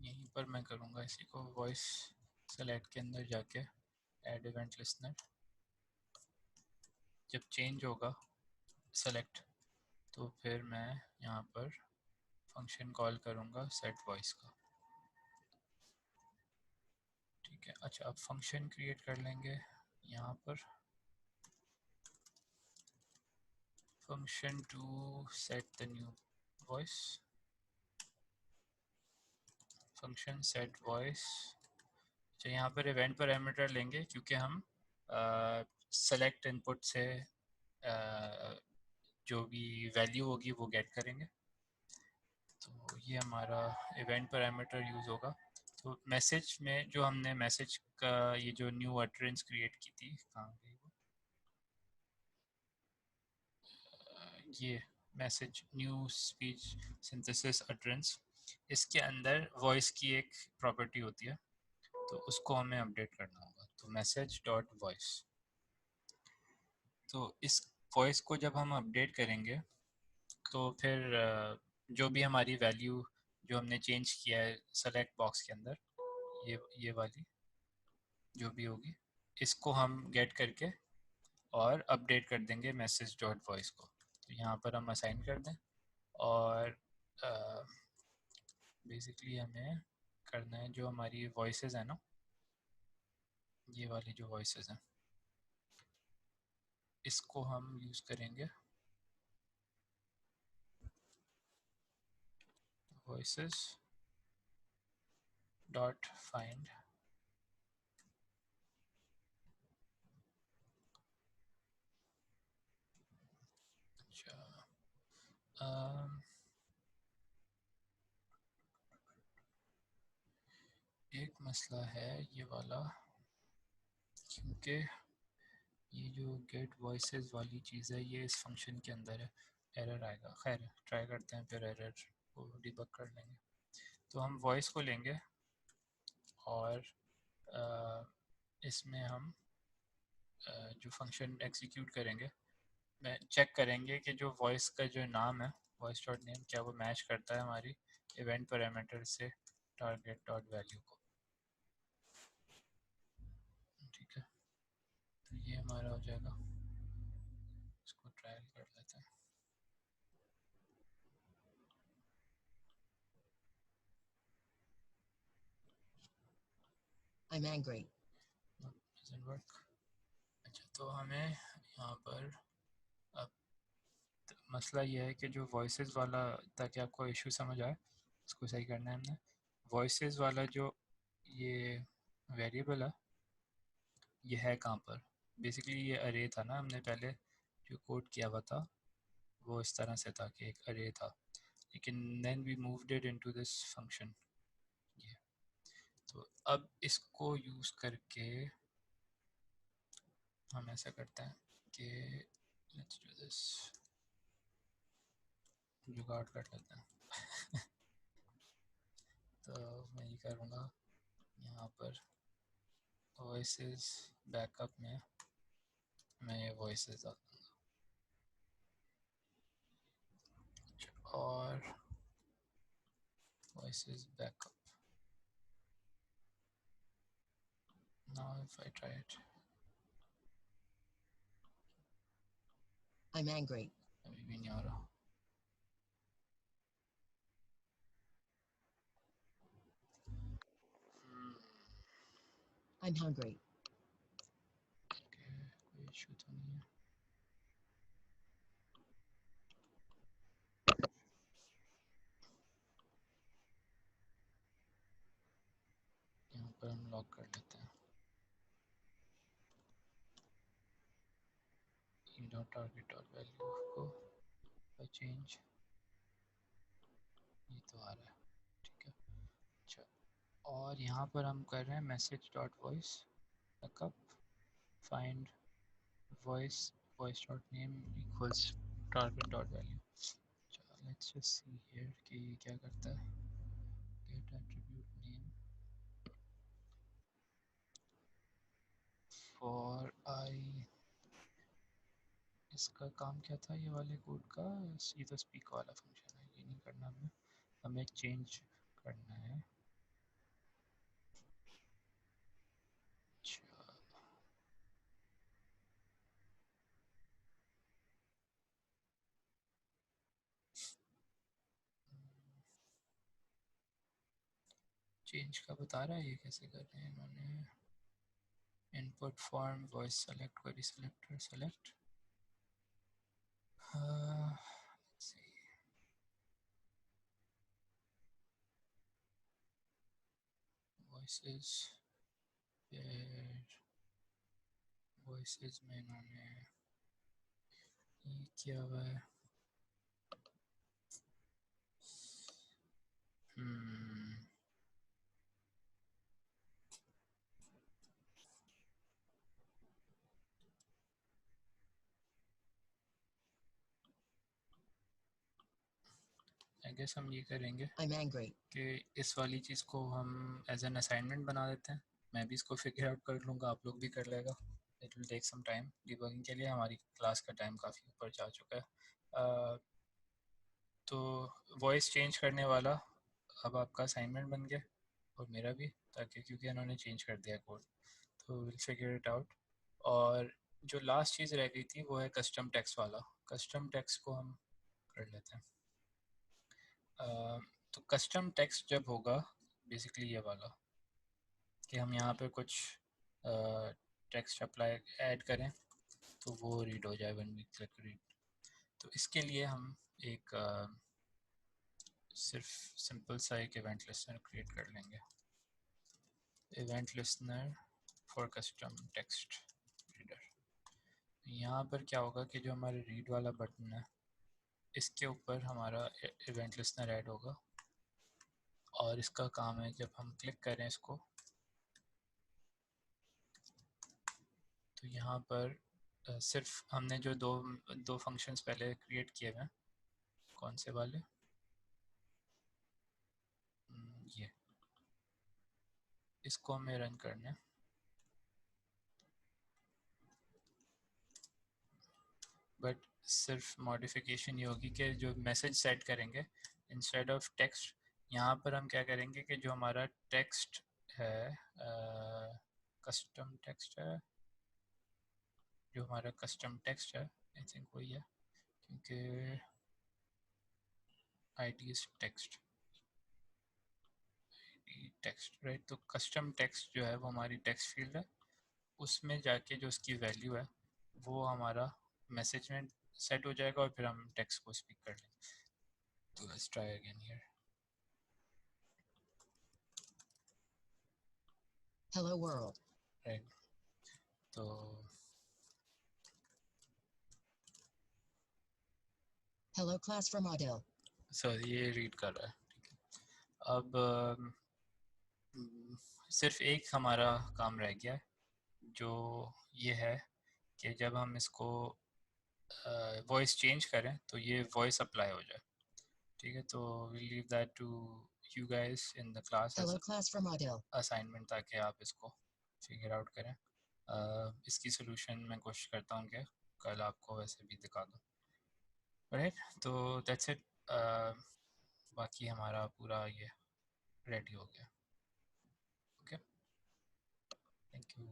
यहीं पर मैं करूँगा इसी को, वॉइस सेलेक्ट के अंदर जाके ऐड इवेंट लिस्नर। जब चेंज होगा सेलेक्ट, तो फिर मैं यहाँ पर फंक्शन कॉल करूँगा सेट वॉइस का। ठीक है, अच्छा अब फंक्शन क्रिएट कर लेंगे यहाँ पर, function to set the new voice, function set voice. अच्छा यहाँ पर इवेंट पैरामीटर लेंगे क्योंकि हम सेलेक्ट इनपुट से जो भी वैल्यू होगी वो गेट करेंगे, तो ये हमारा इवेंट पैरामीटर यूज़ होगा। तो मैसेज में जो हमने मैसेज का ये जो न्यू अटरेंस क्रिएट की थी, कहाँ गई वो, ये message new speech synthesis utterance, इसके अंदर वॉइस की एक प्रॉपर्टी होती है, तो उसको हमें अपडेट करना होगा। तो मैसेज डॉट वॉइस, तो इस वॉइस को जब हम अपडेट करेंगे तो फिर जो भी हमारी वैल्यू जो हमने चेंज किया है सेलेक्ट बॉक्स के अंदर, ये वाली जो भी होगी, इसको हम गेट करके और अपडेट कर देंगे मैसेज डॉट वॉइस को। तो यहाँ पर हम असाइन कर दें और बेसिकली हमें करना है जो हमारी वॉइसेस हैं ना, ये वाली जो वॉइसेस हैं इसको हम यूज़ करेंगे वॉइसेस डॉट फाइंड। अच्छा एक मसला है ये वाला, क्योंकि ये जो गेट वॉइसेस वाली चीज़ है ये इस फंक्शन के अंदर है, एरर आएगा। खैर ट्राई करते हैं, फिर एरर को डिबग कर लेंगे। तो हम वॉइस को लेंगे और इसमें हम जो फंक्शन एग्जीक्यूट करेंगे मैं चेक करेंगे कि जो वॉइस का जो नाम है वॉइस डॉट नेम क्या वो मैच करता है हमारी इवेंट पैरामीटर से टारगेट डॉट वैल्यू को। ठीक है, तो ये हमारा हो जाएगा, इसको ट्रायल कर लेते हैं। I'm angry. Doesn't work. अच्छा तो हमें यहाँ पर अब मसला ये है कि जो वॉइसेस वाला, ताकि आपको इशू समझ आए इसको सही करना है हमने। वॉइसेस वाला जो ये वेरिएबल है ये है कहाँ पर, बेसिकली ये अरे था ना, हमने पहले जो कोड किया हुआ था वो इस तरह से था कि एक अरे था, लेकिन then we moved it into this function ये। तो अब इसको यूज़ करके हम ऐसा करते हैं कि लेट्स डू दिस, जुगाड़ कर लेते हैं। तो मैं ये करूँगा यहाँ पर वॉइसेस बैकअप में मैं ये वॉइसेस डाल दूँगा और voices backup. Now if I try it, I'm angry. अभी भी नहीं आ रहा। I'm hungry. कोई इशू तो नहीं है। यहाँ पर हम लॉक कर लेते हैं E dot target dot value को चेंज, ये तो आ रहा है। ठीक है, अच्छा और यहाँ पर हम कर रहे हैं message dot voice backup find voice voice dot name equals target dot value. Let's just see here कि ये क्या करता है। Get attribute name for I, इसका काम क्या था ये वाले कोड का, सीधा स्पीक वाला फंक्शन है, ये नहीं करना हमें, हमें चेंज करना है। अच्छा चेंज का बता रहा है ये कैसे कर रहे हैं इन्होंने. Input form voice select query selector select. Voices voices में इन्होंने ये किया हुआ है. आई गेस हम ये करेंगे I'm angry. कि इस वाली चीज़ को हम एज एन असाइनमेंट बना देते हैं. मैं भी इसको फिगर आउट कर लूँगा, आप लोग भी कर लेगा. It will take some time debugging के लिए. हमारी क्लास का टाइम काफ़ी ऊपर जा चुका है. तो वॉइस चेंज करने वाला अब आपका असाइनमेंट बन गया और मेरा भी, ताकि क्योंकि इन्होंने चेंज कर दिया कोड, तो विल फिगर इट आउट. और जो लास्ट चीज़ रह गई थी वो है कस्टम टेक्स्ट वाला. कस्टम टेक्स्ट को हम कर लेते हैं. तो कस्टम टेक्स्ट जब होगा बेसिकली ये वाला कि हम यहाँ पे कुछ टेक्स्ट अप्लाई ऐड करें तो वो रीड हो जाए व्हेन वी क्लिक रीड. तो इसके लिए हम एक सिर्फ सिंपल सा एक इवेंट लिस्टनर क्रिएट कर लेंगे. Event listener for custom text reader. यहाँ पर क्या होगा कि जो हमारे रीड वाला बटन है इसके ऊपर हमारा इवेंट लिस्टनर ऐड होगा. और इसका काम है जब हम क्लिक करें इसको तो यहाँ पर सिर्फ हमने जो दो फंक्शंस पहले क्रिएट किए हुए हैं. कौन से वाले? ये इसको हमें रन करना है. बट सिर्फ मॉडिफिकेशन ये होगी कि जो मैसेज सेट करेंगे इंस्टेड ऑफ टेक्स्ट, यहाँ पर हम क्या करेंगे कि जो हमारा टेक्स्ट है कस्टम टेक्स्ट है, जो हमारा कस्टम टेक्स्ट है आई थिंक वही है क्योंकि ID is text text right. तो कस्टम टेक्स्ट जो है वो हमारी टेक्स्ट फील्ड है. उसमें जाके जो उसकी वैल्यू है वो हमारा मैसेज में सेट हो जाएगा और फिर हम टेक्स्ट को स्पीक कर लेंगे. तो let's try again here. Hello world. Right. तो Hello class from Adil. Sir ये रीड कर रहा है. अब सिर्फ एक हमारा काम रह गया है जो ये है कि जब हम इसको वॉइस चेंज करें तो ये वॉइस अप्लाई हो जाए. ठीक है. तो we leave that to you guys in the class as Hello class from Adil. Assignment ताकि आप इसको फिगर आउट करें. इसकी सोल्यूशन मैं कोशिश करता हूँ कि कल आपको वैसे भी दिखा दूँ. राइट. तो दैट्स इट. बाकी हमारा पूरा ये रेडी हो गया. ओके. Thank you.